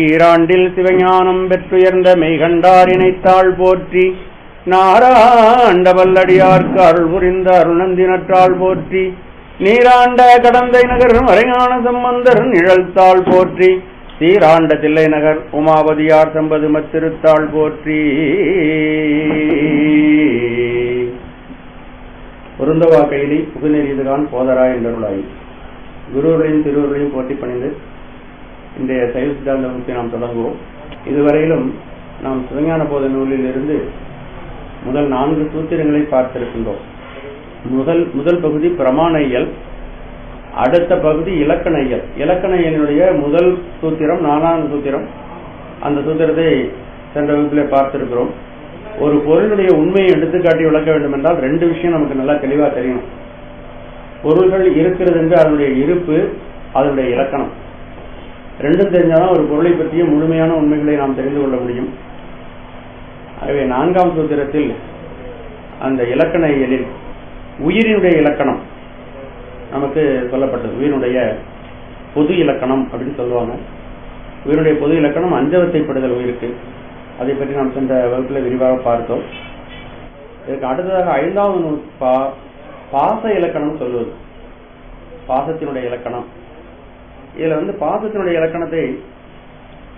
ஈராண்டில் சிவஞானம் பெற்றுயர்ந்த மெய்கண்டார் இணைத்தாள் போற்றி, நாராண்ட வல்லடியார்க்கு அருள் புரிந்த அருணந்தினற்றாள் போற்றி, நீராண்ட கடந்தை நகர் மறைஞான சம்பந்தர் நிழல்தாள் போற்றி, சீராண்ட தில்லை நகர் உமாபதியார் சம்பது மத்திருத்தாள் போற்றி. பொருந்தவா கைலி புகுநெறியதுகான் போதராய் என்றருளாய். குருவர்களையும் திருவர்களையும் போட்டி பணிந்து இன்றைய சைவ சித்தாந்த வகுப்பை நாம் தொடங்குவோம். இதுவரையிலும் நாம் சிவஞான போத நூலில் இருந்து முதல் 4 சூத்திரங்களை பார்த்திருக்கின்றோம். முதல் பகுதி பிரமாண இயல், அடுத்த பகுதி இலக்கண இயல். இலக்கண இயலுடைய முதல் சூத்திரம் 4வது சூத்திரம். அந்த சூத்திரத்தை சென்ற வகுப்பிலே பார்த்திருக்கிறோம். ஒரு பொருளுடைய உண்மையை எடுத்துக்காட்டி விளக்க வேண்டும் என்றால் 2 விஷயம் நமக்கு நல்லா தெளிவாக தெரியணும். பொருள்கள் இருக்கிறது என்று அதனுடைய இருப்பு, அதனுடைய இலக்கணம், 2ம் தெரிஞ்சாதான் ஒரு பொருளை பற்றிய முழுமையான உண்மைகளை நாம் தெரிந்து கொள்ள முடியும். ஆகவே 4ஆம் சூத்திரத்தில் அந்த இலக்கண இயலில் உயிரினுடைய இலக்கணம் நமக்கு சொல்லப்பட்டது. உயிரினுடைய பொது இலக்கணம் அப்படின்னு சொல்லுவாங்க. உயிரினுடைய பொது இலக்கணம் அஞ்சவத்தைப்படுதல் உயிருக்கு. அதை பற்றி நாம் சென்ற வகுப்பில் விரிவாக பார்த்தோம். இதற்கு அடுத்ததாக 5வது நூல் பாச இலக்கணம் சொல்வது. பாசத்தினுடைய இலக்கணம். இதுல பாசத்தினுடைய இலக்கணத்தை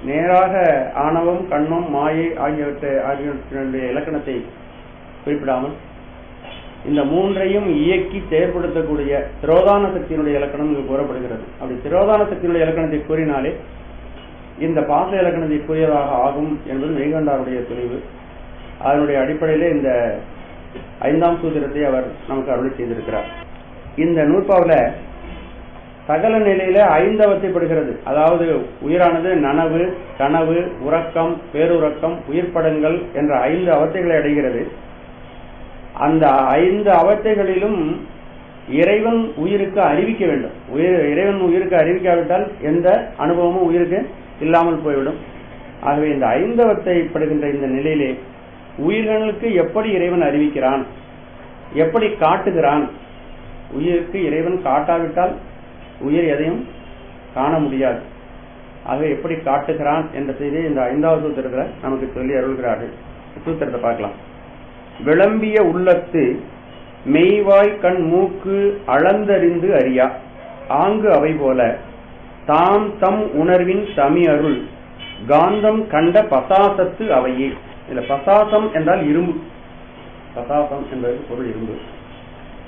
நேராக ஆணவம், கண்மம், மாயை ஆகியவற்றினுடைய இலக்கணத்தை குறிப்பிடாமல் இந்த 3ஐயும் இயக்கி செயற்படுத்தக்கூடிய திரோதான சக்தியினுடைய இலக்கணம் இங்கு கூறப்படுகிறது. அப்படி திரோதான சக்தியினுடைய இலக்கணத்தை கூறினாலே இந்த பாச இலக்கணத்தை கூறியதாக ஆகும் என்பது மெய்கண்டாருடைய தெளிவு. அதனுடைய அடிப்படையிலே இந்த 5ஆம் சூத்திரத்தை அவர் நமக்கு அருளி செய்திருக்கிறார். இந்த நூற்பாவில் சகல நிலையில 5 அவத்தைப்படுகிறது. அதாவது உயிரானது நனவு, கனவு, உறக்கம், பேருறக்கம், உயிர்ப்படங்கள் என்ற 5 அவத்தைகளை அடைகிறது. அந்த 5 அவத்தைகளிலும் இறைவன் உயிருக்கு அறிவிக்க வேண்டும். இறைவன் உயிருக்கு அறிவிக்காவிட்டால் எந்த அனுபவமும் உயிருக்கு இல்லாமல் போய்விடும். ஆகவே இந்த 5 அவத்தைப்படுகின்ற இந்த நிலையிலே உயிர்களுக்கு எப்படி இறைவன் அறிவிக்கிறான், எப்படி காட்டுகிறான். உயிருக்கு இறைவன் காட்டாவிட்டால் உயிர் எதையும் காண முடியாது. ஆகவே எப்படி காட்டுகிறான் என்ற செய்தியை இந்த 5வது சூத்திரத்தில் நமக்கு சொல்லி அருள்கிறார்கள். சூத்திரத்தை பார்க்கலாம். விளம்பிய உள்ளத்து மெய்வாய் கண் மூக்கு அளந்தறிந்து அறியா ஆங்கு அவை போல தாம் தம் உணர்வின் தமி அருள் காந்தம் கண்ட பசாசத்து அவையே. இதுல பசாசம் என்றால் இரும்பு. பசாசம் என்பது பொருள் இரும்பு.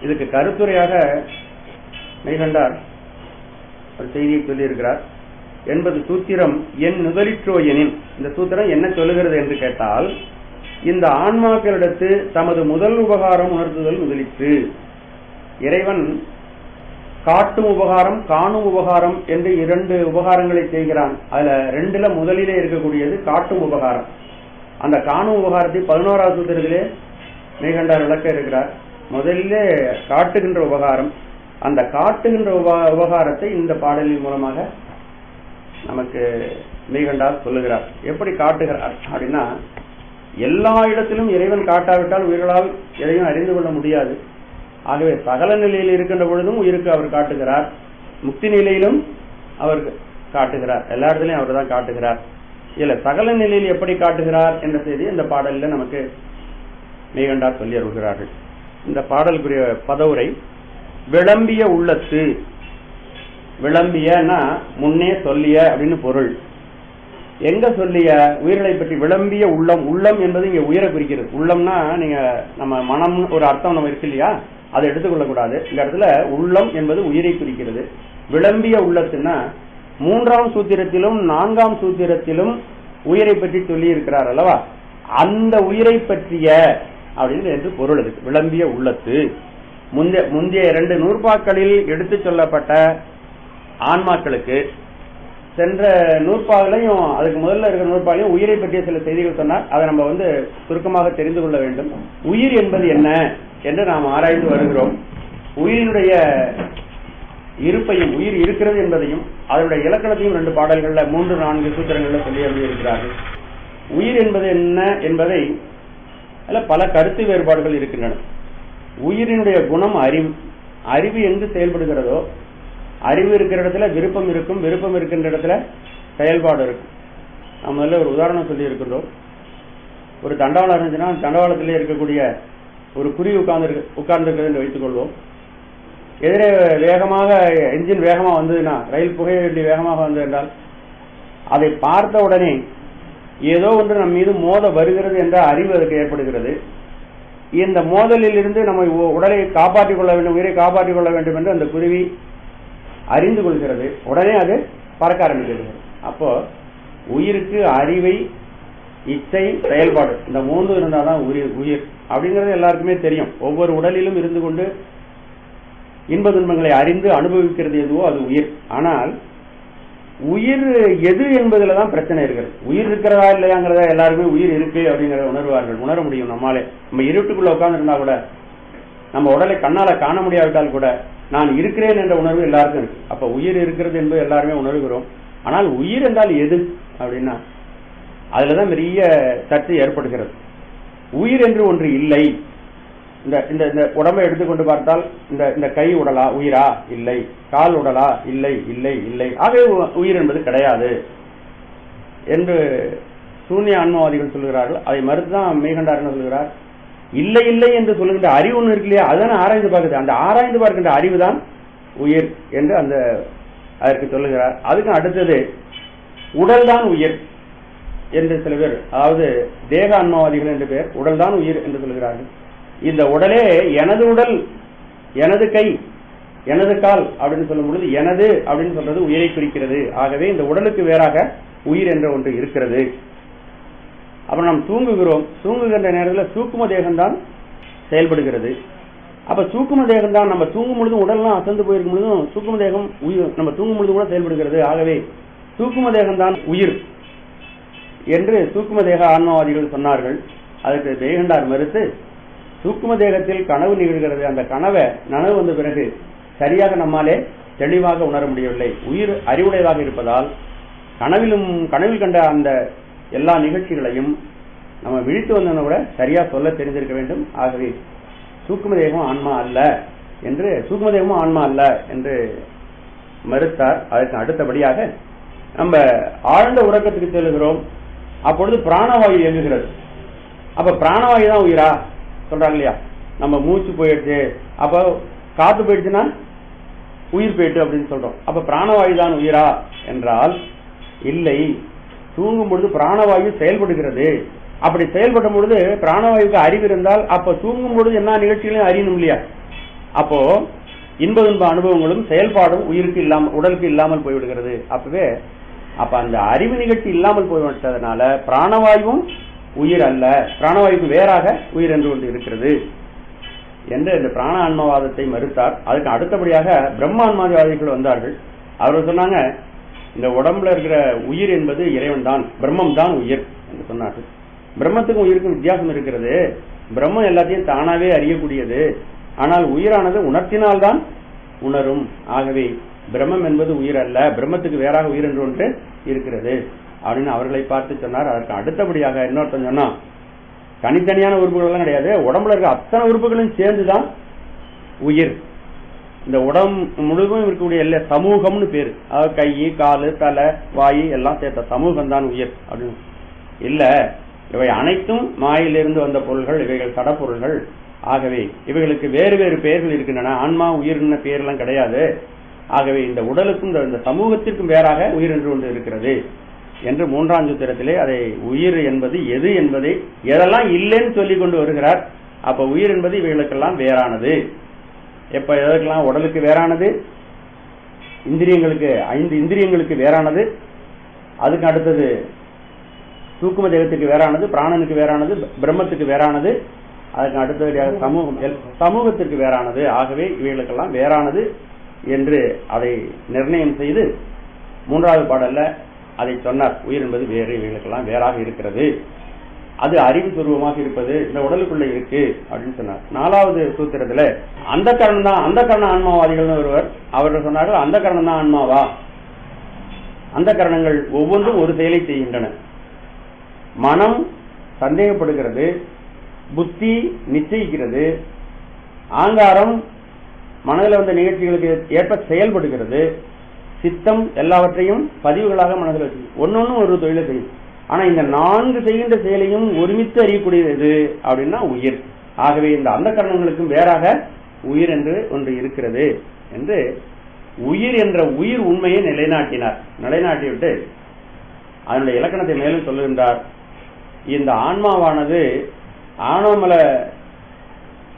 இதுக்கு கருத்துரையாக மெய்கண்டார் ஒரு செய்தியை சொல்லியிருக்கிறார். 80 சூத்திரம் என் முதலிற்றோ எனின். இந்த சூத்திரம் என்ன சொல்லுகிறது என்று கேட்டால், இந்த ஆன்மாக்களிடத்து தமது முதல் உபகாரம் உணர்த்துதல் முதலிற்று. இறைவன் காட்டும் உபகாரம், காணும் உபகாரம் என்று 2 உபகாரங்களை செய்கிறான். அதுல 2ல முதலிலே இருக்கக்கூடியது காட்டும் உபகாரம். அந்த காணும் உபகாரத்தை 11வது சூத்திரத்திலே மெய்கண்டார் விளக்க இருக்கிறார். முதலிலே காட்டுகின்ற உபகாரம், அந்த காட்டுகின்ற உபகாரத்தை இந்த பாடலின் மூலமாக நமக்கு மெய்கண்டார் சொல்லுகிறார். எப்படி காட்டுகிறார் அப்படின்னா, எல்லா இடத்திலும் இறைவன் காட்டாவிட்டால் உயிர்களால் எதையும் அறிந்து கொள்ள முடியாது. ஆகவே சகல நிலையில் இருக்கின்ற பொழுதும் உயிருக்கு அவர் காட்டுகிறார். முக்தி நிலையிலும் அவர் காட்டுகிறார். எல்லா இடத்திலையும் அவர் தான் காட்டுகிறார். இல்ல சகல நிலையில் எப்படி காட்டுகிறார் என்ற செய்தி இந்த பாடலில் நமக்கு மெய்கண்டார் சொல்லி அருள்கிறார்கள். இந்த பாடலுக்குரிய பதவுரை விளம்பிய உள்ளத்து. விளம்பியன்னா முன்னே சொல்லிய அப்படின்னு பொருள். எங்க சொல்லிய உயிர்களை பற்றி விளம்பிய உள்ளம். உள்ளம் என்பது இங்க உயிரை குறிக்கிறது. உள்ளம்னா நீங்க நம்ம மனம் ஒரு அர்த்தம் நம்ம இருக்கு இல்லையா, அதை எடுத்துக்கொள்ளக்கூடாது. இந்த இடத்துல உள்ளம் என்பது உயிரை குறிக்கிறது. விளம்பிய உள்ளத்துன்னா 3ஆம் சூத்திரத்திலும் 4ஆம் சூத்திரத்திலும் உயிரை பற்றி சொல்லி இருக்கிறார் அல்லவா, அந்த உயிரை பற்றிய அப்படின்னு என்று பொருள் இருக்கு. விளம்பிய உள்ளத்து முந்தைய 2 நூற்பாக்களில் எடுத்து சொல்லப்பட்ட ஆன்மாக்களுக்கு சென்ற நூற்பாகளையும் அதுக்கு முதல்ல இருக்கிற நூற்பாகளையும் உயிரை பற்றிய சில செய்திகள் சொன்னார். அதை நம்ம சுருக்கமாக தெரிந்து கொள்ள வேண்டும். உயிர் என்பது என்ன என்று நாம் ஆராய்ந்து வருகிறோம். உயிரினுடைய இருப்பையும், உயிர் இருக்கிறது என்பதையும் அதனுடைய இலக்கணத்தையும் 2 பாடல்கள்ல 3-4 சூத்திரங்கள்ல சொல்லி இருக்கிறார்கள். உயிர் என்பது என்ன என்பதை பல கருத்து வேறுபாடுகள் இருக்கின்றன. உயிரினுடைய குணம் அறிவு. அறிவு எங்கு செயல்படுகிறதோ, அறிவு இருக்கிற இடத்துல விருப்பம் இருக்கும், விருப்பம் இருக்கின்ற இடத்துல செயல்பாடு இருக்கும். நம்ம முதல்ல ஒரு உதாரணம் சொல்லி இருக்கின்றோம். ஒரு தண்டவாளம் இருந்துச்சுன்னா தண்டவாளத்திலே இருக்கக்கூடிய ஒரு குருவி உட்கார்ந்துருக்கிறது என்று வைத்துக் கொள்வோம். எதிரே வேகமாக என்ஜின் வேகமாக வந்ததுன்னா, ரயில் புகை வண்டி வேகமாக வந்தது என்றால் அதை பார்த்த உடனே ஏதோ ஒன்று நம் மீது மோத வருகிறது என்ற அறிவு அதுக்கு ஏற்படுகிறது. இந்த மோதலில் இருந்து நம்ம உடலை காப்பாற்றிக் கொள்ள வேண்டும், உயிரை காப்பாற்றிக் கொள்ள வேண்டும் என்று அந்த குருவி அறிந்து கொள்கிறது. உடனே அது பறக்க ஆரம்பிக்கிறது. அப்போ உயிருக்கு அறிவை, இச்சை, செயல்பாடு இந்த மூன்று இருந்தால்தான் உயிர் அப்படிங்கிறது எல்லாருக்குமே தெரியும். ஒவ்வொரு உடலிலும் இருந்து கொண்டு இன்ப துன்பங்களை அறிந்து அனுபவிக்கிறது எதுவோ அது உயிர். ஆனால் உயிர் எது என்பதுல தான் பிரச்சனை இருக்கிறது. உயிர் இருக்கிறதா இல்லையாங்கிறத எல்லாருமே உயிர் இருக்கு அப்படிங்கிறத உணர்வார்கள், உணர முடியும். நம்மாலே நம்ம இருட்டுக்குள்ள உட்கார்ந்து இருந்தா கூட, நம்ம உடலை கண்ணால காண முடியாவிட்டால் கூட நான் இருக்கிறேன் என்ற உணர்வு எல்லாருக்கும் இருக்கு. அப்ப உயிர் இருக்கிறது என்பது எல்லாருமே உணர்கிறோம். ஆனால் உயிர் என்றால் எது அப்படின்னா அதுலதான் பெரிய சர்ச்சை ஏற்படுகிறது. உயிர் என்று ஒன்று இல்லை. இந்த உடம்பை எடுத்துக்கொண்டு பார்த்தால் இந்த கை உடலா உயிரா? இல்லை. கால் உடலா? இல்லை இல்லை இல்லை. ஆகவே உயிர் என்பது கிடையாது என்று சூன்ய ஆன்மவாதிகள் சொல்கிறார்கள். அதை மறுத்துதான் மெய்கண்டார் என்ன சொல்கிறார்? இல்லை இல்லை என்று சொல்லுகின்ற அறிவு ஒன்று இருக்கு இல்லையா, அதுதான் ஆராய்ந்து பார்க்குது. அந்த ஆராய்ந்து பார்க்கின்ற அறிவு தான் உயிர் என்று அதற்கு சொல்லுகிறார். அதுக்கு அடுத்தது உடல் தான் உயிர் என்று சில பேர், அதாவது தேக ஆன்மவாதிகள் என்று பேர், உடல் தான் உயிர் என்று சொல்கிறார்கள். இந்த உடலே எனது உடல், எனது கை, எனது கால் அப்படின்னு சொல்லும் பொழுது எனது அப்படின்னு சொல்றது உயிரை குறிக்கிறது. ஆகவே இந்த உடலுக்கு வேறாக உயிர் என்ற ஒன்று இருக்கிறது. அப்புறம் நாம் தூங்குகிறோம். தூங்குகின்ற நேரத்தில் சூக்கும தேகம்தான் செயல்படுகிறது. அப்ப சூக்கும தேகம் தான் நம்ம தூங்கும் பொழுதும் உடல்லாம் அசந்து போயிருக்கும் பொழுதும் சூக்கும தேகம் உயிர் நம்ம தூங்கும் பொழுது கூட செயல்படுகிறது. ஆகவே சூக்கும தேகம் தான் உயிர் என்று சூக்கும தேக ஆன்மவாதிகள் சொன்னார்கள். அதுக்கு மெய்கண்டார் மறுத்து சூக்கும தேகத்தில் கனவு நிகழ்கிறது. அந்த கனவை நனவு வந்த பிறகு சரியாக நம்மாலே தெளிவாக உணர முடியவில்லை. உயிர் அறிவுடையதாக இருப்பதால் கனவில் கண்ட அந்த எல்லா நிகழ்ச்சிகளையும் நம்ம விழித்து வந்தவனை விட சரியா சொல்ல தெரிந்திருக்க வேண்டும். ஆகவே சூக்கும தேகம் ஆன்மா அல்ல என்று, சூக்கும தேகமும் ஆன்மா அல்ல என்று மறுத்தார். அதற்கு அடுத்தபடியாக நம்ம ஆழ்ந்த உறக்கத்துக்கு செல்கிறோம். அப்பொழுது பிராணவாயு இயங்குகிறது. அப்ப பிராணவாயு தான் உயிரா சொல்றாங்க இல்லையா? நம்ம மூச்சு போயிடுச்சு, அப்ப காத்து போயிடுச்சுன்னா உயிர் போயிட்டு அப்படின்னு சொல்றோம். அப்ப பிராணவாயு தான் உயிரா என்றால் இல்லை. தூங்கும் பொழுது பிராணவாயு செயல்படுகிறது. அப்படி செயல்படும் பொழுது பிராணவாயுக்கு அறிவு இருந்தால் அப்ப தூங்கும் பொழுது என்ன நிகழ்ச்சிகளையும் அறியணும் இல்லையா? அப்போ இன்ப துன்ப அனுபவங்களும் செயல்பாடும் உடலுக்கு இல்லாமல் போய்விடுகிறது. அப்ப அந்த அறிவு நிகழ்ச்சி இல்லாமல் போய்விட்டதுனால பிராணவாயுவும் உயிர் அல்ல, பிராணவாயுக்கு வேறாக உயிர் என்று ஒன்று இருக்கிறது என்று இந்த பிராண ஆன்மவாதத்தை மறுத்தார். அதுக்கு அடுத்தபடியாக பிரம்மான்மவாதிகள் வந்தார்கள். அவர்கள் சொன்னாங்க, இந்த உடம்புல இருக்கிற உயிர் என்பது இறைவன் தான், பிரம்மம் தான் உயிர் என்று சொன்னார்கள். பிரம்மத்துக்கும் உயிருக்கும் வித்தியாசம் இருக்கிறது. பிரம்மம் எல்லாத்தையும் தானாவே அறியக்கூடியது. ஆனால் உயிரானது உணர்த்தினால்தான் உணரும். ஆகவே பிரம்மம் என்பது உயிர் அல்ல, பிரம்மத்துக்கு வேறாக உயிர் என்று ஒன்று இருக்கிறது அப்படின்னு அவர்களை பார்த்து சொன்னார். அதற்கு அடுத்தபடியாக இன்னொருத்தன் சொன்னா, தனித்தனியான உறுப்புகள் எல்லாம் கிடையாது, உடம்புல இருக்க அத்தனை உறுப்புகளும் சேர்ந்துதான் உயிர். இந்த உடம்பு முழுவதும் இருக்கக்கூடிய எல்லா சமூகம்னு பேரு, அதாவது கை, காலு, தலை, வாயு எல்லாம் சேர்த்த சமூகம் தான் உயிர் அப்படின்னு. இல்ல, இவை அனைத்தும் மாயிலிருந்து வந்த பொருள்கள், இவைகள் சடப்பொருள்கள். ஆகவே இவைகளுக்கு வேறு வேறு பெயர்கள் இருக்கின்றன. ஆன்மா உயிர்ன பெயர்லாம் கிடையாது. ஆகவே இந்த உடலுக்கும் இந்த சமூகத்திற்கும் வேறாக உயிர் என்று ஒன்று இருக்கிறது என்று மூன்றாம் சூத்திரத்திலே அதை உயிர் என்பது எது என்பதை எதெல்லாம் இல்லைன்னு சொல்லி கொண்டு வருகிறார். அப்ப உயிர் என்பது இவைகளுக்கெல்லாம் வேறானது. எப்ப எதற்கெல்லாம்? உடலுக்கு வேறானது, இந்திரியங்களுக்கு 5 இந்திரியங்களுக்கு வேறானது, அதுக்கு அடுத்தது சூக்கும தேகத்துக்கு வேறானது, பிராணனுக்கு வேறானது, பிரம்மத்துக்கு வேறானது, அதுக்கு அடுத்தபடியாக சமூகத்திற்கு வேறானது. ஆகவே இவைகளுக்கெல்லாம் வேறானது என்று அதை நிர்ணயம் செய்து மூன்றாவது பாடல்ல அதை சொன்னார். உயிர் என்பது வேறு, இவைகளுக்கெல்லாம் வேறாக இருக்கிறது, அது அறிவு சுரூபமாக இருப்பது இந்த உடலுக்குள்ள இருக்கு அப்படின்னு சொன்னார். 4வது சூத்திரத்துல அந்த கரணம் தான், அந்த கரண ஆன்மாவாதிகள் ஒருவர் அவர்கள் சொன்னார்கள், அந்த கரணம் தான் ஆன்மாவா? அந்த கரணங்கள் ஒவ்வொன்றும் ஒரு செயலை செய்கின்றன. மனம் சந்தேகப்படுகிறது, புத்தி நிச்சயிக்கிறது, ஆங்காரம் மனதில் வந்த நிகழ்ச்சிகளுக்கு ஏற்ப செயல்படுகிறது, சித்தம் எல்லாவற்றையும் பதிவுகளாக மனதில் வச்சு ஒன்னொன்னும் ஒரு தொழிலை செய்யும். ஆனா இந்த 4 செய்கின்ற செயலையும் ஒருமித்து அறியக்கூடியது அப்படின்னா உயிர். ஆகவே இந்த அந்த கரணங்களுக்கும் வேறாக உயிர் என்று ஒன்று இருக்கிறது என்று உயிர் என்ற உயிர் உண்மையை நிலைநாட்டிவிட்டு அதனுடைய இலக்கணத்தை மேலும் சொல்லுகின்றார். இந்த ஆன்மாவானது ஆணவமல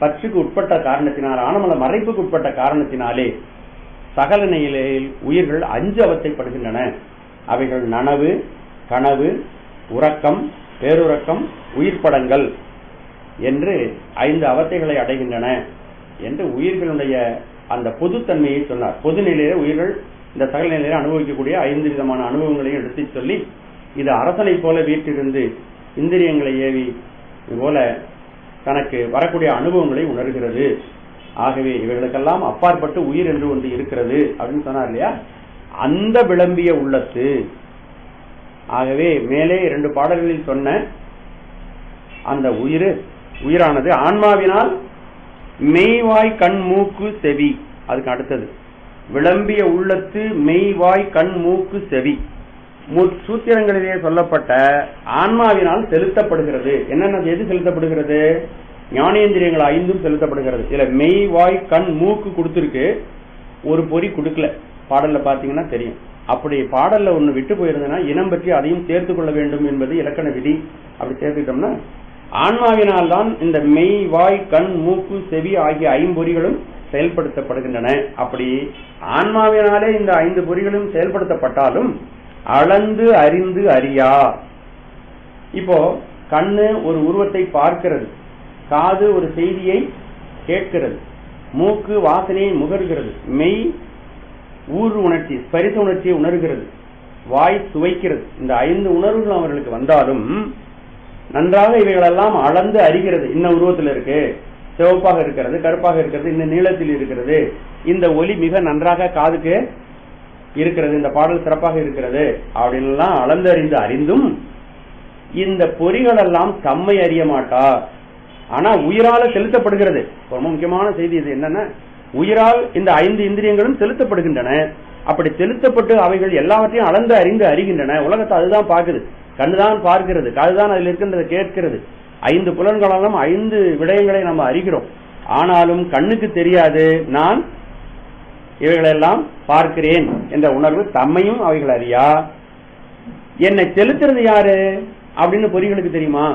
பற்றுக்கு உட்பட்ட காரணத்தினால், ஆணவமல மறைப்புக்கு உட்பட்ட காரணத்தினாலே சகல நிலையில் உயிர்கள் 5 அவத்தைப்படுகின்றன. அவைகள் நனவு, கனவு, உறக்கம், பேருறக்கம், உயிர்ப்படங்கள் என்று 5 அவத்தைகளை அடைகின்றன என்று உயிர்களுடைய அந்த பொதுத்தன்மையை சொன்னார். பொது நிலையில உயிர்கள் இந்த சகல நிலையில அனுபவிக்கக்கூடிய 5 விதமான அனுபவங்களையும் எடுத்து சொல்லி, இது அரசனை போல வீட்டிலிருந்து இந்திரியங்களை ஏவி இதுபோல தனக்கு வரக்கூடிய அனுபவங்களை உணர்கிறது. ஆகவே இவர்களுக்கெல்லாம் அப்பாற்பட்டு உயிர் என்று ஒன்று இருக்கிறது அப்படின்னு சொன்னார் இல்லையா? அந்த விளம்பிய உள்ளத்து. ஆகவே மேலே 2 பாடல்களில் சொன்ன அந்த உயிரானது ஆன்மாவினால் மெய்வாய் கண் மூக்கு செவி, அதுக்கு அடுத்தது விளம்பிய உள்ளத்து மெய்வாய் கண் மூக்கு செவி சூத்திரங்களிலே சொல்லப்பட்ட ஆன்மாவினால் செலுத்தப்படுகிறது. என்னென்ன எது செலுத்தப்படுகிறது? ஞானேந்திரியங்கள் 5 செலுத்தப்படுகிறது. இதுல மெய்வாய் கண் மூக்கு கொடுத்திருக்கு, ஒரு பொறி கொடுக்கல. பாடல்ல பாத்தீங்கன்னா தெரியும். அப்படி பாடல்ல ஒண்ணு விட்டு போயிருந்ததுன்னா இனம் பற்றி அதையும் சேர்த்துக் கொள்ள வேண்டும் என்பது இலக்கண விதி. அப்படி சேர்த்துக்கிட்டோம்னா ஆன்மாவினால் தான் இந்த மெய், வாய், கண், மூக்கு, செவி ஆகிய 5 பொறிகளும் செயல்படுத்தப்படுகின்றன. அப்படி ஆன்மாவினாலே இந்த 5 பொறிகளும் செயல்படுத்தப்பட்டாலும் அளந்து அறிந்து அறியா. இப்போ கண்ணு ஒரு உருவத்தை பார்க்கிறது, காது ஒரு செய்தியை கேட்கிறது, மூக்கு வாசனையை முகர்கிறது, மெய் ஊர் உணர்ச்சி ஸ்பரிச உணர்ச்சியை உணர்கிறது, வாய் சுவைக்கிறது. இந்த 5 உணர்வுகள் அவர்களுக்கு வந்தாலும் நன்றாக இவைகளெல்லாம் அளந்து அறிகிறது. இன்ன உருவத்தில் இருக்கு, சிவப்பாக இருக்கிறது, கருப்பாக இருக்கிறது, இந்த நீளத்தில் இருக்கிறது, இந்த ஒலி மிக நன்றாக காதுக்கு இருக்கிறது, இந்த பாடல் சிறப்பாக இருக்கிறது அப்படின்லாம் அளந்து அறிந்து அறிந்தும் இந்த பொறிகள் எல்லாம் தம்மை அறிய மாட்டார். ஆனா உயிரால செலுத்தப்படுகிறது. ரொம்ப முக்கியமான செய்தி இது என்னன்னா, உயிரால் இந்த 5 இந்திரியங்களும் செலுத்தப்படுகின்றன. அப்படி செலுத்தப்பட்டு அவைகள் எல்லாவற்றையும் அளந்து அறிந்து அறிகின்றன. உலகத்தை அதுதான் பார்க்குது. கண்ணுதான் பார்க்கிறது, காதுதான் அதில் இருக்கின்றதை கேட்கிறது. 5 புலன்களாலும் 5 விடயங்களை நம்ம அறிகிறோம். ஆனாலும் கண்ணுக்கு தெரியாது நான் இவைகளெல்லாம் பார்க்கிறேன் என்ற உணர்வு தம்மையும் அவைகள் அறியா. என்னை செலுத்துறது யாரு அப்படின்னு பொறிகளுக்கு தெரியுமா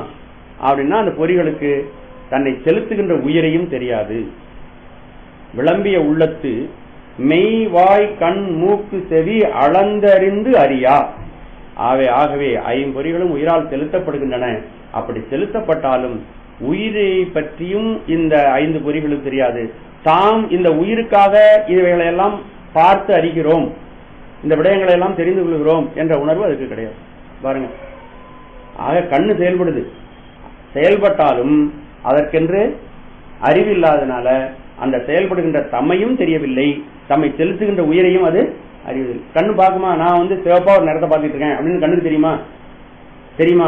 அப்படின்னா அந்த பொறிகளுக்கு தன்னை செலுத்துகின்ற உயிரையும் தெரியாது. விளம்பிய உள்ளத்து மெய், வாய், கண், மூக்கு, செவி அளந்தறிந்து அறியா. ஆகவே 5 பொறிகளும் உயிரால் செலுத்தப்படுகின்றன. அப்படி செலுத்தப்பட்டாலும் உயிரை பற்றியும் இந்த 5 பொறிகளும் தெரியாது. தாம் இந்த உயிருக்காக இவைகளை எல்லாம் பார்த்து அறிகிறோம், இந்த விடயங்களை எல்லாம் தெரிந்து கொள்கிறோம் என்ற உணர்வு அதுக்கு கிடையாது. பாருங்க, ஆக கண்ணு செயல்படுது, செயல்பட்டாலும் அதற்கென்று அறிவில்லாதனால அந்த செயல்படுகின்ற தம்மையும் தெரியவில்லை, தம்மை செலுத்துகின்ற உயிரையும் அது அறிவதில்லை. கண்ணு பார்க்குமா, நான் சிவப்பா ஒரு நேரத்தை பார்த்துட்டு இருக்கேன் அப்படின்னு கண்ணுக்கு தெரியுமா?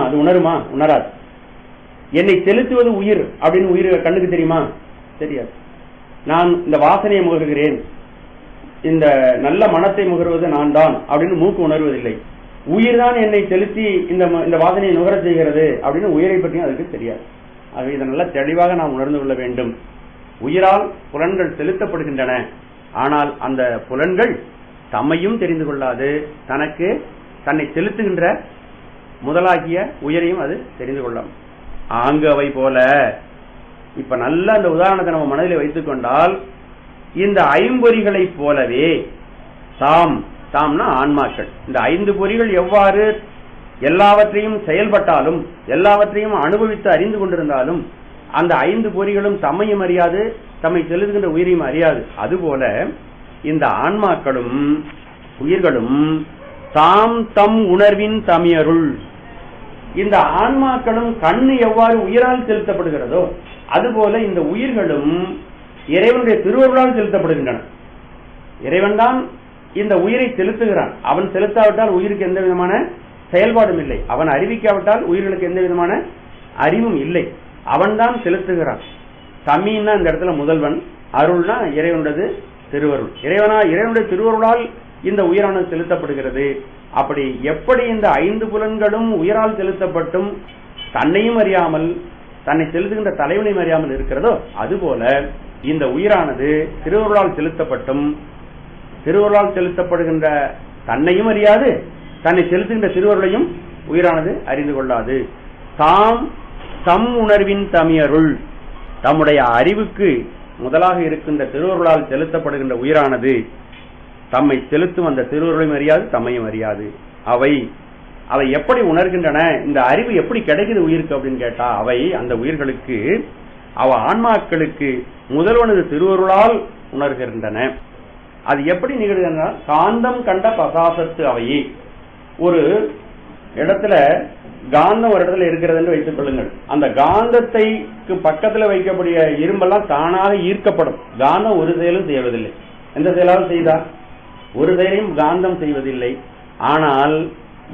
அது உணருமா? உணராது. என்னை செலுத்துவது உயிர் அப்படின்னு உயிர் கண்ணுக்கு தெரியுமா? தெரியாது. நான் இந்த வாசனையை முகர்கிறேன், இந்த நல்ல மனத்தை முகர்வது நான் தான் அப்படின்னு மூக்கு உணர்வதில்லை. உயிர் தான் என்னை செலுத்தி இந்த வாசனையை நுகர செய்கிறது அப்படின்னு உயிரை பற்றியும் அதுக்கு தெரியாது. ஆக இதை நல்லா தெளிவாக நாம் உணர்ந்து கொள்ள வேண்டும். உயிரால் புலன்கள் செலுத்தப்படுகின்றன. ஆனால் அந்த புலன்கள் தம்மையும் தெரிந்து கொள்ளாது, தன்னை செலுத்துகின்ற முதலாகிய உயிரையும் அது தெரிந்து கொள்ளும். ஆங்கவை போல இப்ப நல்ல அந்த உதாரணத்தை நம்ம மனதில் வைத்துக் கொண்டால், இந்த 5 பொறிகளை போலவே தாம்னா ஆன்மாக்கள், இந்த 5 பொறிகள் எவ்வாறு எல்லாவற்றையும் செயல்பட்டாலும் எல்லாவற்றையும் அனுபவித்து அறிந்து கொண்டிருந்தாலும் அந்த 5 பொறிகளும் தம்மையும் அறியாது, தம்மை செலுத்துகின்ற உயிரையும் அறியாது. அதுபோல இந்த ஆன்மாக்களும் உயிர்களும் தாம் தம் உணர்வின் தமியருள், இந்த ஆன்மாக்களும் கண்ணு எவ்வாறு உயிரால் செலுத்தப்படுகிறதோ அதுபோல இந்த உயிர்களும் இறைவனுடைய திருவருளால் செலுத்தப்படுகின்றன. இறைவன் தான் இந்த உயிரை செலுத்துகிறான். அவன் செலுத்தாவிட்டால் உயிருக்கு எந்த விதமான செயல்பாடும் இல்லை. அவன் அறிவிக்காவிட்டால் உயிர்களுக்கு எந்த விதமான அறிவும் இல்லை. அவன் தான் செலுத்துகிறான். தமிழ்னா இந்த இடத்துல முதல்வன், அருள்னா இறைவனுடைய திருவருள். இறைவனுடைய திருவருளால் இந்த உயிரானது செலுத்தப்படுகிறது. அப்படி எப்படி இந்த 5 புலன்களும் உயிரால் செலுத்தப்பட்டும் தன்னையும் அறியாமல் தன்னை செலுத்துகின்ற தலைவனையும் அறியாமல் இருக்கிறதோ அதுபோல இந்த உயிரானது திருவருளால் செலுத்தப்பட்டும் திருவருளால் செலுத்தப்படுகின்ற தன்னையும் அறியாது தன்னை செலுத்துகின்ற திருவருளையும் உயிரானது அறிந்து கொள்ளாது. தாம் தம் உணர்வின் தமியருள் தம்முடைய அறிவுக்கு முதலாக இருக்கின்ற திருவருளால் செலுத்தப்படுகின்ற உயிரானது தம்மை செலுத்தும் அந்த திருவருளையும் அறியாது தம்மையும் அறியாது. அவை எப்படி உணர்கின்றன? இந்த அறிவு எப்படி கிடைக்குது உயிருக்கு அப்படின்னு கேட்டா அவை அந்த உயிர்களுக்கு ஆன்மாக்களுக்கு முதல்வனது திருவருளால் உணர்கின்றன. அது எப்படி நிகழ்கின்றன? காந்தம் கண்ட பசாசத்து அவையே. ஒரு இடத்துல காந்தம் ஒரு இடத்துல இருக்கிறது என்று வைத்துக் கொள்ளுங்கள். அந்த காந்தத்தைக்கு பக்கத்தில் வைக்கக்கூடிய இரும்பெல்லாம் தானாக ஈர்க்கப்படும். காந்தம் ஒரு செயலும் செய்வதில்லை. எந்த செயலாவது செய்தா? ஒரு செயலையும் காந்தம் செய்வதில்லை. ஆனால்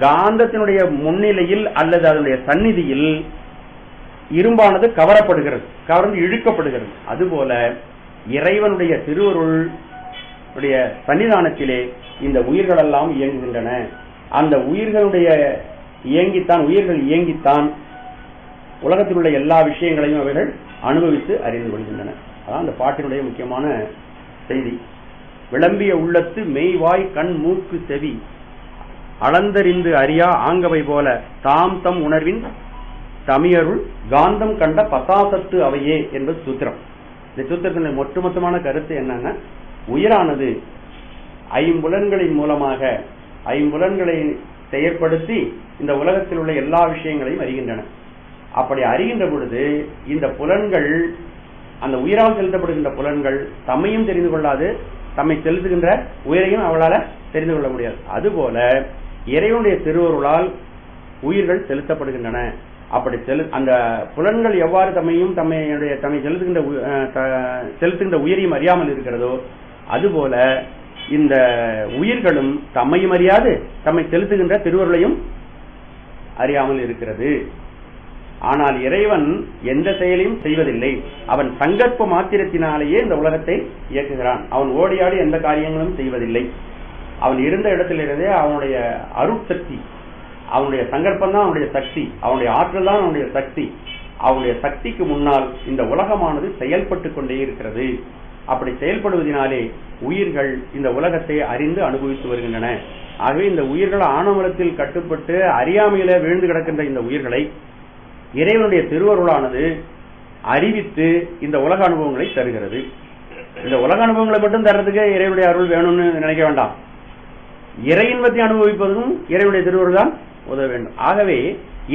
காந்தத்தினுடைய முன்னிலையில் அல்லது அதனுடைய சந்நிதியில் இரும்பானது கவரப்படுகிறது, கவர்ந்து இழுக்கப்படுகிறது. அதுபோல இறைவனுடைய திருவருளுடைய சன்னிதானத்திலே இந்த உயிர்கள் எல்லாம் இயங்குகின்றன. அந்த உயிர்களுடைய உயிர்கள் இயங்கித்தான் உலகத்தில் உள்ள எல்லா விஷயங்களையும் அவைகள் அனுபவித்து அறிந்து கொள்கின்றன. அதான் அந்த பாட்டினுடைய முக்கியமான செய்தி. விளம்பிய உள்ளத்து மெய்வாய் கண் மூக்கு செவி அளந்தறிந்து அறியா ஆங்கவை போல தாம் தம் உணர்வின் தமியருள் காந்தம் கண்ட பசாசத்து அவையே என்பது சூத்திரம். இந்த சூத்திரத்தினுடைய ஒட்டுமொத்தமான கருத்து என்னன்னா, உயிரானது ஐம்புலன்களின் மூலமாக ஐம்புலன்களை செயற்படுத்தி இந்த உலகத்தில் உள்ள எல்லா விஷயங்களையும் அறிகின்றன. அப்படி அறிகின்ற பொழுது இந்த புலன்கள், அந்த உயிரால் செலுத்தப்படுகின்ற புலன்கள் தம்மையும் தெரிந்து கொள்ளாது, தம்மை செலுத்துகின்ற உயிரையும் அவளால தெரிந்து கொள்ள முடியாது. அதுபோல இறைவனுடைய திருவருளால் உயிர்கள் செலுத்தப்படுகின்றன. அப்படி அந்த புலன்கள் எவ்வாறு தம்மை செலுத்துகின்ற உயிரையும் அறியாமல் இருக்கிறதோ அதுபோல இந்த உயிர்களும் தம்மையும் அறியாது தம்மை செலுத்துகின்ற திருவருளையும் அறியாமல் இருக்கிறது. ஆனால் இறைவன் எந்த செயலையும் செய்வதில்லை. அவன் சங்கற்ப மாத்திரத்தினாலேயே இந்த உலகத்தை இயக்குகிறான். அவன் ஓடியாடி எந்த காரியங்களும் செய்வதில்லை. அவன் இருந்த இடத்திலிருந்தே அவனுடைய அருட்சக்தி, அவனுடைய சங்கற்பம் தான் அவனுடைய சக்தி, அவனுடைய ஆற்றல் தான் அவனுடைய சக்தி. அவனுடைய சக்திக்கு முன்னால் இந்த உலகமானது செயல்பட்டு கொண்டே இருக்கிறது. அப்படி செயல்படுவதனாலே உயிர்கள் இந்த உலகத்தை அறிந்து அனுபவித்து வருகின்றன. ஆகவே இந்த உயிர்கள் ஆணவமலத்தில் கட்டுப்பட்டு அறியாமையில விழுந்து கிடக்கின்ற இந்த உயிர்களை இறைவனுடைய திருவருளானது அறிவித்து இந்த உலக அனுபவங்களை தருகிறது. இந்த உலக அனுபவங்களை மட்டும் தர்றதுக்கு இறைவனுடைய அருள் வேணும்னு நினைக்க வேண்டாம். இறை இன்பத்தை அனுபவிப்பதும் இறைவனுடைய திருவருள் தான் உதவ வேண்டும். ஆகவே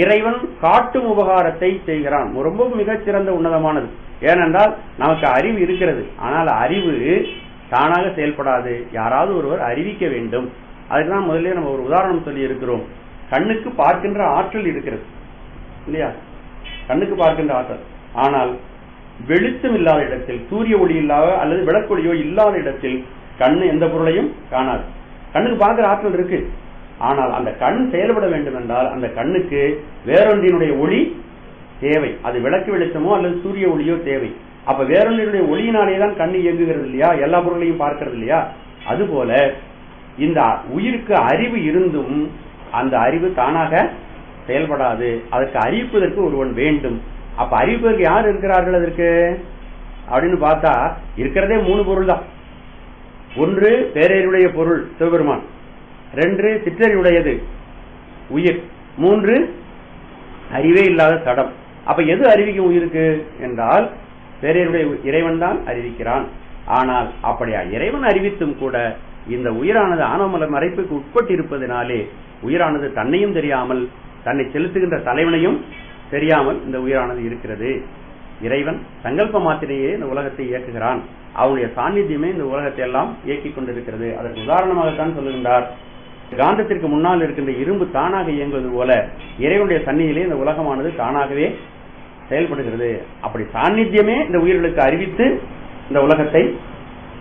இறைவன் காட்டும் உபகாரத்தை செய்கிறான். ரொம்ப மிகச்சிறந்த உன்னதமானது. ஏனென்றால் நமக்கு அறிவு இருக்கிறது, ஆனால் அறிவு தானாக செயல்படாது. யாராவது ஒருவர் அறிவிக்க வேண்டும். அதுக்குதான் முதல்ல நம்ம ஒரு உதாரணம் சொல்லி இருக்கிறோம். கண்ணுக்கு பார்க்கின்ற ஆற்றல் இருக்கிறது இல்லையா? கண்ணுக்கு பார்க்கின்ற ஆற்றல். ஆனால் வெளிச்சம் இல்லாத இடத்தில், சூரிய ஒளி இல்லாத அல்லது விளக்கொளியோ இல்லாத இடத்தில் கண்ணு எந்த பொருளையும் காணாது. கண்ணுக்கு பார்க்கிற ஆற்றல் இருக்கு, ஆனால் அந்த கண் செயல்பட வேண்டும் என்றால் அந்த கண்ணுக்கு வேறொன்றினுடைய ஒளி தேவை. அது விளக்கு வெளிச்சமோ அல்லது சூரிய ஒளியோ தேவை. அப்ப வேறொன்றினுடைய ஒளியினாலே தான் கண்ணு இயங்குகிறது இல்லையா? எல்லா பொருளையும் பார்க்கிறது இல்லையா? அதுபோல இந்த உயிருக்கு அறிவு இருந்தும் அந்த அறிவு தானாக செயல்படாது. அதற்கு அறிவிப்பதற்கு ஒருவன் வேண்டும். அப்ப அறிவிப்பதற்கு யார் இருக்கிறார்கள் அதற்கு அப்படின்னு பார்த்தா இருக்கிறதே 3 பொருள் தான். ஒன்று பேரறிவுடைய பொருள் சிவபெருமான், 2 சிற்றறிவுடையது உயிர், 3 அறிவே இல்லாத சடம். அப்ப எது அறிவிக்கும் உயிருக்கு என்றால் பேரறிவுடைய இறைவன் தான் அறிவிக்கிறான். ஆனால் அப்படியா இறைவன் அறிவித்தும் கூட இந்த உயிரானது ஆணவமல மறைப்புக்கு உட்பட்டு இருப்பதனாலே உயிரானது தன்னையும் தெரியாமல் தன்னை செலுத்துகின்ற தலைவனையும் தெரியாமல் இந்த உயிரானது இருக்கிறது. இறைவன் சங்கல்ப மாத்திரையே இந்த உலகத்தை இயக்குகிறான். அவனுடைய சாநித்தியமே இந்த உலகத்தை எல்லாம் இயக்கிக் கொண்டிருக்கிறது. அதற்கு உதாரணமாகத்தான் சொல்லுகின்றார், காந்தத்திற்கு முன்னால் இருக்கின்ற இரும்பு தானாக இயங்குவது போல இறைவனுடைய சந்நிதியிலே இந்த உலகமானது தானாகவே செயல்படுகிறது. அப்படி சாநித்தியமே இந்த உயிர்களுக்கு அறிவித்து இந்த உலகத்தை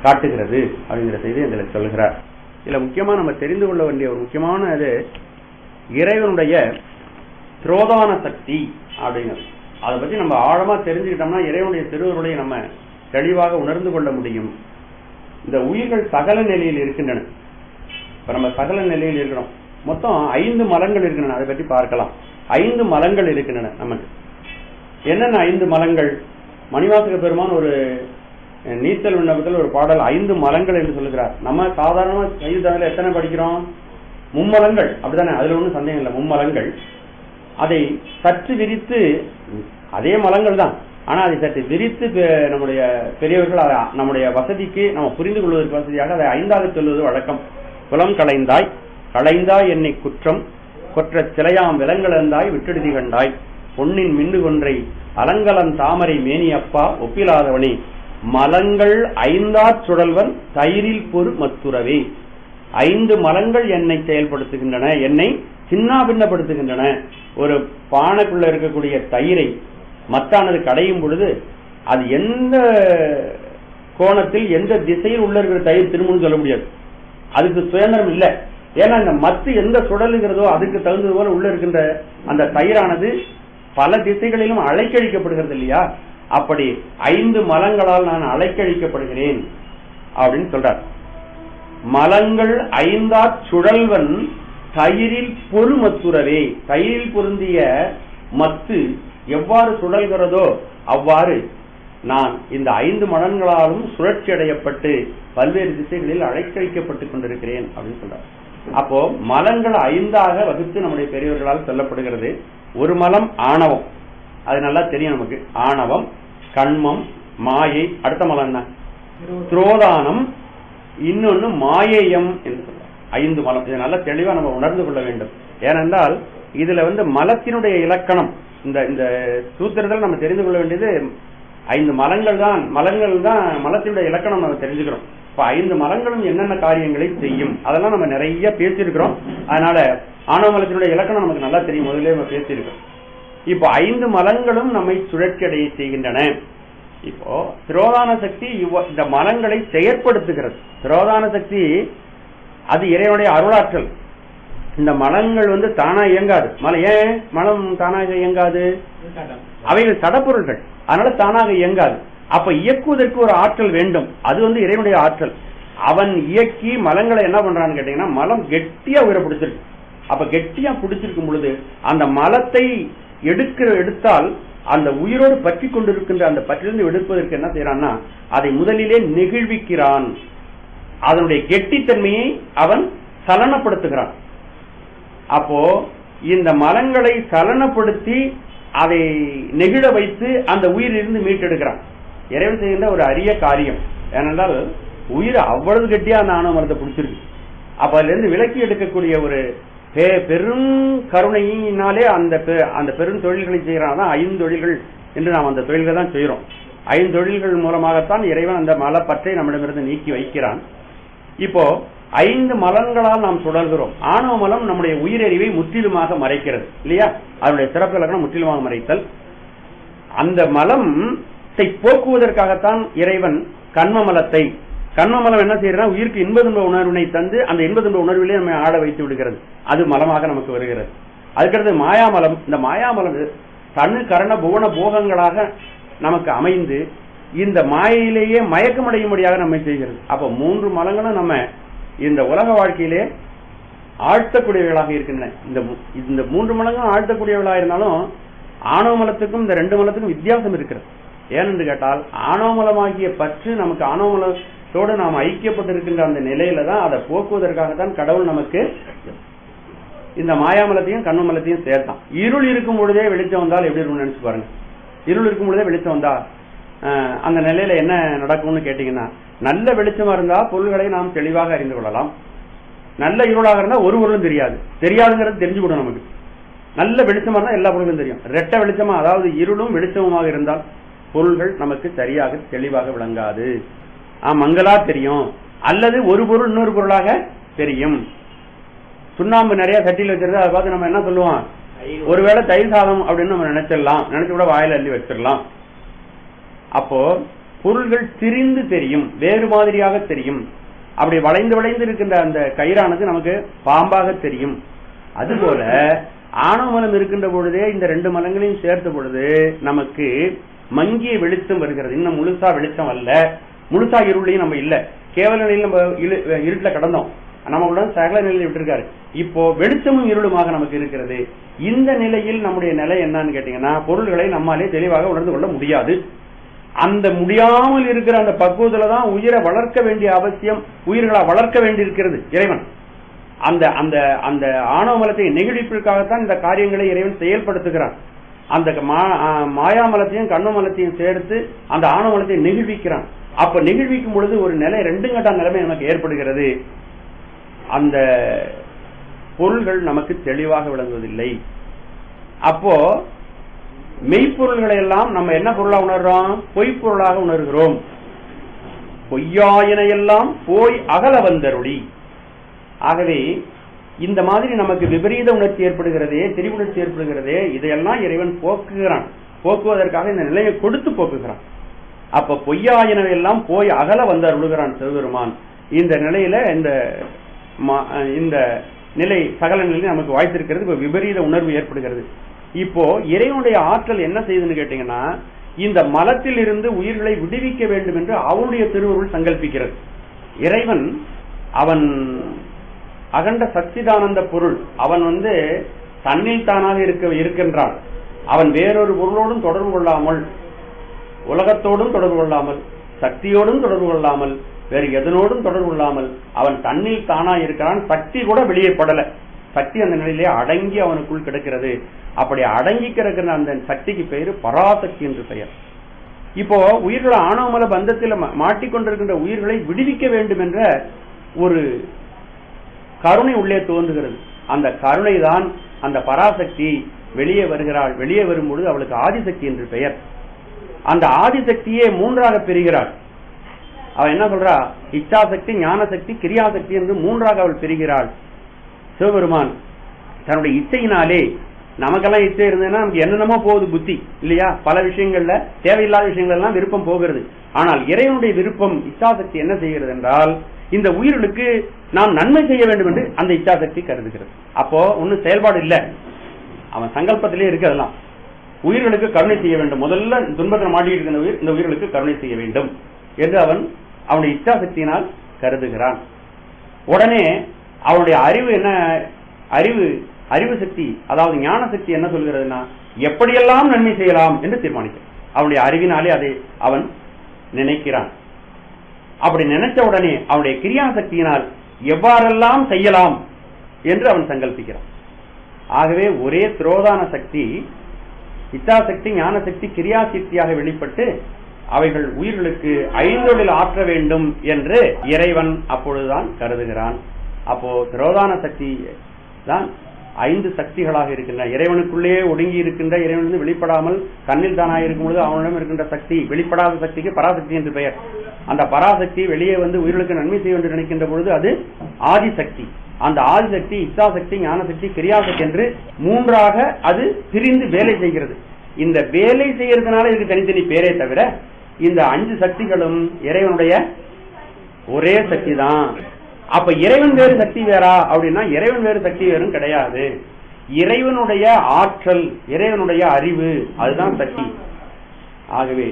காட்டுகிறது அப்படிங்கிற செய்தி எங்களுக்கு சொல்லுகிறார். இதுல முக்கியமா நம்ம தெரிந்து கொள்ள வேண்டிய ஒரு முக்கியமான இது இறைவனுடைய திரோதான சக்தி அப்படிங்கிறது. அதை பத்தி நம்ம ஆழமா தெரிஞ்சுக்கிட்டோம்னா இறைவனுடைய திருவருளை நம்ம தெளிவாக உணர்ந்து கொள்ள முடியும். இந்த உயிர்கள் சகல நிலையில் இருக்கின்றன. இப்ப நம்ம சகல நிலையில் இருக்கிறோம். மொத்தம் 5 மலங்கள் இருக்கின்றன. அதை பற்றி பார்க்கலாம். 5 மலங்கள் இருக்கின்றன நமக்கு. என்னென்ன 5 மலங்கள்? மணிவாசக பெருமான் ஒரு நீத்தல் விண்ணப்பத்தில் ஒரு பாடல் 5 மலங்கள் என்று சொல்லுகிறார். நம்ம சாதாரண சைவத்தில் எத்தனை படிக்கிறோம்? மும்மலங்கள், அப்படித்தானே? அதுல ஒன்றும் சந்தேகம் இல்லை, மும்மலங்கள். அதை சற்று விரித்து, அதே மலங்கள் தான், ஆனா அதை சற்று விரித்து நம்முடைய பெரியவர்கள் நம்முடைய வசதிக்கு நம்ம புரிந்து கொள்வதற்கு வசதியாக அதை 5ஆக சொல்வது வழக்கம். குலம் களைந்தாய் களைந்தாய் என்னை குற்றம் கொற்ற சிலையாம் விலங்கலந்தாய் விட்டெடுதி கண்டாய் பொன்னின் மின்னு கொன்றை அலங்கலன் தாமரை மேனியப்பா ஒப்பிலாதவனே மலங்கள் 5ஆற் சுழல்வன் தயிரில் பொறு மத்துறவே. 5 மலங்கள் என்னை செயல்படுத்துகின்றன, என்னை சின்னா பின்னப்படுத்துகின்றன. ஒரு பானைக்குள்ள இருக்கக்கூடிய தயிரை மத்தானது கடையும் பொழுது அது எந்த கோணத்தில் எந்த திசையில் உள்ள இருக்கிற தயிர் திரும்புன்னு சொல்ல முடியாது. அதுக்கு சுதந்திரம் இல்லை. ஏன்னா இந்த மத்து எந்த சுடலுங்கிறதோ அதுக்கு தகுந்தது போல உள்ள இருக்கின்ற அந்த தயிரானது பல திசைகளிலும் அலைக்கழிக்கப்படுகிறது இல்லையா? அப்படி 5 மலங்களால் நான் அலைக்கழிக்கப்படுகிறேன் அப்படின்னு சொல்றார். மலங்கள் 5ஆற் சுழல்வன் தயிரில் பொறு மத்துறவே. தயிரில் பொருந்திய மத்து எவ்வாறு சுழல்கிறதோ அவ்வாறு நான் இந்த 5 மலங்களாலும் சுழற்சி அடையப்பட்டு பல்வேறு திசைகளில் அலைக்கழிக்கப்பட்டுக் கொண்டிருக்கிறேன் அப்படின்னு சொல்றார். அப்போ மலங்கள் 5ஆக வகுத்து நம்முடைய பெரியவர்களால் சொல்லப்படுகிறது. ஒரு மலம் ஆணவம், அது நல்லா தெரியும் நமக்கு. ஆணவம், கண்மம், மாயை. அடுத்த மலம் என்ன? துரோதானம். இன்னொன்னு மாயேயம் என்று சொல்றார். 5 மலம். இதை நல்லா தெளிவா நம்ம உணர்ந்து கொள்ள வேண்டும். ஏனென்றால் இதுல மலத்தினுடைய இலக்கணம் இந்த சூத்திரத்தில் நம்ம தெரிந்து கொள்ள வேண்டியது 5 மலங்கள் தான். மலத்தினுடைய இலக்கணம் நம்ம தெரிஞ்சுக்கிறோம். இப்ப 5 மலங்களும் என்னென்ன காரியங்களை செய்யும் அதெல்லாம் நம்ம நிறைய பேசியிருக்கிறோம். அதனால ஆணவ மலத்தினுடைய இலக்கணம் நமக்கு நல்லா தெரியும், முதலே நம்ம பேசியிருக்கோம். இப்போ 5 மலங்களும் நம்மை சுழற்சி அடைய செய்கின்றன. இப்போ திரோதான சக்தி இந்த மலங்களை செயற்படுத்துகிறது. திரோதான சக்தி அது இறைவனுடைய அருளாற்றல். இந்த மலங்கள் தானா இயங்காது. ஏன் மலம் தானாக இயங்காது? அவைகள் சடப்பொருள்கள், அதனால தானாக இயங்காது. அப்ப இயக்குவதற்கு ஒரு ஆற்றல் வேண்டும். அது இறைவனுடைய ஆற்றல். அவன் இயக்கி மலங்களை என்ன பண்றான்னு கேட்டீங்கன்னா, மலம் கெட்டியா உயிரை பிடிச்சிருக்கு. அப்ப கெட்டியா பிடிச்சிருக்கும் பொழுது அந்த மலத்தை எடுத்தால் அந்த உயிரோடு பற்றி கொண்டிருக்கின்ற அந்த பற்றிலிருந்து எடுப்பதற்கு என்ன செய்யறான்னா, அதை முதலிலே நெகிழ்விக்கிறான். அதனுடைய கெட்டித்தன்மையை அவன் சலனப்படுத்துகிறான். அப்போ இந்த மலங்களை சலனப்படுத்தி அதை நெகிழ வைத்து அந்த உயிரிலிருந்து மீட்டெடுக்கிறான். இறைவன் செய்கின்ற ஒரு அரிய காரியம். ஏனென்றால் உயிர் அவ்வளவு கெட்டியா அந்த ஆணவ மலத்தை பிடிச்சிருக்கு. அப்ப அதுல இருந்து விலக்கி எடுக்கக்கூடிய ஒரு பெரும் கருணையினாலே அந்த பெரும் தொழில்களை செய்யறான். 5 தொழில்கள் என்று நாம் அந்த தொழில்கள் தான் செய்யறோம். 5 தொழில்கள் மூலமாகத்தான் இறைவன் அந்த மலப்பற்றை நம்மிடமிருந்து நீக்கி வைக்கிறான். இப்போ 5 மலங்களால் நாம் சுழல்கிறோம். ஆணவ மலம் நம்முடைய உயிரறிவை முற்றிலுமாக மறைக்கிறது இல்லையா? அதனுடைய சிறப்பு இலக்கணம் முற்றிலுமாக மறைத்தல். அந்த மலத்தை போக்குவதற்காகத்தான் இறைவன் கண்மமலம் என்ன செய்யறா, உயிருக்கு இன்ப துன்ப உணர்வினை தந்து அந்த இன்ப துன்ப உணர்விலே நம்ம ஆட வைத்து விடுகிறது. அது மலமாக நமக்கு வருகிறது. அதுக்கடுத்து மாயாமலம். இந்த மாயாமலம் தன்னு கரண புவன போகங்களாக நமக்கு அமைந்து இந்த மாயையிலேயே மயக்கமடையும்படியாக நம்மை செய்கிறது. அப்ப 3 மலங்களும் நம்ம இந்த உலக வாழ்க்கையிலே ஆழ்த்தக்கூடியவர்களாக இருக்கின்றன. இந்த 3 மலங்களும் ஆழ்த்தக்கூடியவர்களாக இருந்தாலும் ஆணவ மலத்துக்கும் இந்த 2 மலத்துக்கும் வித்தியாசம் இருக்கிறது. ஏனென்று கேட்டால் ஆணவ மலமாகிய பற்று நமக்கு ஆணவ மலத்தோடு நாம் ஐக்கியப்பட்டிருக்கின்ற அந்த நிலையில தான் அதை போக்குவதற்காகத்தான் கடவுள் நமக்கு இந்த மாயாமலத்தையும் கண்மமலத்தையும் சேர்த்தான். இருள் இருக்கும் பொழுதே வெளிச்சம் வந்தால் எப்படி இருக்கும்னு நினைச்சு பாருங்க. இருள் இருக்கும் பொழுதே வெளிச்சம் வந்தா அந்த நிலையில என்ன நடக்கும்னு கேட்டீங்கன்னா, நல்ல வெளிச்சமா இருந்தா பொருள்களை நாம் தெளிவாக அறிந்து கொள்ளலாம். நல்ல இருளாக இருந்தா ஒரு பொருளும் தெரியாதுங்கிறது தெரிஞ்சுக்கணும். நமக்கு நல்ல வெளிச்சமா இருந்தா எல்லா பொருளும் தெரியும். ரெட்ட வெளிச்சமா, அதாவது இருளும் வெளிச்சமுமாக இருந்தால் பொருள்கள் நமக்கு சரியாக தெளிவாக விளங்காது. மங்களா தெரியும், அல்லது ஒரு பொருள் இன்னொரு பொருளாக தெரியும். சுண்ணாம்பு நிறைய சட்டியில் வச்சிருந்தா அதை பார்த்து நம்ம என்ன சொல்லுவோம், ஒருவேளை தயிர் சாதம் அப்படின்னு நம்ம நினைச்சு கூட வாயில அள்ளி வச்சிடலாம். அப்போ பொருள்கள் திரிந்து தெரியும், வேறு மாதிரியாக தெரியும். அப்படி வளைந்து வளைந்து இருக்கின்ற அந்த கயிறானது நமக்கு பாம்பாக தெரியும். அதுபோல ஆணவ மலம் இருக்கின்ற பொழுதே இந்த 2 மலங்களையும் சேர்த்த பொழுது நமக்கு மங்கிய வெளிச்சம் வருகிறது. இன்னும் முழுசா வெளிச்சம் அல்ல, முழுசா இருளையும் நம்ம இல்ல, கேவல நிலையில் நம்ம இருட்டுல கடந்தோம். நமக்குடன் சகல நிலையில் விட்டுருக்காரு. இப்போ வெளிச்சமும் இருளுமாக நமக்கு இருக்கிறது. இந்த நிலையில் நம்முடைய நிலை என்னன்னு கேட்டீங்கன்னா, பொருள்களை நம்மாலே தெளிவாக உணர்ந்து கொள்ள முடியாது. அந்த முடியாமல் இருக்கிற அந்த பக்குவத்துலதான் உயிரை வளர்க்க வேண்டிய அவசியம், உயிர்களை வளர்க்க வேண்டி இருக்கிறது இறைவன். அந்த அந்த அந்த ஆணவ மலத்தை நெகிழ்விப்பதற்காகத்தான் இந்த காரியங்களை இறைவன் செயல்படுத்துகிறான். அந்த மாயாமலத்தையும் கண்மமலத்தையும் சேர்த்து அந்த ஆணவ மலத்தை நெகிழ்விக்கிறான். அப்ப நெகிழ்விக்கும் பொழுது ஒரு நிலை 2 கட்ட நிலைமை நமக்கு ஏற்படுகிறது. அந்த பொருள்கள் நமக்கு தெளிவாக விளங்குவதில்லை. அப்போ மெய்ப்பொருள்களை எல்லாம் நம்ம என்ன பொருளா உணர்றோம்? பொய்ப்பொருளாக உணர்கிறோம். பொய்யாயின எல்லாம் போய் அகல வந்தருளி. ஆகவே இந்த மாதிரி நமக்கு விபரீத உணர்ச்சி ஏற்படுகிறதே, திரிவுணர்ச்சி ஏற்படுகிறதே, இதையெல்லாம் இறைவன் போக்குகிறான். போக்குவதற்காக இந்த நிலையை கொடுத்து போக்குகிறான். அப்ப பொய்யாயினவை எல்லாம் போய் அகல வந்து அருளுகிறான் சிவபெருமான். இந்த நிலையில இந்த நிலை சகல நிலை நமக்கு வாய்த்திருக்கிறது. இப்ப விபரீத உணர்வு ஏற்படுகிறது. இப்போ இறைவனுடைய ஆற்றல் என்ன செய்யுதுன்னு கேட்டீங்கன்னா, இந்த மலத்தில் இருந்து உயிர்களை விடுவிக்க வேண்டும் என்று அவனுடைய திருவருள் சங்கல்பிக்கிறது. இறைவன் அவன் அகண்ட சச்சிதானந்த பொருள். அவன் தன்னில் தானாக இருக்கின்றான். அவன் வேறொரு பொருளோடும் தொடர்பு கொள்ளாமல், உலகத்தோடும் தொடர்பு கொள்ளாமல், சக்தியோடும் தொடர்பு கொள்ளாமல், வேறு எதனோடும் தொடர்பு கொள்ளாமல் அவன் தன்னில் தானா இருக்கிறான். சக்தி கூட வெளியே படல. சக்தி அந்த நிலையிலே அடங்கி அவனுக்குள் கிடக்கிறது. அப்படி அடங்கி கிடக்கிற அந்த சக்திக்கு பெயரு பராசக்தி என்று பெயர். இப்போ உயிர்களை ஆணவமல பந்தத்தில் மாட்டிக்கொண்டிருக்கின்ற உயிர்களை விடுவிக்க வேண்டும் என்ற ஒரு கருணை உள்ளே தோன்றுகிறது. அந்த கருணை தான் அந்த பராசக்தி வெளியே வருகிறாள். வெளியே வரும்பொழுது அவளுக்கு ஆதிசக்தி என்று பெயர். அந்த ஆதிசக்தியே 3ஆக பிரிகிறாள். அவள் என்ன சொல்றா? இச்சாசக்தி, ஞானசக்தி, கிரியாசக்தி என்று 3ஆக அவள் பிரிகிறாள். சிவபெருமான் தன்னுடைய இச்சையினாலே, நமக்கெல்லாம் இச்சை இருந்ததுன்னா நமக்கு என்னென்னமோ போகுது புத்தி இல்லையா? பல விஷயங்கள்ல தேவையில்லாத விஷயங்கள் எல்லாம் விருப்பம் போகிறது. ஆனால் இறைவனுடைய விருப்பம் இச்சாசக்தி என்ன செய்கிறது என்றால், இந்த உயிர்களுக்கு நாம் நன்மை செய்ய வேண்டும் என்று அந்த இச்சாசக்தி கருதுகிறது. அப்போ ஒன்னும் செயல்பாடு இல்லை, அவன் சங்கல்பத்திலே இருக்கிறதெல்லாம். உயிர்களுக்கு கருணை செய்ய வேண்டும், முதல்ல துன்பத்தில் மாட்டிட்டு இருக்கின்ற உயிர், இந்த உயிர்களுக்கு கருணை செய்ய வேண்டும் என்று அவனுடைய இச்சாசக்தியினால் கருதுகிறான். உடனே அவனுடைய அறிவு என்ன, அறிவு சக்தி, அதாவது ஞான சக்தி என்ன சொல்கிறதுனா, எப்படியெல்லாம் நன்மை செய்யலாம் என்று தீர்மானிக்கிறான். அவனுடைய அறிவினாலே அதை அவன் நினைக்கிறான். அப்படி நினைச்ச உடனே அவனுடைய கிரியாசக்தியினால் எவ்வாறெல்லாம் செய்யலாம் என்று அவன் சங்கல்பிக்கிறான். ஆகவே ஒரே திரோதான சக்தி, இச்சாசக்தி, ஞானசக்தி, கிரியாசக்தியாக வெளிப்பட்டு அவைகள் உயிர்களுக்கு ஐந்தொழில் ஆற்ற வேண்டும் என்று இறைவன் அப்பொழுதுதான் கருதுகிறான். அப்போ திரோதான சக்தி தான் 5 சக்திகளாக இருக்கின்றன. இறைவனுக்குள்ளே ஒடுங்கி இருக்கின்ற, இறைவனிலிருந்து வெளிப்படாமல் தன்னில் தானாக இருக்கும் பொழுது அவனிடம் இருக்கின்ற சக்தி, வெளிப்படாத சக்திக்கு பராசக்தி என்று பெயர். அந்த பராசக்தி வெளியே உயிர்களுக்கு நன்மை செய்ய என்று நினைக்கின்ற பொழுது அது ஆதிசக்தி. அந்த ஆதிசக்தி, இச்சாசக்தி, ஞானசக்தி, கிரியாசக்தி என்று 3ஆக அது பிரிந்து வேலை செய்கிறது. இந்த வேலை செய்யறதுனால இதுக்கு தனித்தனி பேரே தவிர இந்த 5 சக்திகளும் இறைவனுடைய ஒரே சக்தி தான். அப்ப இறைவன் வேறு சக்தி வேறா அப்படின்னா, இறைவன் வேறு சக்தி வேறும் கிடையாது. இறைவனுடைய ஆற்றல், இறைவனுடைய அறிவு, அதுதான் சக்தி. ஆகவே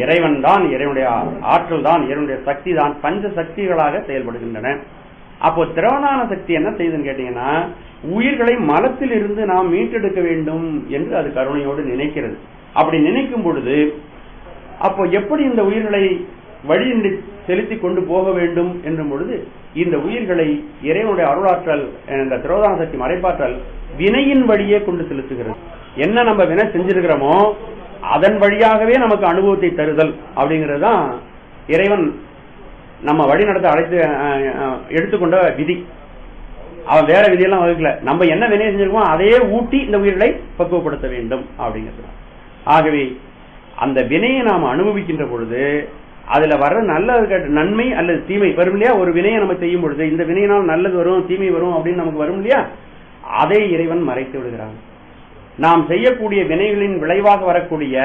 இறைவன் தான், இறைவனுடைய ஆற்றல் தான், இறைவனுடைய சக்தி தான் பஞ்ச சக்திகளாக செயல்படுகின்றன. அப்போ திரோதான சக்தி என்ன செய்யுதுன்னு கேட்டீங்கன்னா, உயிர்களை மலத்தில் இருந்து நாம் மீட்டெடுக்க வேண்டும் என்று அது கருணையோடு நினைக்கிறது. அப்படி நினைக்கும் பொழுது அப்போ எப்படி இந்த உயிர்களை வழியின்றி செலுத்தி கொண்டு போக வேண்டும் என்னும் பொழுது, இந்த உயிர்களை இறைவனுடைய அருளாற்றல், இந்த திரோதான சக்தி மறைப்பாற்றல் வினையின் வழியே கொண்டு செலுத்துகிறது. என்ன நம்ம வினை செஞ்சிருக்கிறோமோ அதன் வழியாகவே நமக்கு அனுபவத்தை தருதல் அப்படிங்கிறது தான் இறைவன் நம்ம வழி நடத்த அழைத்து எடுத்துக்கொண்ட விதி. அவன் வேற விதியெல்லாம் வகுக்கல. நம்ம என்ன வினையை செஞ்சிருக்கோமோ அதையே ஊட்டி இந்த உயிர்களை பக்குவப்படுத்த வேண்டும் அப்படிங்கிறது. ஆகவே அந்த வினையை நாம் அனுபவிக்கின்ற பொழுது அதுல வர்ற நல்ல நன்மை அல்லது தீமை வரும் இல்லையா? ஒரு வினையை நம்ம செய்யும் பொழுது இந்த வினையினால் நல்லது வரும், தீமை வரும் அப்படின்னு நமக்கு வரும் இல்லையா? அதை இறைவன் மறைத்து விடுகிறான். நாம் செய்யக்கூடிய வினைகளின் விளைவாக வரக்கூடிய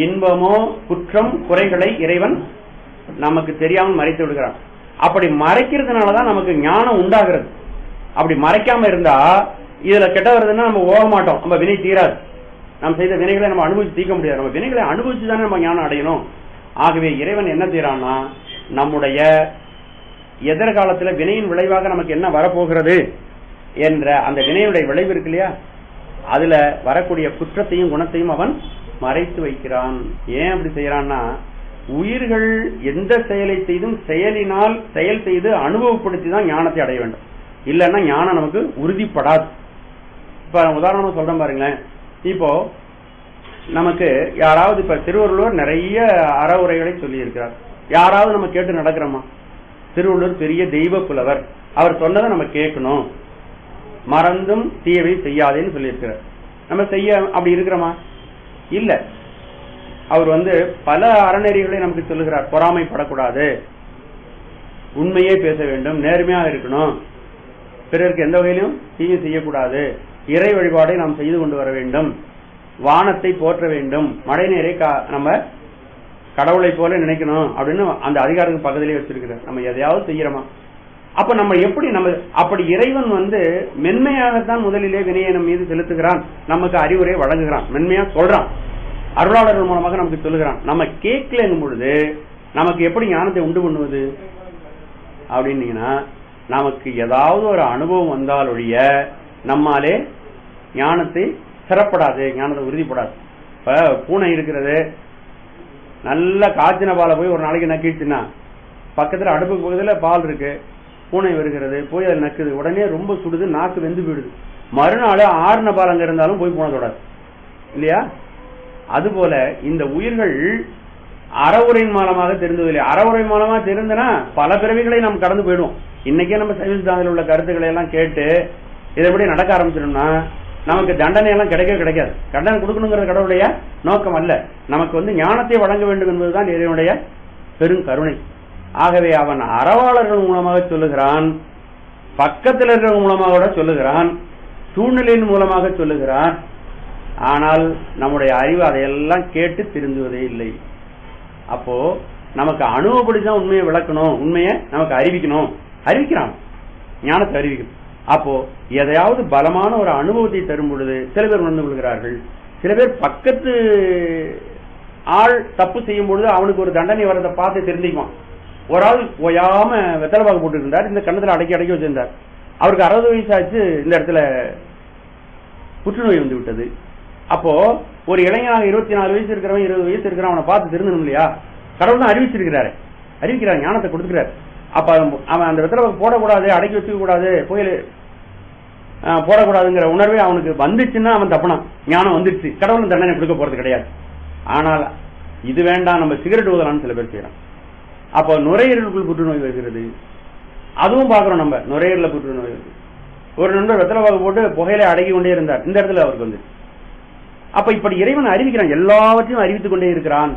இன்பமோ குற்றம் குறைகளை இறைவன் நமக்கு தெரியாமல் மறைத்து விடுகிறான். அப்படி மறைக்கிறதுனாலதான் நமக்கு ஞானம் உண்டாகிறது. அப்படி மறைக்காம இருந்தா இதுல கெட்ட வருதுன்னா நம்ம ஓக மாட்டோம், நம்ம வினை தீராது. நாம் செய்த வினைகளை நம்ம அனுபவிச்சு தீர்க்க முடியாது. நம்ம வினைகளை அனுபவிச்சு தானே நம்ம ஞானம் அடையணும். ஆகவே இறைவன் என்ன செய்யறான்னா, நம்முடைய எதிர்காலத்துல வினையின் விளைவாக நமக்கு என்ன வரப்போகிறது என்ற அந்த வினையுடைய விளைவு இருக்கு இல்லையா, அதுல வரக்கூடிய குற்றத்தையும் குணத்தையும் அவன் மறைத்து வைக்கிறான். ஏன் அப்படி செய்யறான்னா, உயிர்கள் எந்த செயலை செய்தும் செயலினால் செயல் செய்து அனுபவப்படுத்தி தான் ஞானத்தை அடைய வேண்டும். இல்லைன்னா ஞானம் நமக்கு உறுதிப்படாது. இப்ப உதாரணமா சொல்றேன் பாருங்களேன். இப்போ நமக்கு யாராவது இப்ப திருவள்ளுவர் நிறைய அறவுரைகளை சொல்லி இருக்கிறார். யாராவது நம்ம கேட்டு நடக்கிறோமா? திருவள்ளுவர் பெரிய தெய்வ புலவர், அவர் சொன்னதை நம்ம கேட்கணும், மறந்தும் தீயவை செய்யாதேன்னு சொல்லியிருக்கிறார். நம்ம செய்ய அப்படி இருக்கிறோமா? இல்ல. அவர் பல அறநெறிகளை நமக்கு சொல்லுகிறார். பொறாமைப்படக்கூடாது, உண்மையே பேச வேண்டும், நேர்மையாக இருக்கணும், பிறருக்கு எந்த வகையிலும் தீய செய்யக்கூடாது, இறை வழிபாடை நாம் செய்து கொண்டு வர வேண்டும், வானத்தை போற்ற வேண்டும், மழை நீரை நம்ம கடவுளை போல நினைக்கணும் அப்படின்னு அந்த அதிகாரத்துக்கு பக்கத்திலே வச்சிருக்கிறார். நம்ம எதையாவது செய்யறோமா? அப்ப நம்ம எப்படி நம்ம அப்படி இறைவன் மென்மையாகத்தான் முதலிலே வினையை நம் மீது செலுத்துகிறான், நமக்கு அறிவுரை வழங்குகிறான், மென்மையா சொல்றான், அருளாளர்கள் மூலமாக நமக்கு சொல்லுகிறான். நம்ம கேட்கலங்கும் பொழுது நமக்கு எப்படி ஞானத்தை உண்டு பண்ணுவது அப்படின்னீங்கன்னா, நமக்கு ஏதாவது ஒரு அனுபவம் வந்தால் ஒழிய நம்மாலே ஞானத்தை சிறப்படாது, ஞானத்தை உறுதிப்படாது. இப்ப பூனை இருக்கிறது, நல்ல காய்ச்சின பாலை போய் ஒரு நாளைக்கு நக்கிடுச்சுன்னா, பக்கத்துல அடுப்புக்கு பக்கத்துல பால் இருக்கு, பூனை வருகிறது, போய் அதை நக்குது, உடனே ரொம்ப சுடுது, நாக்கு வெந்து போயிடுது. மறுநாள் ஆறுன பால் அங்க இருந்தாலும் போய் பூனை தொடாது இல்லையா? அதுபோல இந்த உயிர்கள் அறவுரையின் மூலமாக தெரிந்ததில்லை. அறவுரை மூலமா தெரிந்தனா பல பிறவிகளை நாம் கடந்து போயிடுவோம். இன்னைக்கே நம்ம சைவ சித்தாந்தத்தில் உள்ள கருத்துக்களை எல்லாம் கேட்டு இதன்படி நடக்க ஆரம்பிச்சிடோம்னா நமக்கு தண்டனை எல்லாம் கிடைக்காது. தண்டனை கொடுக்கணுங்கிறது கடவுளுடைய நோக்கம் அல்ல. நமக்கு ஞானத்தை வழங்க வேண்டும் என்பதுதான் இறைவனுடைய பெரும் கருணை. ஆகவே அவன் அறவாளர்கள் மூலமாக சொல்லுகிறான், பக்கத்தில் இருக்கிற மூலமாக கூட சொல்லுகிறான், சூழ்நிலையின் மூலமாக சொல்லுகிறான். ஆனால் நம்முடைய அறிவு அதையெல்லாம் கேட்டு திருந்துவதே இல்லை. அப்போ நமக்கு அனுபவப்படிதான் உண்மையை விளக்கணும், உண்மையை நமக்கு அறிவிக்கிறான், ஞானத்தை அறிவிக்கணும். அப்போ எதையாவது பலமான ஒரு அனுபவத்தை தரும் பொழுது சில பேர் உணர்ந்து கொள்கிறார்கள். சில பேர் பக்கத்து ஆள் தப்பு செய்யும் பொழுது அவனுக்கு ஒரு தண்டனை வரதை பார்த்து தெரிஞ்சுக்குவான். ஒரு ஆள் ஓயாம வெத்தலைப்பாக்கு போட்டு இருந்தார், இந்த கண்ணத்துல அடக்கி வச்சிருந்தார். அவருக்கு 60 வயசு ஆச்சு, இந்த இடத்துல புற்றுநோய் வந்து விட்டது. அப்போ ஒரு இளைஞனாக 24 வயசு இருக்கிறவன் 20 வயசு இருக்கிறவன் அவனை பார்த்து திருந்தணும் இல்லையா? கடவுள் தான் அறிவிக்கிறார், ஞானத்தை கொடுத்துக்கிறார். அப்ப அவன் அந்த வெத்தலைப்பாக்கு போடக்கூடாது, அடக்கி வச்சுக்க கூடாது, புயல் போடக்கூடாதுங்கிற உணர்வே அவனுக்கு வந்துச்சுன்னா அவன் தப்புனான், ஞானம் வந்துடுச்சு, கடவுள் தண்டனை கொடுக்க போறது கிடையாது. ஆனால் இது வேண்டாம், நம்ம சிகரெட் ஊதலான்னு சில பேர் செய்யறான். அப்போ நுரையீரலுக்குள் புற்றுநோய் வருகிறது, அதுவும் பாக்குறோம். நம்ம நுரையீரல புற்றுநோய் வருது. ஒரு நண்பர் வெத்தலைப்பாக்கு போட்டு புகையில அடக்கி கொண்டே இருந்தார், இந்த இடத்துல அவருக்கு அப்ப இப்படி இறைவன் அறிவிக்கிறான், எல்லாவற்றையும் அறிவித்துக் கொண்டே இருக்கிறான்.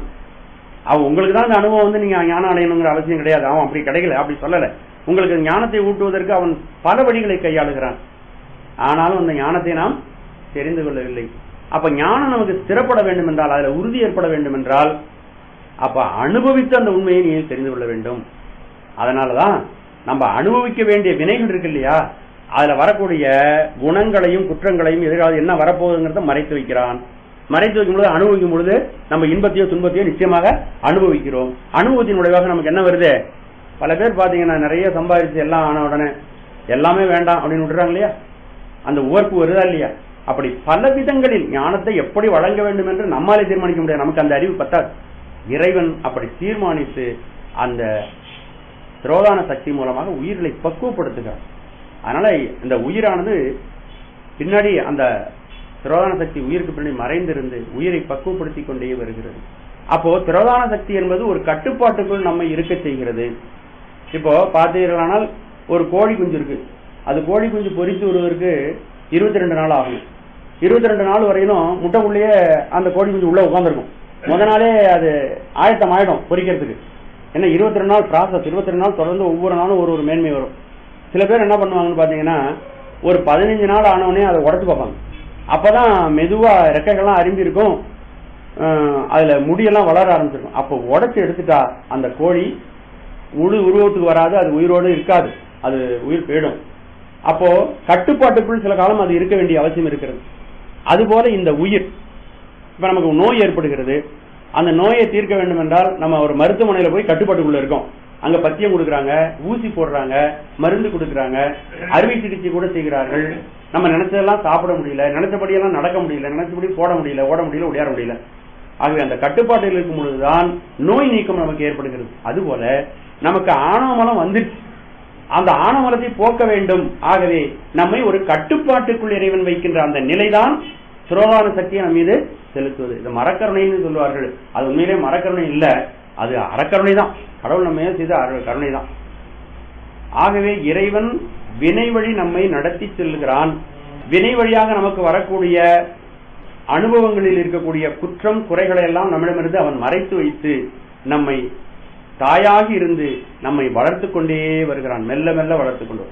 அவன் உங்களுக்கு தான் இந்த அனுபவம் நீங்க ஞானம் அடையணுங்கிற அவசியம் கிடையாது. அவன் அப்படி கிடைக்கல, அப்படி சொல்லல. உங்களுக்கு ஞானத்தை ஊட்டுவதற்கு அவன் பல வழிகளை கையாளுகிறான். ஆனாலும் அந்த ஞானத்தை நாம் தெரிந்து கொள்ளவில்லை. அப்ப ஞானம் நமக்கு ஸ்திரப்பட வேண்டும் என்றால், அதுல உறுதி ஏற்பட வேண்டும் என்றால், அப்ப அனுபவித்து அந்த உண்மையை நீ தெரிந்து கொள்ள வேண்டும். அதனாலதான் நம்ம அனுபவிக்க வேண்டிய வினைகள் இருக்கு இல்லையா, அதுல வரக்கூடிய குணங்களையும் குற்றங்களையும் எதிராக என்ன வரப்போகுதுங்கிறத மறைத்து வைக்கிறான். மறைத்து வைக்கும் பொழுது அனுபவிக்கும் பொழுது நம்ம இன்பத்தையோ துன்பத்தையோ நிச்சயமாக அனுபவிக்கிறோம். அனுபவத்தின் விளைவாக நமக்கு என்ன வருது? பல பேர் பாத்தீங்கன்னா நிறைய சம்பாதிச்சு எல்லாம் ஆன உடனே எல்லாமே வேண்டாம் அப்படின்னு விட்டுறாங்க இல்லையா, அந்த உவர்ப்பு வருதா இல்லையா? அப்படி பல விதங்களில் ஞானத்தை எப்படி வழங்க வேண்டும் என்று நம்மாலே தீர்மானிக்க முடியாது, நமக்கு அந்த அறிவு பத்தாது. இறைவன் அப்படி தீர்மானித்து அந்த திரோதான சக்தி மூலமாக உயிர்களை பக்குவப்படுத்துகிறார். அதனால இந்த உயிரானது பின்னாடி அந்த திரோதான சக்தி உயிருக்கு பின்னாடி மறைந்திருந்து உயிரை பக்குவப்படுத்தி கொண்டே வருகிறது. அப்போ திரோதான சக்தி என்பது ஒரு கட்டுப்பாட்டுக்குள் நம்ம இருக்க செய்கிறது. இப்போ பார்த்தீர்களானால் ஒரு கோழி குஞ்சு இருக்கு, அது கோழி குஞ்சு பொரித்து வருவதற்கு 22 நாள் ஆகும். 22 நாள் வரையிலும் முட்டைக்குள்ளேயே அந்த கோழி குஞ்சு உள்ள உட்காந்துருக்கும். முத நாளே அது ஆயத்தம் ஆயிடும் பொரிக்கிறதுக்கு. ஏன்னா 22 நாள் ப்ராசஸ், 22 நாள் தொடர்ந்து ஒவ்வொரு நாளும் ஒரு மேன்மை வரும். சில பேர் என்ன பண்ணுவாங்கன்னு பாத்தீங்கன்னா, ஒரு 15 நாள் ஆனவனே அதை உடச்சு பார்ப்பாங்க. அப்பதான் மெதுவா ரெக்கைகள்லாம் அரும்பி இருக்கும், அதுல முடியெல்லாம் வளர ஆரம்பிச்சிருக்கும். அப்போ உடச்சு எடுத்துட்டா அந்த கோழி உருவத்துக்கு வராது, அது உயிரோடு இருக்காது, அது உயிர் போயிடும். அப்போ கட்டுப்பாட்டுக்குள் சில காலம் அது இருக்க வேண்டிய அவசியம் இருக்கிறது. அதுபோல இந்த உயிர், இப்ப நமக்கு நோய் ஏற்படுகிறது, அந்த நோயை தீர்க்க வேண்டும் என்றால் நம்ம ஒரு மருத்துவமனையில போய் கட்டுப்பாட்டுக்குள்ள இருக்கோம். அங்க பத்தியம் கொடுக்கறாங்க, ஊசி போடுறாங்க, மருந்து கொடுக்கறாங்க, அறுவை சிகிச்சை கூட செய்கிறார்கள். நம்ம நினைச்சதெல்லாம் சாப்பிட முடியல, நினைச்சபடியெல்லாம் நடக்க முடியல, நினைச்சபடி போட முடியல, ஓட முடியல, உடையாட முடியல. ஆகவே அந்த கட்டுப்பாட்டில் இருக்கும் பொழுதுதான் நோய் நீக்கம் நமக்கு ஏற்படுகிறது. அதுபோல நமக்கு ஆணவமலம் வந்துருச்சு, அந்த ஆணவமலத்தை போக்க வேண்டும். ஆகவே நம்மை ஒரு கட்டுப்பாட்டுக்குள் இறைவன் வைக்கின்ற அந்த நிலைதான் திரோதான சக்தியை நம் மீது செலுத்துவது. இது மரக்கருணைன்னு சொல்லுவார்கள். அது உண்மையிலே மரக்கருணை இல்ல, அது அறக்கருணை தான். கடவுள் நம்ம செய்த கருணை தான். ஆகவே இறைவன் வினை வழி நம்மை நடத்தி செல்கிறான். வினை வழியாக நமக்கு வரக்கூடிய அனுபவங்களில் இருக்கக்கூடிய குற்றம் குறைகளை எல்லாம் நம்மிடமிருந்து அவன் மறைத்து வைத்து நம்மை தாயாகி இருந்து நம்மை வளர்த்து கொண்டே வருகிறான். மெல்ல மெல்ல வளர்த்து கொண்டு.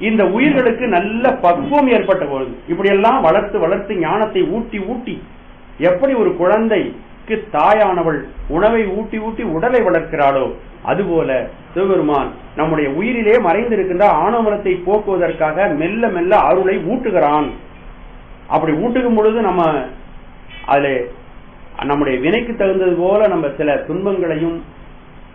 இந்த உயிர்களுக்கு நல்ல பக்குவம் ஏற்பட்ட பொழுது இப்படியெல்லாம் வளர்த்து வளர்த்து ஞானத்தை ஊட்டி ஊட்டி, எப்படி ஒரு குழந்தைக்கு தாயானவள் உணவை ஊட்டி ஊட்டி உடலை வளர்க்கிறாளோ அதுபோல சிவபெருமான் நம்முடைய உயிரிலே மறைந்திருக்கின்ற ஆணவமலத்தை போக்குவதற்காக மெல்ல மெல்ல அருளை ஊட்டுகிறான். அப்படி ஊட்டுக்கும் பொழுது நம்ம அதுல நம்முடைய வினைக்கு தகுந்தது போல நம்ம சில துன்பங்களையும்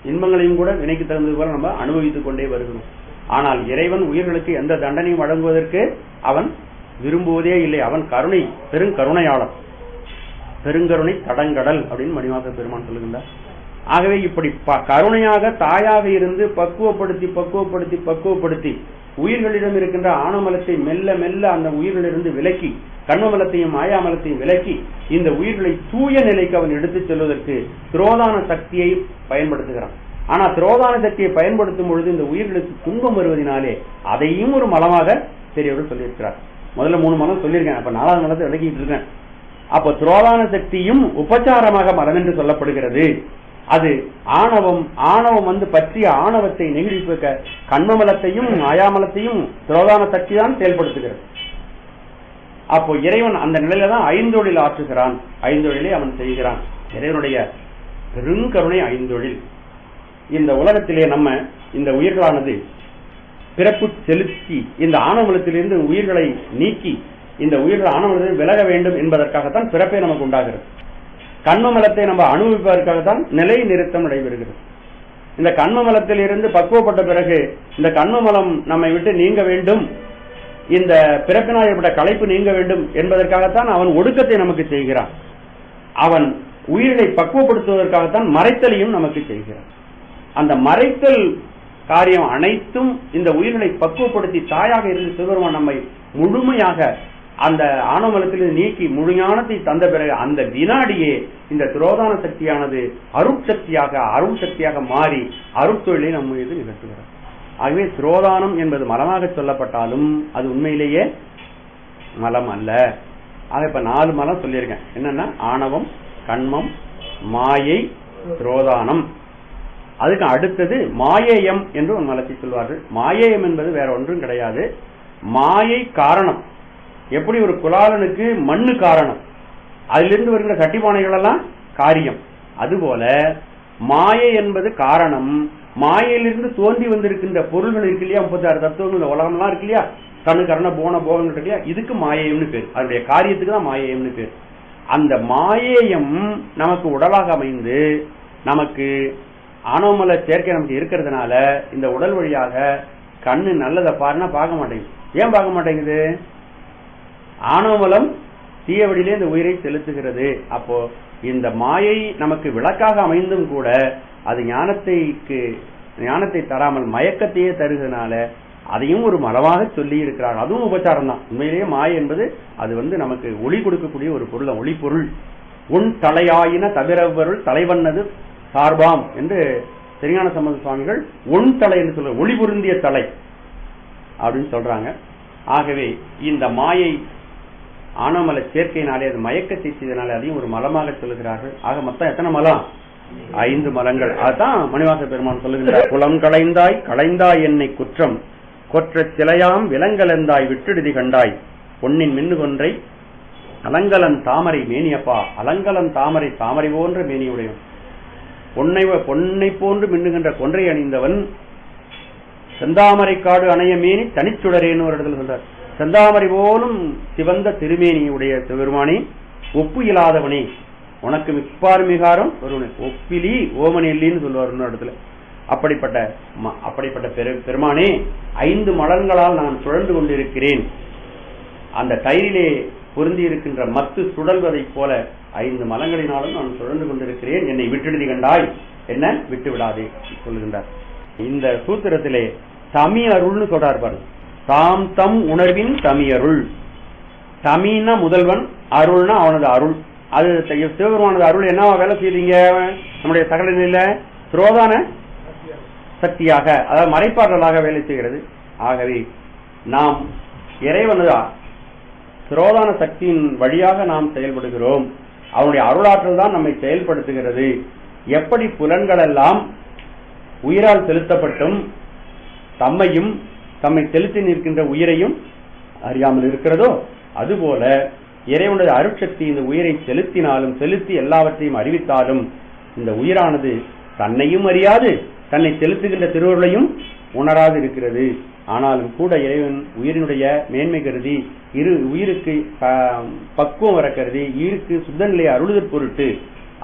இன்பங்களையும் கூட வினைக்கு தகுந்தது போல நம்ம அனுபவித்துக் கொண்டே வருகிறோம். ஆனால் இறைவன் உயிர்களுக்கு எந்த தண்டனையும் வழங்குவதற்கு அவன் விரும்புவதே இல்லை. அவன் கருணை, பெருங்கருணையாளர், பெருங்கருணை தடங்கடல் அப்படின்னு மணிவாச பெருமான் சொல்லுகின்றார். ஆகவே இப்படி கருணையாக தாயாக இருந்து பக்குவப்படுத்தி பக்குவப்படுத்தி பக்குவப்படுத்தி உயிர்களிடம் இருக்கின்ற ஆணவமலத்தை மெல்ல மெல்ல அந்த உயிர்களிலிருந்து விலக்கி, கண்மமலத்தையும் மாயாமலத்தையும் விலக்கி இந்த உயிர்களை தூய நிலைக்கு அவன் எடுத்துச் செல்வதற்கு திரோதான சக்தியை பயன்படுத்துகிறான். ஆனா திரோதான சக்தியை பயன்படுத்தும் பொழுது இந்த உயிர்களுக்கு துன்பம் வருவதனாலே அதையும் ஒரு மலமாக பெரியவர் சொல்லியிருக்கிறார். முதல்ல 3 மலம் சொல்லியிருக்கேன், அப்ப 4வது மலத்தை விளக்கிட்டு இருக்கேன். அப்ப திரோதான சக்தியும் உபச்சாரமாக மலம் என்று சொல்லப்படுகிறது. அது ஆணவம் வந்து பற்றிய ஆணவத்தை நெகிழிக்க கண்மமலத்தையும் மாயாமலத்தையும் திரோதான சக்தி தான் செயல்படுத்துகிறது. அப்போ இறைவன் அந்த நிலையில தான் ஐந்தொழில் ஆற்றுகிறான். ஐந்தொழிலை அவன் செய்கிறான். இறைவனுடைய பெருங்கருணை ஐந்தொழில். இந்த உலகத்திலே நம்ம இந்த உயிர்களானது பிறப்பு செலுத்தி இந்த ஆணவமலத்திலிருந்து உயிர்களை நீக்கி இந்த உயிர்கள் ஆணவமலத்தில் விலக வேண்டும் என்பதற்காகத்தான் பிறப்பே நமக்கு உண்டாகிறது. கண்மமலத்தை நம்ம அனுபவிப்பதற்காகத்தான் நிலை நிறுத்தம் நடைபெறுகிறது. இந்த கண்மமலத்தில் இருந்து பக்குவப்பட்ட பிறகு இந்த கண்மமலம் நம்மை விட்டு நீங்க வேண்டும், இந்த பிறப்பினால் ஏற்பட்ட களைப்பு நீங்க வேண்டும் என்பதற்காகத்தான் அவன் ஒடுக்கத்தை நமக்கு செய்கிறான். அவன் உயிரை பக்குவப்படுத்துவதற்காகத்தான் மறைத்தலையும் நமக்கு செய்கிறான். அந்த மறைத்தல் காரியம் அனைத்தும் இந்த உயிர்களை பக்குவப்படுத்தி தாயாக இருந்து சிவபெருமான் நம்மை முழுமையாக அந்த ஆணவமலத்தில் நீக்கி முழு ஞானத்தை தந்த பிறகு அந்த வினாடியே இந்த திரோதான சக்தியானது அருள் சக்தியாக மாறி அருட்தொழிலை நம் மீது நிகழ்த்துகிறார். ஆகவே திரோதானம் என்பது மலமாக சொல்லப்பட்டாலும் அது உண்மையிலேயே மலம் அல்ல. ஆக இப்ப 4 மலம் சொல்லியிருக்கேன். என்னன்னா ஆணவம், கண்மம், மாயை, திரோதானம். அதுக்கு அடுத்தது மாயேயம் என்று ஒரு மலத்தை சொல்வார்கள். மாயேயம் என்பது வேற ஒன்றும் கிடையாது, மாயை காரணம். எப்படி ஒரு குலாலனுக்கு மண்ணு காரணம், அதிலிருந்து வருகிற சட்டிப்பானைகள் எல்லாம் காரியம், அதுபோல மாயை என்பது காரணம். மாயையிலிருந்து தோன்றி வந்திருக்கின்ற பொருள்கள் இருக்கு இல்லையா, 36 தத்துவங்கள் இந்த உலகம்லாம் இருக்கு இல்லையா, கண்ணு கரண போன போகங்கள் இருக்கு இல்லையா, இதுக்கு மாயேயம்னு பேர். அதனுடைய காரியத்துக்கு தான் மாயேயம்னு பேர். அந்த மாயேயம் நமக்கு உடலாக அமைந்து நமக்கு ஆணவமல சேர்க்கை நமக்கு இருக்கிறதுனால இந்த உடல் வழியாக கண்ணு நல்லதை பாருன்னா பார்க்க மாட்டேங்குது. ஏன் பார்க்க மாட்டேங்குது? ஆணவமலம் தீய வழியிலே இந்த உயிரை செலுத்துகிறது. அப்போ இந்த மாயை நமக்கு விளக்காக அமைந்தும் கூட அது ஞானத்தை தராமல் மயக்கத்தையே தருகிறதுனால அதையும் ஒரு மலமாக சொல்லி இருக்கிறார். அதுவும் உபச்சாரம் தான். உண்மையிலேயே மாயை என்பது அது நமக்கு ஒளி கொடுக்கக்கூடிய ஒரு பொருள், ஒளி பொருள். உன் தலையாயின தவிரவருள் தலைவன்னது சார்பாம் என்று திருஞான சம்பந்த சுவாமிகள் ஒன் தலை என்று சொல்ற ஒளி பொருந்திய தலை அப்படின்னு சொல்றாங்க. ஆகவே இந்த மாயை ஆணவமல சேர்க்கையினாலே அது மயக்கத்தை செய்தனாலே அதையும் ஒரு மலமாக சொல்லுகிறார்கள். ஆக மொத்தம் எத்தனை மலம்? 5 மலங்கள். அதுதான் மணிவாச பெருமான் சொல்லுகின்றார். குலம் களைந்தாய் என்னை குற்றம் கொற்ற சிலையாம் விலங்கலந்தாய் விட்டுடுதி கண்டாய் பொன்னின் மின்னு கொன்றை அலங்கலன் தாமரை மேனியப்பா. அலங்கலன் தாமரை போன்ற மேனியுடையவன், பொன்னை போன்று மின்னுகின்ற கொன்றை அணிந்தவன், செந்தாமரை காடு அணைய மேனி தனிச்சுடரேன்னு ஒரு இடத்துல சொல்றார். செந்தாமரை போலும் சிவந்த திருமேனியுடைய பெருமானே, ஒப்பு இல்லாதவனே, உனக்கு மிப்பார் மிகாரம் ஒருவனே, ஒப்பிலி ஓமன் இல்லின்னு சொல்லுவார் இன்னொரு இடத்துல. அப்படிப்பட்ட பெருமானே 5 மலர்களால் நான் சுழன்று கொண்டிருக்கிறேன். அந்த கயிறிலே பொருந்தி இருக்கின்ற மத்து சுழல்வதை போல 5 மலங்களினாலும் நான் சுழன்று கொண்டிருக்கிறேன். என்னை விட்டுடுதி கண்டாய், என்ன விட்டு விடாதே சொல்லுகின்றார். இந்த சூத்திரத்திலே தமி அருள்னு சொல்றார் பாரு. தாம் தம் உணர்வின் தமியருள். தமின்னா முதல்வன், அருள்னா அவனது அருள். அது சிவபெருமானது அருள் என்ன வேலை செய்றீங்க? நம்முடைய சகல நிலையில திரோதான சக்தியாக, அதாவது மறைப்பாற்றலாக வேலை செய்கிறது. ஆகவே நாம் இறைவனதா திரோதான சக்தியின் வழியாக நாம் செயல்படுகிறோம். அவனுடைய அருளாற்றல் தான் நம்மை செயல்படுத்துகிறது. எப்படி புலன்கள் எல்லாம் உயிரால் செலுத்தப்பட்டும் தம்மையும் தம்மை செலுத்தி நிற்கின்ற உயிரையும் அறியாமல் இருக்கிறதோ, அதுபோல இறைவனுடைய அருட்சக்தி இந்த உயிரை செலுத்தினாலும் செலுத்தி எல்லாவற்றையும் அறிவித்தாலும் இந்த உயிரானது தன்னையும் அறியாது தன்னை செலுத்துகின்ற திருவருளையும் உணராது இருக்கிறது. ஆனாலும் கூட இறைவன் உயிரினுடைய மேன்மை கருதி உயிருக்கு பக்குவம் வர கருதி உயிருக்கு சுத்த நிலையை அருளுதற் பொருட்டு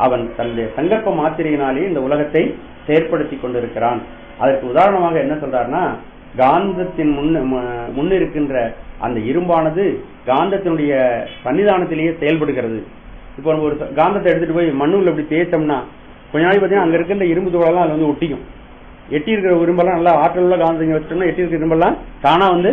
அவன் தன்னுடைய சங்கல்ப மாத்திரையினாலே இந்த உலகத்தை செயற்படுத்தி கொண்டிருக்கிறான். அதற்கு உதாரணமாக என்ன சொல்றாருன்னா, காந்தத்தின் முன்னிருக்கின்ற அந்த இரும்பானது காந்தத்தினுடைய சன்னிதானத்திலேயே செயல்படுகிறது. இப்போ நம்ம ஒரு காந்தத்தை எடுத்துட்டு போய் மண்ணுல இப்படி தேய்த்தோம்னா கொஞ்ச நாளைக்கு பார்த்தீங்கன்னா அங்க இருக்கின்ற இரும்பு தோழெல்லாம் அது வந்து ஒட்டிக்கும். எட்டி இருக்கிற இரும்பெல்லாம் நல்லா ஆற்றல் உள்ள காந்தத்தை வச்சோம்னா எட்டி இருக்கிற இரும்பெல்லாம் தானா வந்து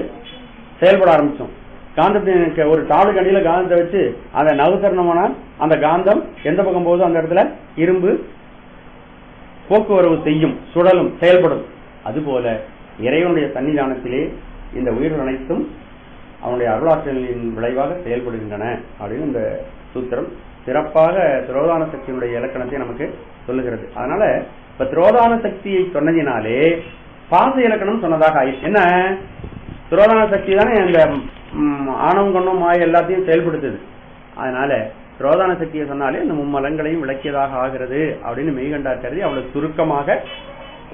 செயல்பட ஆரம்பிச்சோம். காந்தத்தை ஒரு தாளு கண்டியில காந்தத்தை வச்சு அதை நவசரணமான அந்த காந்தம் எந்த பக்கம் போகுதோ அந்த இடத்துல இரும்பு போக்குவரவு செய்யும், சுழலும், செயல்படும். அதுபோல இறைவனுடைய சன்னிதானத்திலே இந்த உயிர்கள் அனைத்தும் அவனுடைய அருளாற்றலின் விளைவாக செயல்படுகின்றன அப்படின்னு இந்த சூத்திரம் சிறப்பாக திரோதான சக்தியினுடைய இலக்கணத்தை நமக்கு சொல்லுகிறது. அதனால இப்ப திரோதான சக்தியை சொன்னதினாலே பாச இலக்கணம் சொன்னதாக ஆயிடுச்சு. என்ன, திரோதான சக்தி தானே அந்த ஆணவம் கண்ணம் மாய எல்லாத்தையும் செயல்படுத்துது. அதனால திரோதான சக்தியை சொன்னாலே இந்த மும்மலங்களையும் விளக்கியதாக ஆகிறது அப்படின்னு மெய்கண்டார் கருதி அவ்வளவு சுருக்கமாக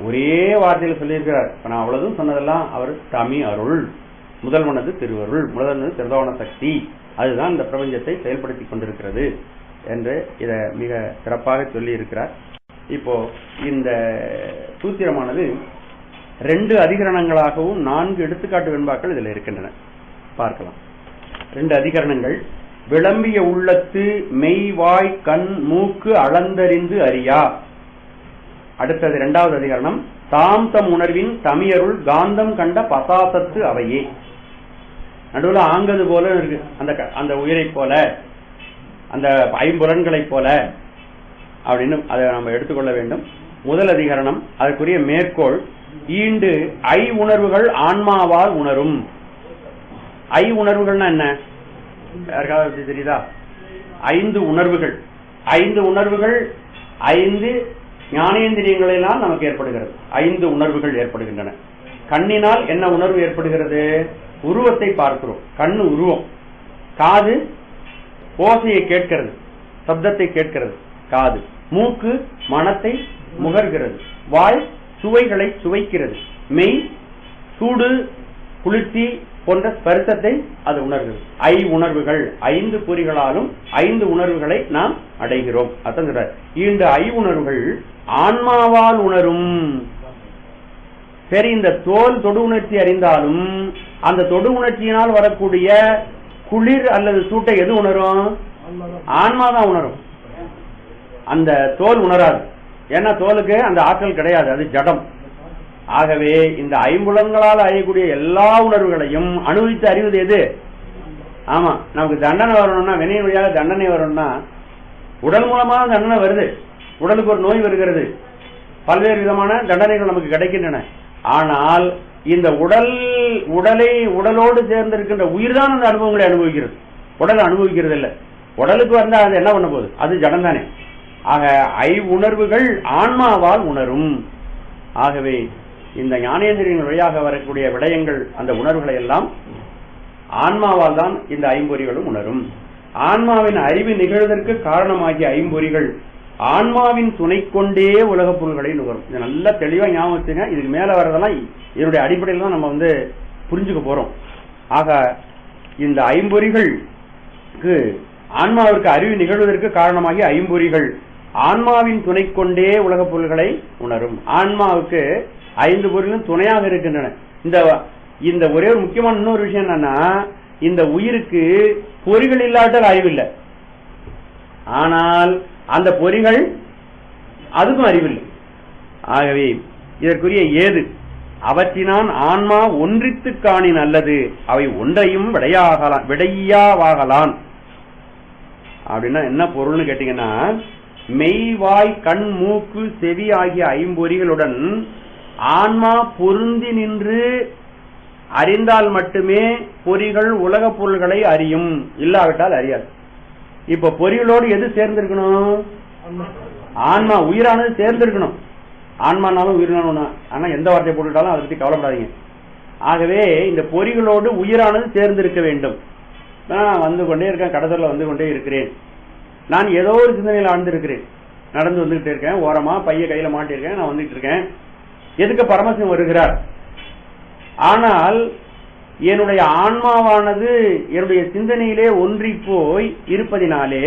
ஒரே வார்த்தையில் சொல்லியிருக்கிறார். நான் அவ்வளவுதான் சொன்னதெல்லாம் அவர் தமி அருள், முதல்வனது திருவருள், முதல்வனது திரோதான சக்தி, அதுதான் இந்த பிரபஞ்சத்தை செயல்படுத்தி கொண்டிருக்கிறது என்று இதை மிக சிறப்பாக சொல்லி இருக்கிறார். இப்போ இந்த சூத்திரமானது 2 அதிகரணங்களாகவும் 4 எடுத்துக்காட்டு வெண்பாக்கள் இதில் இருக்கின்றன. பார்க்கலாம். 2 அதிகரணங்கள். விளம்பிய உள்ளத்து மெய் வாய் கண் மூக்கு அளந்தறிந்து அறியா. அடுத்தது 2வது அதிகரணம். தாம் தம் உணர்வின் தமியருள் காந்தம் கண்ட பசாசத்து அவையே. நடுவில் ஆங்கது போல இருக்கு, அந்த உயிரை போல, அந்த ஐம்புலன்களை போல அப்படின்னு அதை நம்ம எடுத்துக்கொள்ள வேண்டும். முதல் அதிகரணம் அதற்குரிய மேற்கோள். ஈண்டு உணர்வுகள் ஆன்மாவால் உணரும். உணர்வுகள்னா என்ன, யாருக்காவது தெரியுதா? 5 உணர்வுகள். 5 உணர்வுகள் 5 ஞானேந்திரியங்களெல்லாம் நமக்கு ஏற்படுகிறது. 5 உணர்வுகள் ஏற்படுகின்றன. கண்ணினால் என்ன உணர்வு ஏற்படுகிறது? உருவத்தை பார்க்கிறோம், கண்ணு உருவம். காது ஓசையை கேட்கிறது, சப்தத்தை கேட்கிறது காது. மூக்கு மனத்தை முகர்கிறது. வாய் சுவைகளை சுவைக்கிறது. மெய் சூடு குளிர்ச்சி போன்ற ஸ்பர்சத்தை அது உணர்கிறது. உணர்வுகள் 5 பொறிகளாலும் 5 உணர்வுகளை நாம் அடைகிறோம். அதான் இந்த உணர்வுகள் ஆன்மாவால் உணரும். சரி, இந்த தோல் தொடு உணர்ச்சி அறிந்தாலும் அந்த தொடு உணர்ச்சியினால் வரக்கூடிய குளிர் அல்லது சூட்டை எது உணரும்? ஆன்மாதான் உணரும். அந்த தோல் உணராது. ஏன்னா தோலுக்கு அந்த ஆற்றல் கிடையாது, அது ஜடம். ஆகவே இந்த ஐம்புலன்களால் அறியக்கூடிய எல்லா உணர்வுகளையும் அனுபவித்து அறிவது எது? ஆமா, நமக்கு தண்டனை வரணும்னா, வினையின் வழியாக தண்டனை வரணும்னா உடல் மூலமா தண்டனை வருது. உடலுக்கு ஒரு நோய் வருகிறது, பல்வேறு விதமான தண்டனைகள் நமக்கு கிடைக்கின்றன. ஆனால் இந்த உடலோடு சேர்ந்திருக்கின்ற உயிர் தான் அந்த அனுபவங்களை அனுபவிக்கிறது, உடல் அனுபவிக்கிறது இல்லை. உடலுக்கு வந்தா அது என்ன பண்ண போகுது? அது ஜடம் தானே. ஆக உணர்வுகள் ஆன்மாவால் உணரும். ஆகவே இந்த ஞானேந்திரியங்கள் வழியாக வரக்கூடிய விடயங்கள், அந்த உணர்வுகளை எல்லாம் ஆன்மாவால் தான் இந்த ஐம்பொறிகளும் உணரும். ஆன்மாவின் அறிவு நிகழ்வதற்கு காரணமாகிய ஐம்பொறிகள் ஆன்மாவின் துணை கொண்டே உலக பொருள்களை நுகரும். இது நல்லா தெளிவா ஞாபகம் வச்சுங்க. இதுக்கு மேல வர்றதெல்லாம் இதனுடைய அடிப்படையில் தான் நம்ம புரிஞ்சுக்க போறோம். ஆக இந்த ஐம்பொறிகளுக்கு ஆன்மாவிற்கு அறிவு நிகழ்வதற்கு காரணமாகிய ஐம்பொறிகள் ஆன்மாவின் துணை கொண்டே உலக பொருள்களை உணரும். ஆன்மாவுக்கு 5 பொருளும் துணையாக இருக்கின்றன. இந்த ஒரே ஒரு முக்கியமான இன்னொரு விஷயம் என்னன்னா, இந்த உயிருக்கு பொறிகள் இல்லாட்டால் அறிவில்லை. ஆனால் அந்த பொறிகள் அதுக்கும் அறிவில்லை. ஆகவே இதற்குரிய ஏது அவற்றினான் ஆன்மா ஒன்றித்து காணின் அல்லது அவை ஒன்றையும் விடையாவாகலான். அப்படின்னா என்ன பொருள்னு கேட்டீங்கன்னா, மெய்வாய் கண் மூக்கு செவி ஆகிய 5 பொறிகளுடன் ஆன்மா பொருந்தி நின்று அறிந்தால் மட்டுமே பொறிகள் உலக பொருள்களை அறியும், இல்லாவிட்டால் அறியாது. இப்ப பொறிகளோடு எது சேர்ந்திருக்கணும்? ஆன்மா உயிரானது சேர்ந்திருக்கணும். ஆன்மானாலும் உயிரினாலும் ஆனா எந்த வார்த்தையை போட்டுட்டாலும் அதை பத்தி கவலைப்படாதீங்க. ஆகவே இந்த பொறிகளோடு உயிரானது சேர்ந்திருக்க வேண்டும். நான் வந்து கொண்டே இருக்கேன், கடத்தல வந்து கொண்டே இருக்கிறேன், நான் ஏதோ ஒரு சிந்தனையில் ஆழ்ந்திருக்கிறேன், நடந்து வந்துகிட்டே இருக்கேன், ஓரமா பைய கையில மாட்டிருக்கேன், நான் வந்துட்டு இருக்கேன். எதுக்கு பரமசிவம் வருகிறார்? ஆனால் என்னுடைய ஆன்மாவானது என்னுடைய சிந்தனையிலே ஒன்றி போய் இருப்பதினாலே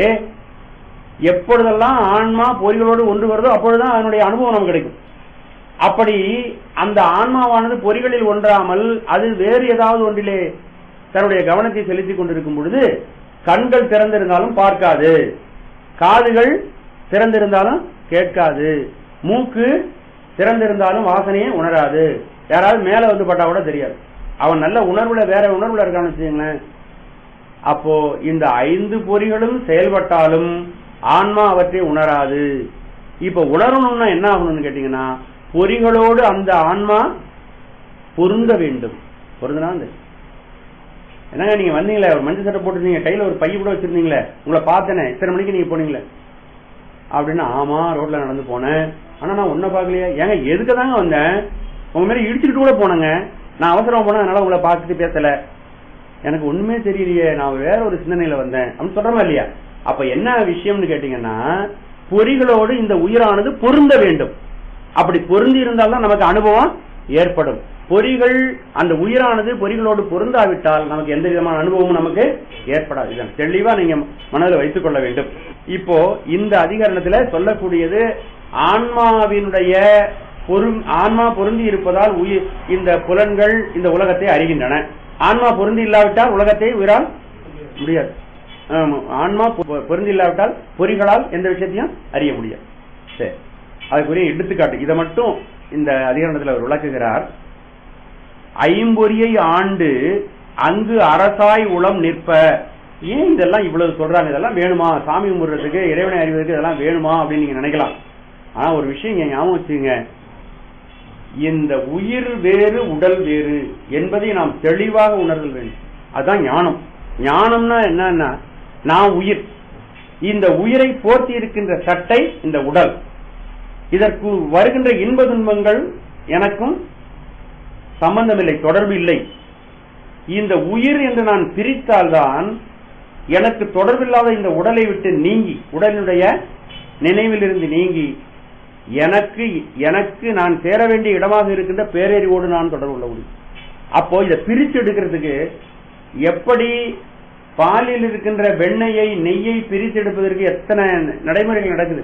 எப்பொழுதெல்லாம் ஆன்மா பொறிகளோடு ஒன்று வருதோ அப்பொழுதுதான் அதனுடைய அனுபவம் நமக்கு கிடைக்கும். அப்படி அந்த ஆன்மாவானது பொறிகளில் ஒன்றாமல் அது வேறு ஏதாவது ஒன்றிலே தன்னுடைய கவனத்தை செலுத்திக் கொண்டிருக்கும் பொழுது கண்கள் திறந்திருந்தாலும் பார்க்காது, காதுகள் திறந்திருந்தாலும் கேட்காது, மூக்கு திறந்திருந்தாலும் வாசனையை உணராது. யாராவது மேல வந்து பட்டா கூட தெரியாது. அவன் நல்ல உணர்வுல வேற உணர்வுல இருக்கான்னு வச்சுங்களேன். அப்போ இந்த 5 பொறிகளும் செயல்பட்டாலும் ஆன்மா அவற்றை உணராது. இப்ப உணரணும்னா என்ன ஆகணும்னு கேட்டீங்கன்னா, பொறிகளோடு அந்த ஆன்மா பொருந்த வேண்டும். பொருந்தினா என்னங்க நீங்க வந்தீங்களே, ஒரு மஞ்சள் சட்டை போட்டுருந்தீங்க, கையில ஒரு பைய கூட வச்சிருந்தீங்களே, உங்களை பார்த்தேனே, இத்தனை மணிக்கு நீங்க போனீங்களே அப்படின்னா, ஆமா ரோட்ல நடந்து போனேன், ஆனா நான் ஒன்ன பாக்கலையா. ஏங்க எதுக்கு தாங்க வந்தேன்? உங்க மேல இடிச்சுக்கிட்டு கூட போனேங்க, நான் அவசரம் போனேன், அதனால உங்களை பார்த்துட்டு பேசல, எனக்கு ஒண்ணுமே தெரியலையே, நான் வேற ஒரு சிந்தனையில வந்தேன் அப்படின்னு சொல்றமா இல்லையா? அப்ப என்ன விஷயம்னு கேட்டீங்கன்னா, பொறிகளோடு இந்த உயிரானது பொருந்த வேண்டும். அப்படி பொருந்தி இருந்தால்தான் நமக்கு அனுபவம் ஏற்படும். பொறிகள் அந்த உயிரானது பொறிகளோடு பொருந்தாவிட்டால் நமக்கு எந்த விதமான அனுபவமும் நமக்கு ஏற்படாது. இதை தெளிவா நீங்க மனதில் வைத்துக் கொள்ள வேண்டும். இப்போ இந்த அதிகரணத்துல சொல்லக்கூடியது ஆன்மாவினுடைய ஆன்மா பொருந்தி இருப்பதால் இந்த புலன்கள் இந்த உலகத்தை அறிகின்றன. ஆன்மா பொருந்தி இல்லாவிட்டால் உலகத்தை உயிரால் முடியாது. ஆன்மா பொருந்தி இல்லாவிட்டால் பொறிகளால் எந்த விஷயத்தையும் அறிய முடியாது. சரி, அதுக்குரிய எடுத்துக்காட்டு இதை மட்டும் இந்த அதிகரணத்தில் அவர் விளக்குகிறார். 5 ஆண்டு அங்கு அரசாய் உளம் நிற்ப. ஏன் இதெல்லாம் இவ்வளவு சொல்றாங்க? இதெல்லாம் வேணுமா? சாமி கும்பிடுறதுக்கு, இறைவனை அறிவதற்கு இதெல்லாம் வேணுமா அப்படின்னு நீங்க நினைக்கலாம். ஆனா ஒரு விஷயம் ஞாபகம் வச்சுங்க, இந்த உயிர் வேறு உடல் வேறு என்பதை நாம் தெளிவாக உணர்தல் வேண்டும். அதுதான் ஞானம். ஞானம்னா என்னன்னா, நான் உயிர், இந்த உயிரை போர்த்தி இருக்கின்ற சட்டை இந்த உடல், இதற்கு வருகின்ற இன்ப துன்பங்கள் எனக்கும் சம்பந்தமில்லை, தொடர்பு இல்லை. இந்த உயிர் என்று நான் பிரித்தால்தான் எனக்கு தொடர்பில்லாத இந்த உடலை விட்டு நீங்கி, உடலினுடைய நினைவில் இருந்து நீங்கி எனக்கு நான் சேர வேண்டிய இடமாக இருக்கின்ற பேரறிவோடு நான் தொடர்பு கொள்ள முடியும். அப்போ இதை பிரித்து எடுக்கிறதுக்கு எப்படி பாலில் இருக்கின்ற வெண்ணெயை நெய்யை பிரித்து எடுப்பதற்கு எத்தனை நடைமுறைகள் நடக்குது,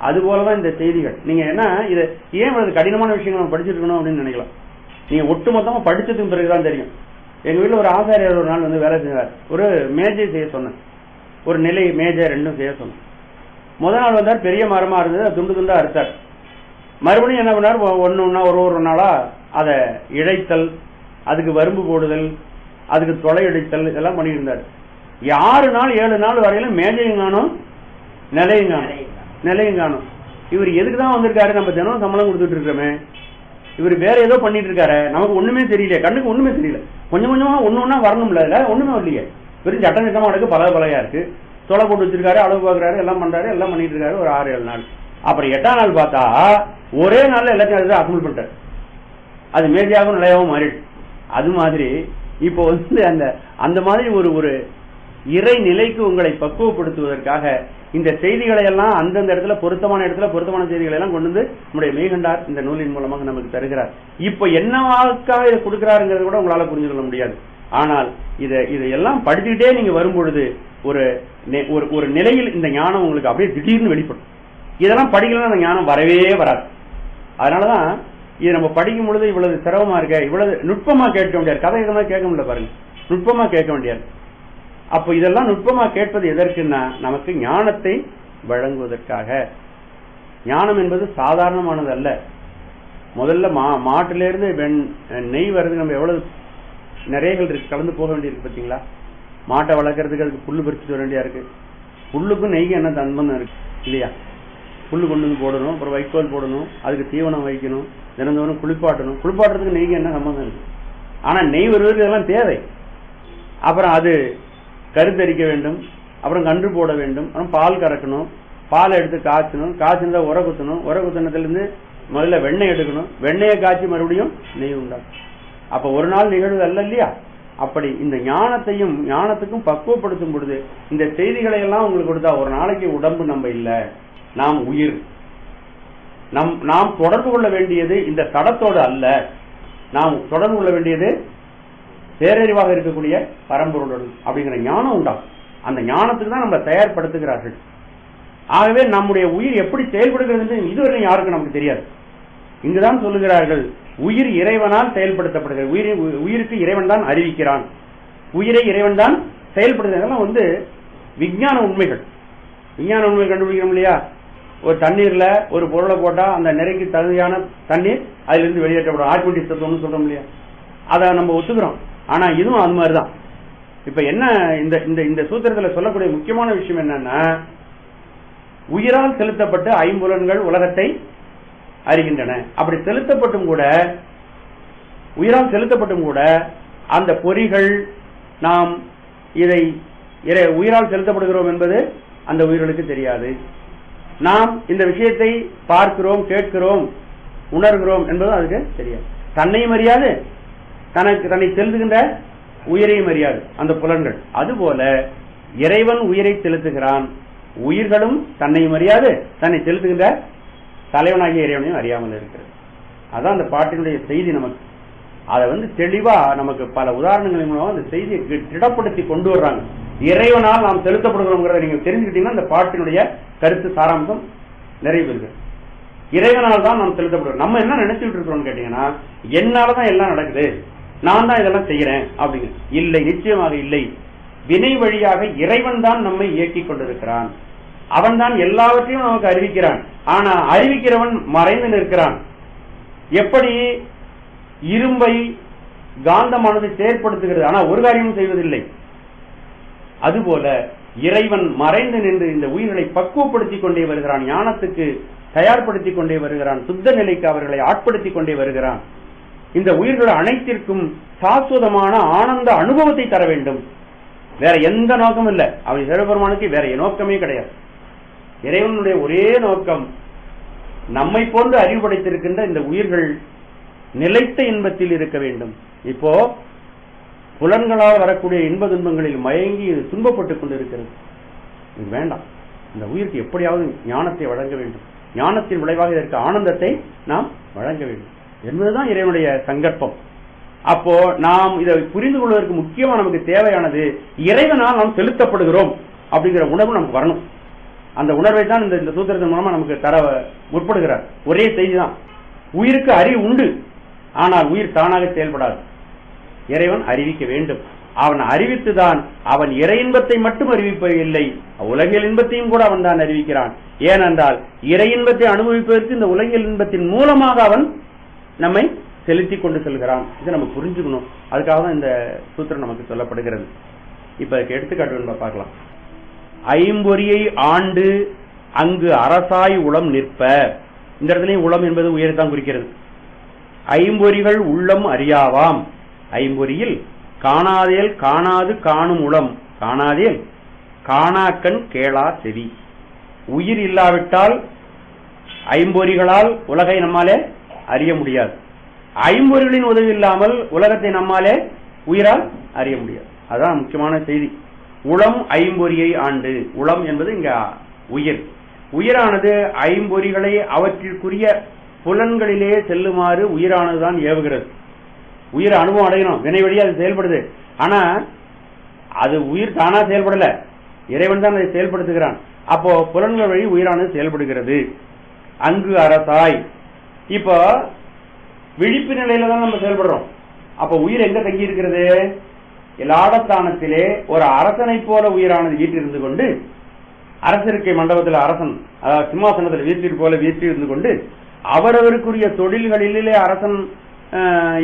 அதுபோலதான் இந்த செய்திகள். நீங்க என்ன இதை ஏன் அது கடினமான விஷயங்கள் நம்ம படிச்சுட்டு இருக்கணும் அப்படின்னு நினைக்கலாம். நீங்க ஒட்டுமொத்தமா படிச்சதுக்கு பிறகுதான் தெரியும். எங்க வீட்டுல ஒரு ஆசாரியர் ஒரு நாள் வந்து வேலை செய்வார். ஒரு மேஜை செய்ய சொன்னேன், ஒரு நிலை மேஜை 2 செய்ய சொன்னேன். முதல் நாள் வந்தார், பெரிய மரமா இருந்தது, துண்டு துண்டா அறுத்தார். மறுபடியும் என்ன பண்ணார், ஒன்னு ஒரு நாளா அதை இழைத்தல், அதுக்கு வரும்பு போடுதல், அதுக்கு தொலை இழைத்தல், இதெல்லாம் பண்ணிட்டு இருந்தார். 6 நாள் 7 நாள் வரையிலும் மேஜையும் காணும், நிலையும் காணும். இவர் எதுக்குதான் வந்திருக்காரு? நம்ம தினம் சம்பளம் கொடுத்துட்டு இருக்கோமே, இவர் வேற ஏதோ பண்ணிட்டு இருக்காரு, நமக்கு ஒண்ணுமே தெரியல, கண்ணுக்கு ஒண்ணுமே தெரியல. கொஞ்சம் கொஞ்சமா ஒண்ணு வரணும்ல, இல்ல ஒண்ணுமே வரலையே, வெறும் சட்ட நிட்டமா இருக்கு, பலகையா இருக்கு, தொலை போட்டு வச்சிருக்காரு, அளவு பாக்குறாரு, எல்லாம் பண்றாரு, எல்லாம் பண்ணிட்டு இருக்காரு. ஒரு 6-7 நாள், அப்புறம் 8ஆம் நாள் பார்த்தா ஒரே நாள்ல எல்லாத்தையும் அசம்பிள் பண்ணிட்டாரு. அது மேஜையாகவும் நிலையாகவும் மாறிடு. அது மாதிரி இப்போ வந்து அந்த மாதிரி ஒரு இறை நிலைக்கு உங்களை பக்குவப்படுத்துவதற்காக இந்த செய்திகளை எல்லாம் அந்தந்த இடத்துல பொருத்தமான செய்திகளை எல்லாம் கொண்டு வந்து நம்முடைய மெய்கண்டார் இந்த நூலின் மூலமாக நமக்கு தருகிறார். இப்ப என்னவாக்காக இதை கொடுக்கிறாருங்கிறது கூட உங்களால புரிஞ்சு கொள்ள முடியாது. ஆனால் இதையெல்லாம் படிச்சுக்கிட்டே நீங்க வரும்பொழுது ஒரு நிலையில் இந்த ஞானம் உங்களுக்கு அப்படியே திடீர்னு வெளிப்படும். இதெல்லாம் படிக்கலாம் அந்த ஞானம் வரவே வராது. அதனாலதான் இது நம்ம படிக்கும் பொழுது இவ்வளவு சிரமமா இருக்க, இவ்வளவு நுட்பமா கேட்க முடியாது. கதை விதமா கேட்க முடியல பாருங்க, நுட்பமா கேட்க முடியாது. அப்போ இதெல்லாம் நுட்பமா கேட்பது எதற்குன்னா நமக்கு ஞானத்தை வழங்குவதற்காக. ஞானம் என்பது சாதாரணமானது அல்ல. முதல்ல மாட்டிலிருந்து நெய் வருது, நம்ம எவ்வளவு நிறையகள் இருக்கு, கலந்து போக வேண்டியிருக்கு பார்த்தீங்களா? மாட்டை வளர்க்கறதுக்கு அதுக்கு புல்லு பறிச்சுட்டு வர வேண்டியா இருக்கு. புல்லுக்கும் நெய்க்கு என்ன தன்பம் இருக்கு இல்லையா? புல்லு கொண்டு வந்து போடணும், அப்புறம் வைக்கோல் போடணும், அதுக்கு தீவனம் வைக்கணும், தினந்தோறும் குளிப்பாட்டணும். குளிப்பாட்டுறதுக்கு நெய்க்கு என்ன சம்பந்தம் இருக்கு? ஆனா நெய் வருவதற்கு இதெல்லாம் தேவை. அப்புறம் அது கருத்தரிக்க வேண்டும், அப்புறம் கன்று போட வேண்டும், அப்புறம் பால் கறக்கணும், பாலை எடுத்து காய்ச்சணும், காய்ச்சிருந்தா உர குத்தணும், உர குத்தினத்திலிருந்து முதல்ல வெண்ணெய் எடுக்கணும், வெண்ணெயை காய்ச்சி மறுபடியும் நெய் உண்டாகும். அப்ப ஒரு நாள் நிகழ்வு அல்ல இல்லையா? அப்படி இந்த ஞானத்தையும் ஞானத்துக்கும் பக்குவப்படுத்தும் பொழுது இந்த செய்திகளை எல்லாம் உங்களுக்கு கொடுத்தா, ஒரு நாளைக்கு உடம்பு நம்ம இல்ல, நாம் உயிர், நாம் தொடர்பு கொள்ள வேண்டியது இந்த தடத்தோடு அல்ல, நாம் தொடர்பு கொள்ள வேண்டியது பேரறிவாக இருக்கக்கூடிய பரம்பொருளோடு அப்படிங்கிற ஞானம் உண்டாகும். அந்த ஞானத்துக்கு தான் நம்ம தயார்படுத்துகிறார்கள். ஆகவே நம்முடைய உயிர் எப்படி செயல்படுகிறது இதுவரை யாருக்கும் நமக்கு தெரியாது. இங்குதான் சொல்லுகிறார்கள், உயிர் இறைவனால் செயல்படுத்தப்படுகிறது. உயிருக்கு இறைவன் தான் அறிவிக்கிறான், உயிரை இறைவன் தான் செயல்படுத்துறது. விஞ்ஞான உண்மைகள். விஞ்ஞான உண்மைகள் கண்டுபிடிக்கிறோம் இல்லையா? ஒரு தண்ணீர்ல ஒரு பொருளை போட்டா அந்த நிறைக்கு தகுதியான தண்ணீர் அதுல இருந்து வெளியேற்றப்படும். ஆர்குமெண்டிக் தத்துவம்னு சொல்றோம் இல்லையா? அதை நம்ம ஒத்துக்கிறோம். ஆனா இதுவும் அது மாதிரிதான். இப்ப என்ன இந்த சூத்திரத்துல சொல்லக்கூடிய முக்கியமான விஷயம் என்னன்னா, உயிரால் செலுத்தப்பட்டு ஐம்புலன்கள் உலகத்தை அறிகின்றன. அப்படி செலுத்தப்பட்டும் கூட, உயிரால் செலுத்தப்பட்டும் கூட அந்த பொறிகள் நாம் இதை உயிரால் செலுத்தப்படுகிறோம் என்பது அந்த உயிர்களுக்கு தெரியாது. நாம் இந்த விஷயத்தை பார்க்கிறோம், கேட்கிறோம், உணர்கிறோம் என்பது அதுக்கு தெரியாது. தன்னையும் அறியாது, தன்னை செலுத்துகின்ற உயிரையும் அறியாது அந்த புலன்கள். அதுபோல இறைவன் உயிரை செலுத்துகிறான், உயிர்களும் தன்னையும் அறியாது, தன்னை செலுத்துகின்ற தலைவனாகிய இறைவனையும் அறியாமல் இருக்கிறது. அதான் அந்த பாட்டினுடைய செய்தி. நமக்கு அதை தெளிவா நமக்கு பல உதாரணங்களின் மூலம் அந்த செய்தியை திடப்படுத்தி கொண்டு வர்றாங்க. இறைவனால் நாம் செலுத்தப்படுகிறோம் நீங்க தெரிஞ்சுக்கிட்டீங்கன்னா இந்த பாட்டினுடைய கருத்து சாராம்சம் நிறைய பேருக்கு. இறைவனால் தான் நாம் செலுத்தப்படுகிறோம். நம்ம என்ன நினைச்சுட்டு இருக்கிறோம் கேட்டீங்கன்னா, என்னாலதான் எல்லாம் நடக்குது, நான் தான் இதெல்லாம் செய்யறேன் அப்படிங்க. இல்லை, நிச்சயமாக இல்லை. வினை வழியாக இறைவன் தான் நம்மை இயக்கிக் கொண்டிருக்கிறான். அவன் தான் எல்லாவற்றையும் நமக்கு அறிவிக்கிறான். ஆனா அறிவிக்கிறவன் மறைந்து நிற்கிறான். எப்படி இரும்பை காந்தமானது செயற்படுத்துகிறது, ஆனா ஒரு காரியமும் செய்வதில்லை. அதுபோல இறைவன் மறைந்து நின்று இந்த உயிர்களை பக்குவப்படுத்திக் கொண்டே வருகிறான், ஞானத்துக்கு தயார்படுத்திக் கொண்டே வருகிறான், சுத்த நிலைக்கு அவர்களை ஆட்படுத்திக் கொண்டே வருகிறான். இந்த உயிர்கள் அனைத்திற்கும் சாஸ்வதமான ஆனந்த அனுபவத்தை தர வேண்டும். வேற எந்த நோக்கம் இல்லை. அவன் சிவபெருமானுக்கு வேற நோக்கமே கிடையாது. இறைவனுடைய ஒரே நோக்கம் நம்மை போன்று அறிவு படைத்திருக்கின்ற இந்த உயிர்கள் நிலைத்த இன்பத்தில் இருக்க வேண்டும். இப்போ புலன்களால் வரக்கூடிய இன்ப துன்பங்களில் மயங்கி இது துன்பப்பட்டுக் கொண்டிருக்கிறது. இது வேண்டாம். இந்த உயிருக்கு எப்படியாவது ஞானத்தை வழங்க வேண்டும். ஞானத்தின் விளைவாக இதற்கு ஆனந்தத்தை நாம் வழங்க வேண்டும் என்பதுதான் இறைவனுடைய சங்கல்பம். அப்போ நாம் இதை புரிந்து கொள்வதற்கு முக்கியமா நமக்கு தேவையானது, இறைவனால் நாம் செலுத்தப்படுகிறோம் அப்படிங்கிற உணர்வு நமக்கு வரணும். அந்த உணர்வை தான் இந்த சூத்திரத்தின் மூலமா நமக்கு தர முற்படுகிறார். ஒரே செய்தி தான், உயிருக்கு அறிவு உண்டு, ஆனால் உயிர் தானாக செயல்படாது. இறைவன் அறிவிக்க வேண்டும். அவன் அறிவித்துதான், அவன் இறை இன்பத்தை மட்டும் அறிவிப்பதில்லை, உலகியல் இன்பத்தையும் கூட அவன் தான் அறிவிக்கிறான். ஏனென்றால் இறை இன்பத்தை அனுபவிப்பதற்கு இந்த உலகியல் இன்பத்தின் மூலமாக அவன் நம்மை செலுத்தி கொண்டு செல்கிறான். இதை நம்ம புரிஞ்சுக்கணும். அதுக்காக தான் இந்த சூத்திரம் நமக்கு சொல்லப்படுகிறது. இப்ப எடுத்துக்காட்டு பார்க்கலாம். ஐம்பொறியை ஆண்டு அங்கு அரசாய் உளம் நிற்ப. இந்த இடத்துலயும் உளம் என்பது உயிரைத்தான் குறிக்கிறது. ஐம்பொறிகள் உள்ளம் அறியாவாம். ஐம்பொறியில் காணாதேல் காணாது காணும் உளம், காணாதேல் காணாக்கண் கேளா செவி. உயிர் இல்லாவிட்டால் ஐம்பொறிகளால் உலகை நம்மாலே அறிய முடியாது. ஐம்பொறிகளின் உதவி இல்லாமல் உலகத்தை நம்மாலே உயிரால் அறிய முடியாது. அதான் முக்கியமான செய்தி. உளம் ஐம்பொறியை ஆண்டு. உளம் என்பது இங்க உயிர். உயிரானது ஐம்பொறிகளை அவற்றிற்குரிய புலன்களிலே செல்லுமாறு உயிரானதுதான் ஏவுகிறது. உயிர் அனுபவம் அடையணும், வினை வழியா அது செயல்படுது. ஆனா அது உயிர் தானா செயல்படல, இறைவன் தான் அதை செயல்படுத்துகிறான். அப்போ புலன்கள் வழி உயிரானது செயல்படுகிறது. அங்கு அரசாய், இப்போ விழிப்பு நிலையில தான் நம்ம செயல்படுறோம். அப்ப உயிர் எங்க தங்கி இருக்கிறது? லாடஸ்தானத்திலே ஒரு அரசனை போல உயிரானது வீட்டிலிருந்து கொண்டு, அரசிருக்கை மண்டபத்தில் அரசன் அதாவது சிம்மாசனத்தில் வீட்டில் போல வீட்டில் இருந்து கொண்டு அவரவருக்குரிய தொழில்களிலே அரசன்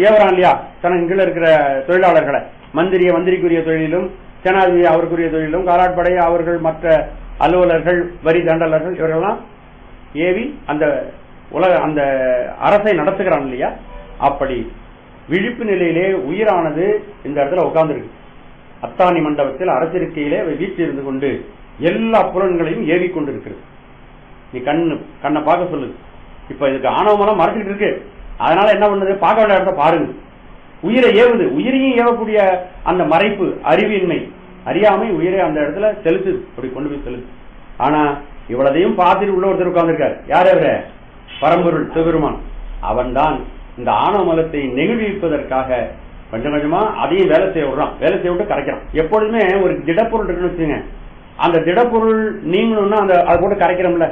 ஏவரான் இல்லையா, தனக்கு கீழே இருக்கிற தொழிலாளர்களை, மந்திரிக்குரிய தொழிலும், சேனாதிபதி அவருக்குரிய தொழிலும், காலாட்படை அவர்கள் மற்ற அலுவலர்கள், வரி தண்டலர்கள், இவர்களெல்லாம் ஏவி அந்த அந்த அரசை நடத்துகிறான் இல்லையா. அப்படி விழிப்பு நிலையிலே உயிரானது இந்த இடத்துல உட்கார்ந்துருக்கு. அத்தானி மண்டபத்தில் அரசிருக்கையிலே வீட்டில் இருந்து கொண்டு எல்லா புலன்களையும் ஏவி கொண்டிருக்கிறது. நீ கண்ணை பார்க்க சொல்லுது. இப்ப இதுக்கு ஆணவமெல்லாம் மறைச்சிட்டு இருக்கு. அதனால என்ன பண்ணுது? பார்க்க வேண்டிய இடத்த பாருங்க. உயிரை ஏவுது. உயிரையும் ஏவக்கூடிய அந்த மறைப்பு, அறிவின்மை, அறியாமை உயிரை அந்த இடத்துல செலுத்துது, அப்படி கொண்டு போய் செலுத்து. ஆனா இவ்வளதையும் பார்த்துட்டு உள்ள ஒருத்தர் உட்கார்ந்துருக்காரு. யார் அவரு? பரம்பொருள் சிவபெருமான். அவன் தான் இந்த ஆணவ மலத்தை நெகிழ்விப்பதற்காக கொஞ்சம் கொஞ்சமா அதையும் வேலை செய்ய விடுறான். வேலை செய்ய விட்டு கரைக்கிறான். எப்பொழுதுமே ஒரு திடப்பொருள் இருக்குன்னு வச்சுங்க, அந்த திடப்பொருள் நீங்கணும்னா அந்த அதை போட்டு கரைக்கிறோம்ல,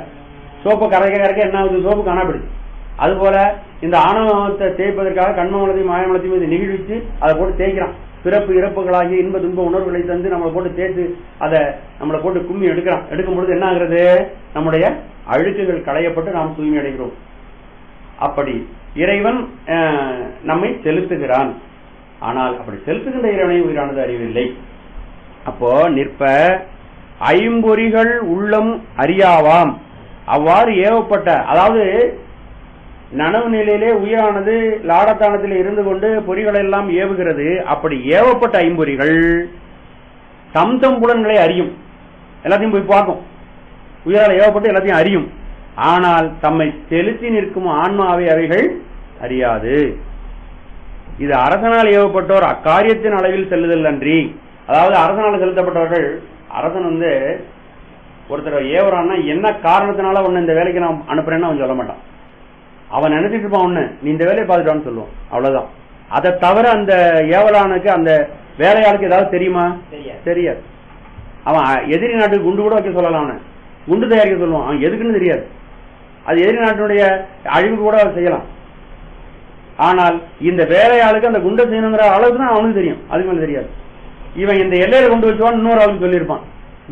சோப்பு கரைக்க என்ன ஆகுது? சோப்பு காணாப்படுது. அதுபோல இந்த ஆணவத்தை தேய்ப்பதற்காக கண்மமலத்தையும் மாயமலத்தையும் இது நிகழ்விச்சு அதை போட்டு தேய்க்கிறான். பிறப்பு இறப்புகளாகி இன்ப துன்ப உணர்வுகளை தந்து நம்மளை போட்டு தேய்த்து அதை நம்மளை போட்டு கும்மி எடுக்கிறான். எடுக்கும் பொழுது என்ன ஆகுறது? நம்முடைய அழுக்குகள் களையப்பட்டு நாம் தூய்மை அடைகிறோம். அப்படி இறைவன் நம்மை செலுத்துகிறான். ஆனால் அப்படி செலுத்துகின்ற இறைவனை உயிரானது அறிவில்லை. அப்போ நிற்ப ஐம்பொறிகள் உள்ளம் அறியாவாம். அவ்வாறு ஏவப்பட்ட, அதாவது நனவு நிலையிலே உயிரானது லாடத்தானத்தில் இருந்து கொண்டு பொறிகளை எல்லாம் ஏவுகிறது. அப்படி ஏவப்பட்ட ஐம்பொறிகள் தம் தம் புலன்களை அறியும். எல்லாத்தையும் போய் பார்க்கும். உயிரால் ஏவப்பட்டு எல்லாத்தையும் அறியும். ஆனால் தம்மை செலுத்தி நிற்கும் ஆன்மாவை அவைகள் அறியாது. இது அரசனால் ஏவப்பட்டோர் அக்காரியத்தின் அளவில் செல்லுதல் அன்றி. அதாவது அரசனால் செலுத்தப்பட்டவர்கள், அரசன் ஒருத்தர் ஏவரான்னா என்ன காரணத்தினால ஒன்னு இந்த வேலைக்கு நான் அனுப்புறேன்னு அவன் சொல்ல மாட்டான். அவன் நினைச்சிட்டு இருப்பான், ஒண்ணு நீ இந்த வேலையை பார்த்துட்டான்னு சொல்லுவான். அவ்வளவுதான். அதை தவிர அந்த ஏவலானுக்கு அந்த வேலையாளுக்கு ஏதாவது தெரியுமா? தெரியாது. அவன் எதிரி நாட்டுக்கு குண்டு கூட வைக்க சொல்லலாம். அவனை குண்டு தயாரிக்க சொல்லுவான். அவன் எதுக்குன்னு தெரியாது. அது எதிரி நாட்டினுடைய அழிவுக்கு கூட செய்யலாம். ஆனால் இந்த வேலையாளுக்கு அந்த குண்டை செய்யணுங்கிற அளவுக்கு தான் அவனுக்கு தெரியும். அதுக்கு மேல தெரியாது. இவன் இந்த எல்லையில கொண்டு வச்சுவான்னு இன்னொரு ஆளுக்கு சொல்லியிருப்பான்.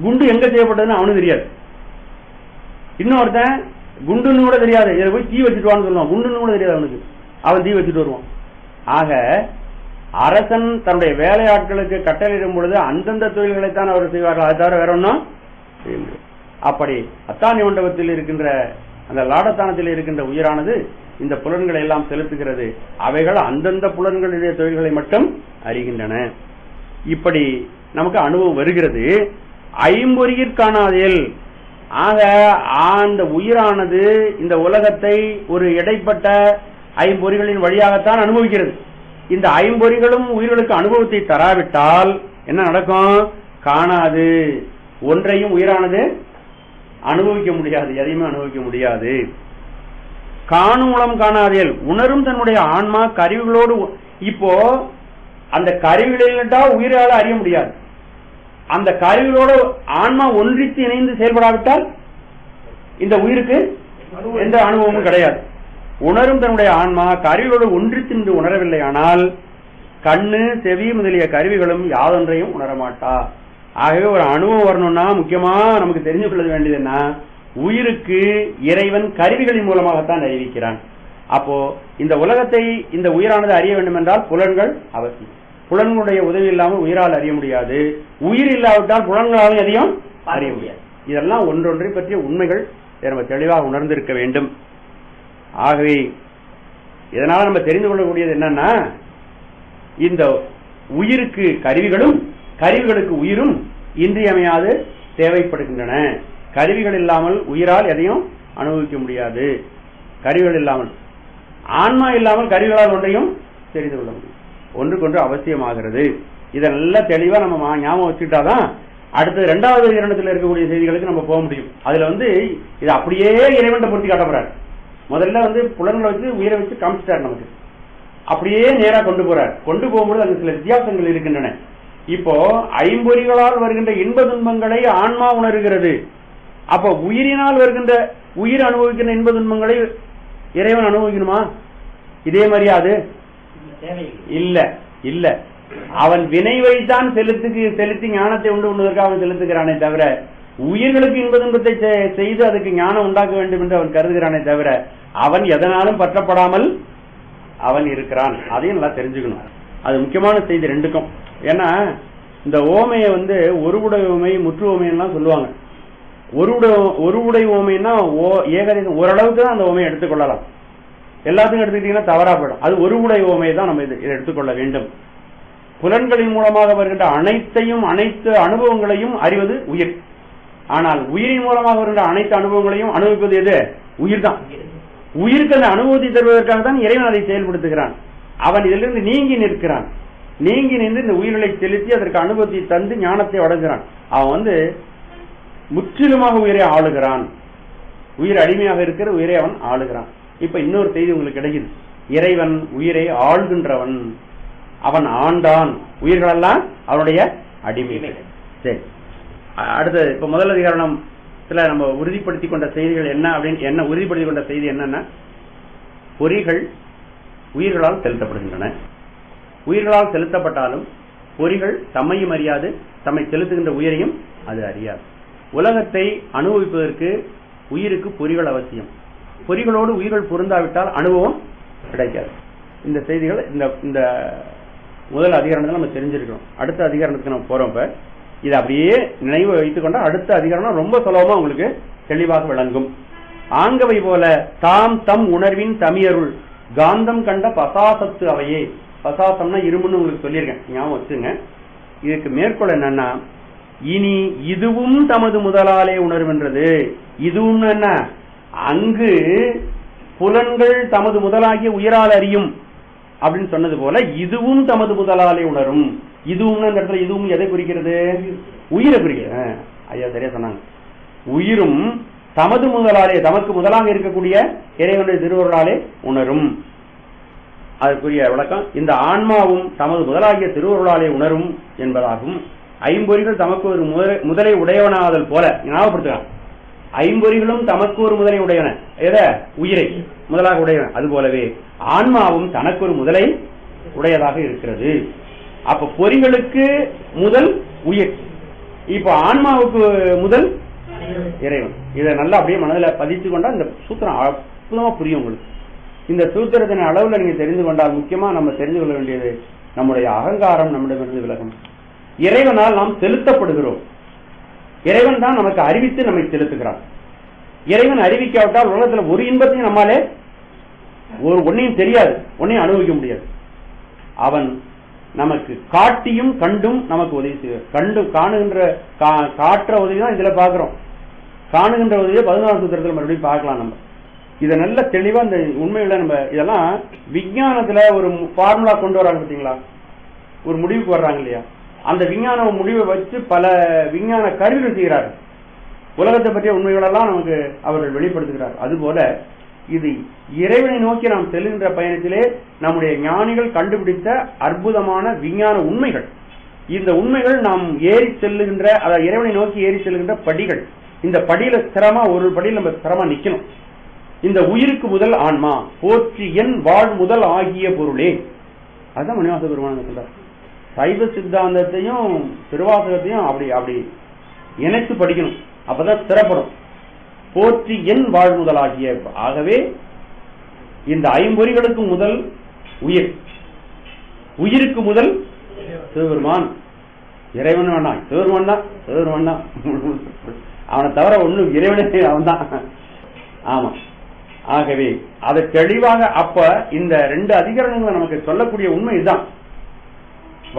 குண்டு எங்க செய்யப்பட்டதுன்னு அவனுக்கு தெரியாது. இன்னொருத்தன் குண்டுன்னு கூட தெரியாது, இதை போய் தீ வச்சுட்டுவான்னு சொல்லுவான். குண்டுன்னு கூட தெரியாது அவனுக்கு. அவன் தீ வச்சுட்டு வருவான். ஆக அரசன் தன்னுடைய வேலையாட்களுக்கு கட்டளையிடும் பொழுது அந்தந்த தொழில்களைத்தான் அவர் செய்வார்கள். அதை தவிர வேற ஒன்றும் செய்ய முடியாது. அப்படி அத்தானி மண்டபத்தில் இருக்கின்ற அந்த லாடத்தானத்தில் இருக்கின்ற உயிரானது இந்த புலன்களை எல்லாம் செலுத்துகிறது. அவைகள் அந்தந்த புலன்களுடைய தொழில்களை மட்டும் அறிகின்றன. இப்படி நமக்கு அனுபவம் வருகிறது. ஐம்பொறியிற்கானாதில், ஆக அந்த உயிரானது இந்த உலகத்தை ஒரு இடைப்பட்ட ஐம்பொறிகளின் வழியாகத்தான் அனுபவிக்கிறது. இந்த ஐம்பொறிகளும் உயிர்களுக்கு அனுபவத்தை தராவிட்டால் என்ன நடக்கும்? காணாது. ஒன்றையும் உயிரானது அனுபவிக்க முடியாது, எதையுமே அனுபவிக்க முடியாது. காணும் மூலம் காணாதியல், உணரும் தன்னுடைய ஆன்மா கருவிகளோடு. இப்போ அந்த கருவிகளில் உயிரால அறிய முடியாது. அந்த கருவிகளோடு ஆன்மா ஒன்றித்து இணைந்து செயல்படாவிட்டால் இந்த உயிருக்கு எந்த அனுபவமும் கிடையாது. உணரும் தன்னுடைய ஆன்மா கருவிகளோடு ஒன்றித்து உணரவில்லை, ஆனால் கண்ணு செவி முதலிய கருவிகளும் யாதொன்றையும் உணரமாட்டா. ஆகவே ஒரு அனுபவம் வரணும்னா முக்கியமா நமக்கு தெரிஞ்சு கொள்ள வேண்டியதுன்னா, உயிருக்கு இறைவன் கருவிகளின் மூலமாகத்தான் அறிவிக்கிறான். அப்போ இந்த உலகத்தை இந்த உயிரானது அறிய வேண்டும் என்றால் புலன்கள் அவசியம். புலன்களுடைய உதவி இல்லாமல் உயிரால் அறிய முடியாது. உயிர் இல்லாவிட்டால் புலன்களாலும் எதையும் அறிய முடியாது. இதெல்லாம் ஒன்றொன்றை பற்றிய உண்மைகள் நம்ம தெளிவாக உணர்ந்திருக்க வேண்டும். ஆகவே இதனால நம்ம தெரிந்து கொள்ளக்கூடியது என்னன்னா, இந்த உயிருக்கு கருவிகளும் கருவிகளுக்கு உயிரும் இன்றியமையாது தேவைப்படுகின்றன. கருவிகள் இல்லாமல் உயிரால் எதையும் அனுபவிக்க முடியாது. கருவிகள் இல்லாமல், ஆன்மா இல்லாமல் கருவிகளால் ஒன்றையும் தெரிந்து கொள்ள முடியும். ஒன்றுக்கொன்று அவசியமாகிறது. இதெல்லாம் தெளிவா நம்ம ஞாபகம் வச்சுக்கிட்டாதான் அடுத்தது 2வது இரணத்தில் இருக்கக்கூடிய செய்திகளுக்கு நம்ம போக முடியும். அதுல இது அப்படியே இறைவன் பொருத்தி காட்டப்படுறாரு. முதல்ல புலன்களை வச்சு உயிரை வச்சு காமிச்சிட்டார் நமக்கு. அப்படியே நேரா கொண்டு போறார். கொண்டு போகும்போது அங்கு சில வித்தியாசங்கள் இருக்கின்றன. இப்போ ஐம்பொறிகளால் வருகின்ற இன்ப துன்பங்களை ஆன்மா உணர்கிறது. அப்ப உயிரினால் வருகின்ற உயிர் அனுபவிக்கின்ற இன்ப துன்பங்களை இறைவன் அனுபவிக்கணுமா? இதே மாதிரியாது இல்ல இல்ல. அவன் வினை வைத்தான் செலுத்தி ஞானத்தை உண்டுவதற்காக அவன் செலுத்துகிறானே தவிர, உயிர்களுக்கு இன்ப துன்பத்தை செய்து அதுக்கு ஞானம் உண்டாக்க வேண்டும் என்று அவன் கருதுகிறானே தவிர, அவன் எதனாலும் பற்றப்படாமல் அவன் இருக்கிறான். அதையும் நல்லா தெரிஞ்சுக்கணும். அது முக்கியமான செய்தி ரெண்டுக்கும். ஏன்னா இந்த ஓமையை ஒருவுடை ஓமை, முற்று ஓமையெல்லாம் சொல்லுவாங்க. ஒருவுடை ஓமைன்னா ஏகதேசம் ஓரளவுக்கு தான் அந்த ஓமையை எடுத்துக்கொள்ளலாம். எல்லாத்துக்கும் எடுத்துக்கிட்டீங்கன்னா தவறா போயிடும். அது ஒருவுடை ஓமையை தான் நம்ம இதை எடுத்துக்கொள்ள வேண்டும். புலன்களின் மூலமாக வருகின்ற அனைத்து அனுபவங்களையும் அறிவது உயிர். ஆனால் உயிரின் மூலமாக வருகின்ற அனைத்து அனுபவங்களையும் அனுபவிப்பது எது? உயிர் தான். உயிருக்கு அந்த அனுபவத்தை தருவதற்காக தான் இறைவன் அதை செயல்படுத்துகிறான். அவன் இதிலிருந்து நீங்கி நிற்கிறான். நீங்கி நின்று இந்த உயிர்களை செலுத்தி அதற்கு அனுபவத்தை தந்து ஞானத்தை வழங்குகிறான். அவன் முற்றிலுமாக உயிரை ஆளுகிறான். உயிர் அடிமையாக இருக்கிற உயிரை அவன் ஆளுகிறான். இப்ப இன்னொரு செய்தி உங்களுக்கு கிடைக்குது. இறைவன் உயிரை ஆள்கின்றவன். அவன் ஆண்டான். உயிர்களெல்லாம் அவனுடைய அடிமைகள். சரி, அடுத்தது இப்ப முதல் அதிகாரணத்துல நம்ம உறுதிப்படுத்திக் கொண்ட செய்திகள் என்ன அப்படின்னு என்ன உறுதிப்படுத்திக் கொண்ட செய்தி என்னன்னா, பொறிகள் உயிர்களால் செலுத்தப்படுகின்றன. உயிர்களால் செலுத்தப்பட்டாலும் பொறிகள் தம்மையும் அறியாது, தம்மை செலுத்துகின்ற உயிரையும் அது அறியாது. உலகத்தை அனுபவிப்பதற்கு உயிருக்கு பொறிகள் அவசியம். பொறிகளோடு உயிர்கள் பொருந்தாவிட்டால் அனுபவம் கிடைக்காது. இந்த செய்திகள் இந்த முதல் அதிகாரத்தில் நம்ம தெரிஞ்சிருக்கோம். அடுத்த அதிகாரத்துக்கு நம்ம போறோம். இப்ப இதை அப்படியே நினைவு வைத்துக் கொண்டா அடுத்த அதிகாரம் ரொம்ப சுலபமா உங்களுக்கு தெளிவாக விளங்கும். ஆங்கவை போல தாம் தம் உணர்வின் தமியருள் காந்தம் கண்ட பசாசத்து அவையே. பசாசம்னா இரும்புன்னு உங்களுக்கு சொல்லியிருக்கேன், ஞாபகம் வச்சுங்க. இதுக்கு மேற்கொள்ள என்னன்னா, இனி இதுவும் தமது முதலாலே உணர்வென்றது. இதுவும் என்ன, அங்கு புலன்கள் தமது முதலாகிய உயிரால் அறியும் அப்படின்னு சொன்னது போல இதுவும் தமது முதலாலே உணரும். இதுவும் அந்த இடத்துல இதுவும் எதை குறிக்கிறது? உயிரை குறிக்கிறது. ஐயா சரியா சொன்னாங்க. உயிரும் தமது முதலாலே, தமக்கு முதலாக இருக்கக்கூடிய இறைவனுடைய திருவருளாலே உணரும். அதற்குரிய விளக்கம், இந்த ஆன்மாவும் தமது முதலாகிய திருவருளாலே உணரும் என்பதாகும். ஐம்பொறிகள் தமக்கு ஒரு முதலை உடையவனாதல் போல ஞாபகப்படுத்துகிறான். ஐம்பொறிகளும் தமக்கு ஒரு முதலை உடையவன, எத? உயிரை முதலாக உடையவன். அது போலவே ஆன்மாவும் தனக்கு ஒரு முதலை உடையதாக இருக்கிறது. அப்ப பொறிகளுக்கு முதல் உயிர், இப்ப ஆன்மாவுக்கு முதல் இறைவன். இதை நல்லா அப்படியே மனதில் பதித்து கொண்டா இந்த சூத்திரம் அற்புதமா புரியும் உங்களுக்கு. இந்த சூத்திரத்தின் அளவுல நீங்க தெரிந்து கொண்டால், முக்கியமா நம்ம தெரிந்து கொள்ள வேண்டியது, நம்முடைய அகங்காரம் நம்மிடமிருந்து விலகும். இறைவனால் நாம் செலுத்தப்படுகிறோம். இறைவன் தான் நமக்கு அறிவித்து நம்மை செலுத்துகிறான். இறைவன் அறிவிக்காவிட்டால் உலகத்தில் ஒரு இன்பத்தையும் நம்மாலே ஒன்னையும் தெரியாது, ஒன்னையும் அனுபவிக்க முடியாது. அவன் நமக்கு காட்டியும் கண்டும் நமக்கு உதவி செய்வார். கண்டு காணுகின்ற காட்டுற உதவி தான் இதுல பாக்குறோம். காணுகின்ற உதவியை 11ஆம் சூத்திரத்தில் மறுபடியும் பார்க்கலாம். நம்ம இதை நல்ல தெளிவா இந்த உண்மையில நம்ம இதெல்லாம் விஞ்ஞானத்துல ஒரு ஃபார்முலா கொண்டு வராங்க பார்த்தீங்களா, ஒரு முடிவுக்கு வர்றாங்க இல்லையா, அந்த விஞ்ஞான முடிவை வச்சு பல விஞ்ஞான கருவிகள் செய்கிறார்கள். உலகத்தை பற்றிய உண்மைகளெல்லாம் நமக்கு அவர்கள் வெளிப்படுத்துகிறார். அதுபோல இது இறைவனை நோக்கி நாம் செல்கின்ற பயணத்திலே நம்முடைய ஞானிகள் கண்டுபிடித்த அற்புதமான விஞ்ஞான உண்மைகள். இந்த உண்மைகள் நாம் ஏறி செல்லுகின்ற, அதாவது இறைவனை நோக்கி ஏறி செல்கின்ற படிகள். இந்த படியில ஸ்திரமா, ஒரு படியில் நம்ம ஸ்திரமா நிக்கணும். இந்த உயிருக்கு முதல் ஆன்மா போற்றி என் வாழ் முதல் ஆகிய பொருளே. அதுதான் மணிவாச பெருமான் சொல்றார். சைவ சித்தாந்தத்தையும் திருவாசகத்தையும் அப்படி அப்படி இணைத்து படிக்கணும், அப்பதான் ஸ்திரப்படும். போற்றி என் வாழ் முதலாகிய. ஆகவே இந்த ஐம்பொறிகளுக்கு முதல் உயிர், உயிருக்கு முதல் சிவபெருமான். இறைவன் வேண்டாம், சிவபெருமான் தான். சிவபெருமான் தான், அவனை தவிர ஒண்ணும் இறைவனே அவன் தான். ஆமா. ஆகவே அதை தெளிவாக அப்ப இந்த 2 அதிகரணங்களை நமக்கு சொல்லக்கூடிய உண்மை இதுதான்.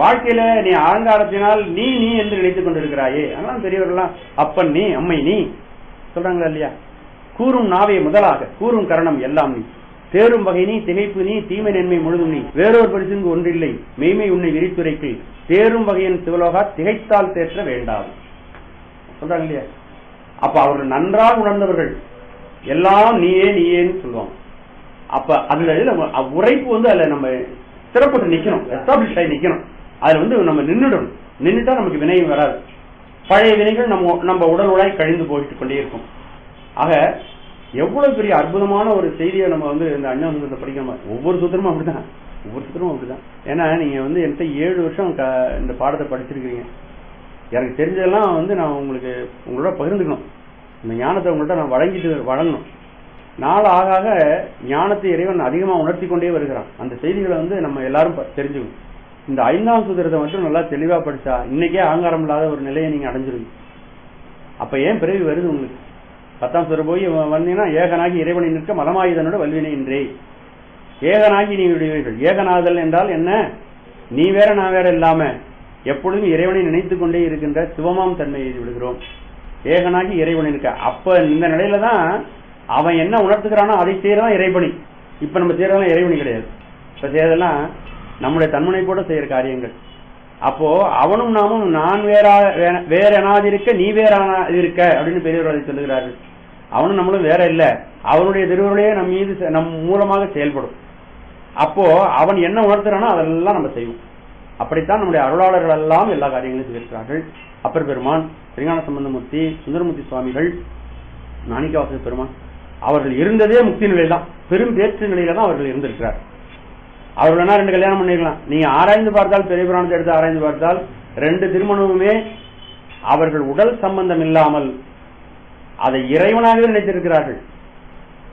வாழ்க்கையில நீ அகங்காரத்தினால் நீ நீ என்று நினைத்துக் கொண்டிருக்கிறாயே, அதெல்லாம் பெரியவர்கள்லாம் அப்பன் நீ அம்மை நீ சொல்றாங்களா இல்லையா. கூறும் நாவே முதலாக கூறும் கரணம் எல்லாம் நீ, தேரும் வகை நீ, திகைப்பு நீ, தீமை நன்மை முழுதும் நீ, வேறொரு பரிசுங்கு ஒன்றில்லை மெய்மை உன்னை விரித்துரைக்கு, தேரும் வகையின் சிவலோகா திகைத்தால் தேற்ற வேண்டாம் சொல்றாங்க இல்லையா. அப்ப அவர்கள் நன்றாக உணர்ந்தவர்கள் எல்லாம் நீயே நீயேன்னு சொல்லுவாங்க. அப்ப அதுல உரைப்பு அதுல நம்ம சிறப்பட்டு நிக்கணும், எஸ்டாப்ளிஷ் ஆகி நிக்கணும். அதுல நம்ம நின்றுடணும். நின்றுட்டா நமக்கு வினையும் வராது. பழைய வினைகள் நம்ம உடல் உடாய் கழிந்து போயிட்டு கொண்டே இருக்கும். ஆக எவ்வளவு பெரிய அற்புதமான ஒரு செய்தியை நம்ம இந்த அஞ்ஞானத்தை படிக்கணும். ஒவ்வொரு சூத்திரமும் அப்படிதான். ஏன்னா நீங்க என்கிட்ட 7 வருஷம் இந்த பாடத்தை படிச்சிருக்கீங்க. எனக்கு தெரிஞ்சதெல்லாம் நான் உங்களோட பகிர்ந்துக்கணும். இந்த ஞானத்தை உங்கள்கிட்ட நான் வழங்கணும். நாள் ஆக ஆக ஞானத்தை இறைவன் அதிகமாக உணர்த்தி கொண்டே வருகிறான். அந்த செய்திகளை நம்ம எல்லாரும் தெரிஞ்சுக்கணும். இந்த 5ஆம் சூத்திரத்தை மட்டும் நல்லா தெளிவா படிச்சா இன்னைக்கே ஆங்காரம் இல்லாத ஒரு நிலையை நீங்க அடைஞ்சிருவீங்க. அப்ப ஏன் பிறவி வருது உங்களுக்கு? 10ஆம் சூத்திரம் போய் வந்தீங்கன்னா ஏகனாகி இறைவனை நிற்க மலமாயுதனோட வல்வினை இன்றே. ஏகனாகி நீ விடுவீர்கள். ஏகனாதல் என்றால் என்ன? நீ வேற நான் வேற இல்லாம எப்பொழுதும் இறைவனை நினைத்துக் கொண்டே இருக்கின்ற சிவமாம் தன்மையை விடுகிறோம். ஏகனாகி இறைவனை நிற்க. அப்ப இந்த நிலையில தான் அவன் என்ன உணர்த்துக்கிறானோ அதை செய்யறதான் இறைவனி. இப்ப நம்ம செய்யறதெல்லாம் இறைவனி கிடையாது. இப்ப செய்யறதெல்லாம் நம்முடைய தன்முனை கூட செய்யற காரியங்கள். அப்போ அவனும் நாமும் நான் வேற எனாதிருக்க நீ வேற இருக்க அப்படின்னு பெரியவர்கள் சொல்லுகிறார்கள். அவனும் நம்மளும் வேற இல்ல. அவனுடைய திருவுருளையே நம் மூலமாக செயல்படும். அப்போ அவன் என்ன உணர்த்துறானோ அதெல்லாம் நம்ம செய்வோம். அப்படித்தான் நம்முடைய அருளாளர்கள் எல்லாம் எல்லா காரியங்களையும் செய்திருக்கிறார்கள். அப்பர் பெருமான், ஸ்ரீஞான சம்பந்தமூர்த்தி, சுந்தரமூர்த்தி சுவாமிகள், மாணிக்கவாசக பெருமான் அவர்கள் இருந்ததே முக்தி நிலையில்தான், பெரும் பேற்று நிலையில தான் அவர்கள் இருந்திருக்கிறார். அவர்கள் 2 கல்யாணம் பண்ணிக்கலாம். நீங்க ஆராய்ந்து பார்த்தால், பெரிய புராணத்தை எடுத்து ஆராய்ந்து பார்த்தால் 2 திருமணமுமே அவர்கள் உடல் சம்பந்தம் இல்லாமல் அதை இறைவனாகவே நினைத்திருக்கிறார்கள்.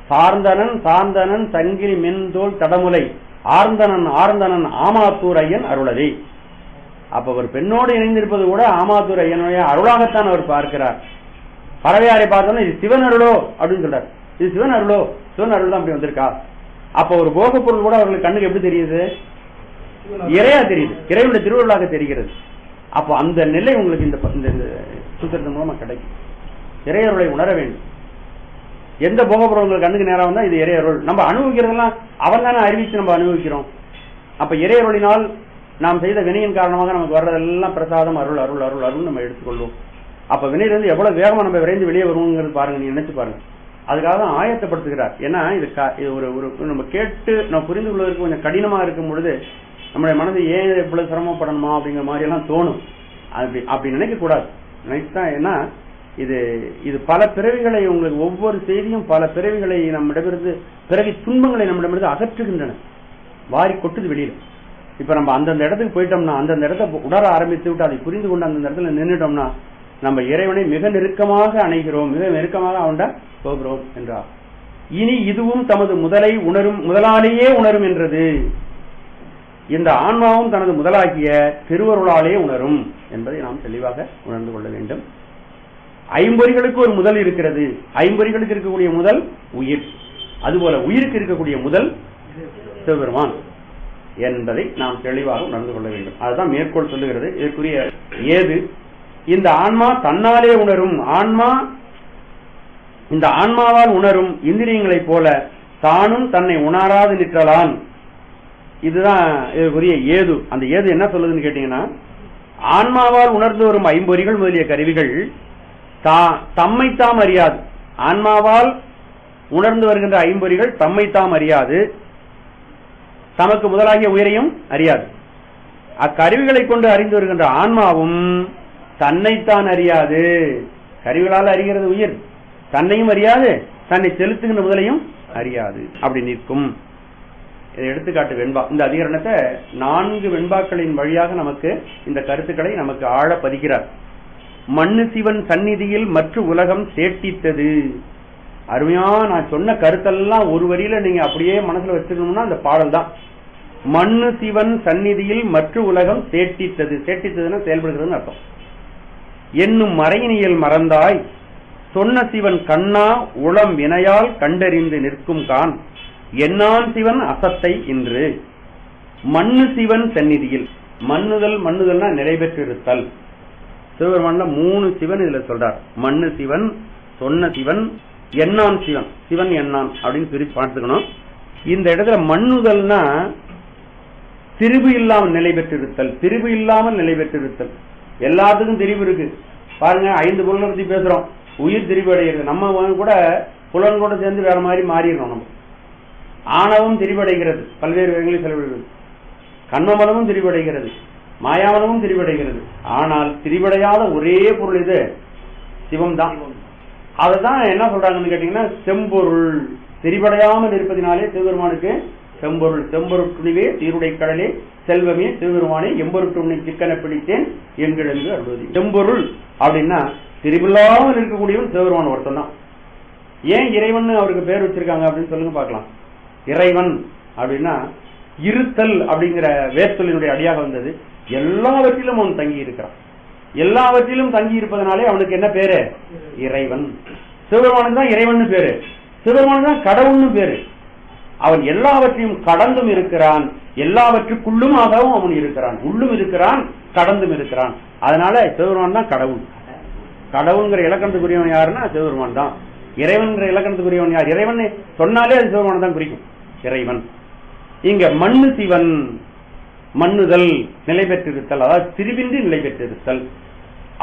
சார்ந்தனன் சங்கிலி மென்தோல் தடமுலை ஆர்ந்தனன் ஆமாத்தூர் ஐயன் அருளதே. அப்ப அவர் பெண்ணோடு இணைந்திருப்பது கூட ஆமாத்தூர் ஐயனுடைய அருளாகத்தான் அவர் பார்க்கிறார். பறவையாரை பார்த்தோம்னா இது சிவன் அருளோ அப்படின்னு சொல்றார். இது சிவன் அருளோ, சிவன் அருள் தான் அப்படி வந்திருக்கா. அப்ப ஒரு போக பொருள் கூட அவர்களுக்கு கண்ணுக்கு எப்படி தெரியுது? இறையா தெரியுது, இறைவனுடைய திருவருளாக தெரிகிறது. அப்போ அந்த நிலை உங்களுக்கு இந்த சூத்திரத்தின் மூலமா கிடைக்கும். இறையருளை உணர வேண்டும். எந்த போக பொருள் கண்ணுக்கு நேரம் வந்தா இது இறையருள். நம்ம அனுபவிக்கிறதெல்லாம் அவன் தானே அறிவிச்சு நம்ம அனுபவிக்கிறோம். அப்ப இறையருளினால் நாம் செய்த வினையின் காரணமாக நமக்கு வர்றதெல்லாம் பிரசாதம், அருள் அருள் அருள் அருள் நம்ம எடுத்துக்கொள்வோம். அப்ப வினையிலிருந்து எவ்வளவு வேகமா நம்ம விரைந்து வெளியே வருவோங்கிறது பாருங்க, நீங்க நினைச்சு பாருங்க. அதுக்காக தான் ஆயத்தப்படுத்துகிறார். ஏன்னா இது ஒரு நம்ம கேட்டு நம்ம புரிந்து கொள்வதற்கு கொஞ்சம் கடினமா இருக்கும் பொழுது நம்முடைய மனது ஏன் இவ்வளவு சிரமப்படணுமா அப்படிங்கிற மாதிரி எல்லாம் தோணும். அப்படி நினைக்க கூடாது. நினைச்சா ஏன்னா இது பல பிறவிகளை, உங்களுக்கு ஒவ்வொரு செய்தியும் பல பிறவிகளை நம்மிடமிருந்து, பிறவி துன்பங்களை நம்மிடமிருந்து அகற்றுகின்றன, வாரி கொட்டுது வெளியில. இப்ப நம்ம அந்தந்த இடத்துக்கு போயிட்டோம்னா, அந்தந்த இடத்தை உணர ஆரம்பித்து விட்டு அதை புரிந்து கொண்டு அந்தந்த இடத்துல நின்றுட்டோம்னா நம்ம இறைவனை மிக நெருக்கமாக அணைகிறோம், மிக நெருக்கமாக அவன்ட போகிறோம் என்றார். இனி இதுவும் தமது முதலாலேயே உணரும் என்றது. இந்த ஆன்மாவும் தனது முதலாகிய திருவருளாலே உணரும் என்பதை நாம் தெளிவாக உணர்ந்து கொள்ள வேண்டும். ஐம்பொறிகளுக்கு ஒரு முதல் இருக்கிறது. ஐம்பொறிகளுக்கு இருக்கக்கூடிய முதல் உயிர், அதுபோல உயிருக்கு இருக்கக்கூடிய முதல் சிவபெருமான் என்பதை நாம் தெளிவாக உணர்ந்து கொள்ள வேண்டும். அதுதான் மேற்கோள் சொல்லுகிறது. இதற்குரிய ஏது இந்த ஆன்மா தன்னாலே உணரும். ஆன்மா இந்த ஆன்மாவால் உணரும் இந்திரியங்களை போல தானும் தன்னை உணராது நிற்றலான். இதுதான் இதற்குரிய ஏது. அந்த ஏது என்ன சொல்லுதுன்னு கேட்டீங்கன்னா, ஆன்மாவால் உணர்ந்து வரும் ஐம்பொறிகள் முதலிய கருவிகள் தம்மைத்தாம் அறியாது. ஆன்மாவால் உணர்ந்து வருகின்ற ஐம்பொறிகள் தம்மைத்தாம் அறியாது, தமக்கு முதலாகிய உயிரையும் அறியாது. அக்கருவிகளை கொண்டு அறிந்து வருகின்ற ஆன்மாவும் தன்னைத்தான் அறியாது. கருவிகளால் அறிகிறது உயிர், தன்னையும் அறியாது, தன்னை செலுத்துகின்ற முதலையும் அறியாது. அப்படி நிற்கும். இதை எடுத்துக்காட்டு வெண்பா. இந்த அதிகரணத்தை 4 வெண்பாக்களின் வழியாக நமக்கு இந்த கருத்துக்களை நமக்கு ஆழ பதிக்கிறார். மண்ணு சிவன் சந்நிதியில் மற்ற உலகம் சேட்டித்தது. அருமையா நான் சொன்ன கருத்தெல்லாம் ஒரு வரியில நீங்க அப்படியே மனசுல வச்சுக்கணும்னா அந்த பாடல் தான். மண்ணு சிவன் சந்நிதியில் மற்ற உலகம் சேட்டித்தது. சேட்டித்ததுன்னா செயல்படுகிறதுன்னு அர்த்தம். என்னும் மறையினியல் மறந்தாய் சொன்ன சிவன் கண்ணா உளம் வினையால் கண்டறிந்து நிற்கும் கான் என்னான் சிவன் அசத்தை இன்று. மண்ணு சிவன் சந்நிதியில், மண்ணுதல்னா நிறைவேற்றிருத்தல். சிவபெருமான்ல 3 சிவன் இதுல சொல்றார். மண்ணு சிவன், சொன்ன சிவன், என்னான் சிவன். சிவன் என்னான் அப்படின்னு பிரித்து பார்த்துக்கணும். இந்த இடத்துல மண்ணுதல்னா திரிபு இல்லாமல் நிலை பெற்றிருத்தல். திரிபு இல்லாமல் நிலை பெற்றிருத்தல். எல்லாத்துக்கும் திரிபு இருக்கு பாருங்க. 5 பொருளை பத்தி பேசுறோம். உயிர் திரிபு அடைகிறது. நம்ம கூட புலன் கூட சேர்ந்து வேற மாதிரி மாறிடுறோம். நம்ம ஆணவம் திரிவடைகிறது, பல்வேறு விதங்களில் செலவிடுகிறது. கண்மமலமும் திரிவடைகிறது. மாயாவனமும் திரிவடைகிறது. ஆனால் திரிவடையாத ஒரே பொருள் இது சிவம் தான். அதுதான் என்ன சொல்றாங்கன்னு கேட்டீங்கன்னா, செம்பொருள் திரிவடையாமல் இருப்பதினாலே சிவபெருமானுக்கு செம்பொருள். செம்பொருட்டுணிவே தீருடை கடலே செல்வமே சிவபெருமானே எம்பொருட்டுணி சிக்கனை பிடித்தேன் என்கிழந்து அருள்வதி. செம்பொருள் அப்படின்னா திரிவில்லாமல் இருக்கக்கூடியவன் சிவபெருமான் ஒருத்தன் தான். ஏன் இறைவன் அவருக்கு பேர் வச்சிருக்காங்க அப்படின்னு சொல்லுங்க பார்க்கலாம். இறைவன் அப்படின்னா இருத்தல் அப்படிங்கிற வேர்த்தொலினுடைய அடியாக வந்தது. எல்லாவற்றிலும் அவன் தங்கி இருக்கிறான். எல்லாவற்றிலும் தங்கி இருப்பதனாலே அவனுக்கு என்ன பேரு? இறைவன். சிவபெருமானுக்கு தான் இறைவன் பேரு, சிவபெருமானுக்கு தான் கடவுள்னு பேரு. அவன் எல்லாவற்றையும் கடந்தும் இருக்கிறான், எல்லாவற்றுக்குள்ளுமாகவும் அவன் இருக்கிறான். உள்ளும் இருக்கிறான், கடந்தும் இருக்கிறான். அதனால சிவபெருமான் தான் கடவுள். கடவுள்ங்கிற இலக்கணத்துக்குரியவன் யாருன்னா சிவபெருமான் தான். இறைவன்கிற இலக்கணத்துக்குரியவன் யார்? இறைவன் சொன்னாலே அது சிவபெருமான் தான் குறிக்கும். இறைவன் இங்க மண்ணு சிவன், மண்ணுதல், நிலை பெற்றிருத்தல், அதாவது திரிவின்றி நிலை பெற்றிருத்தல்.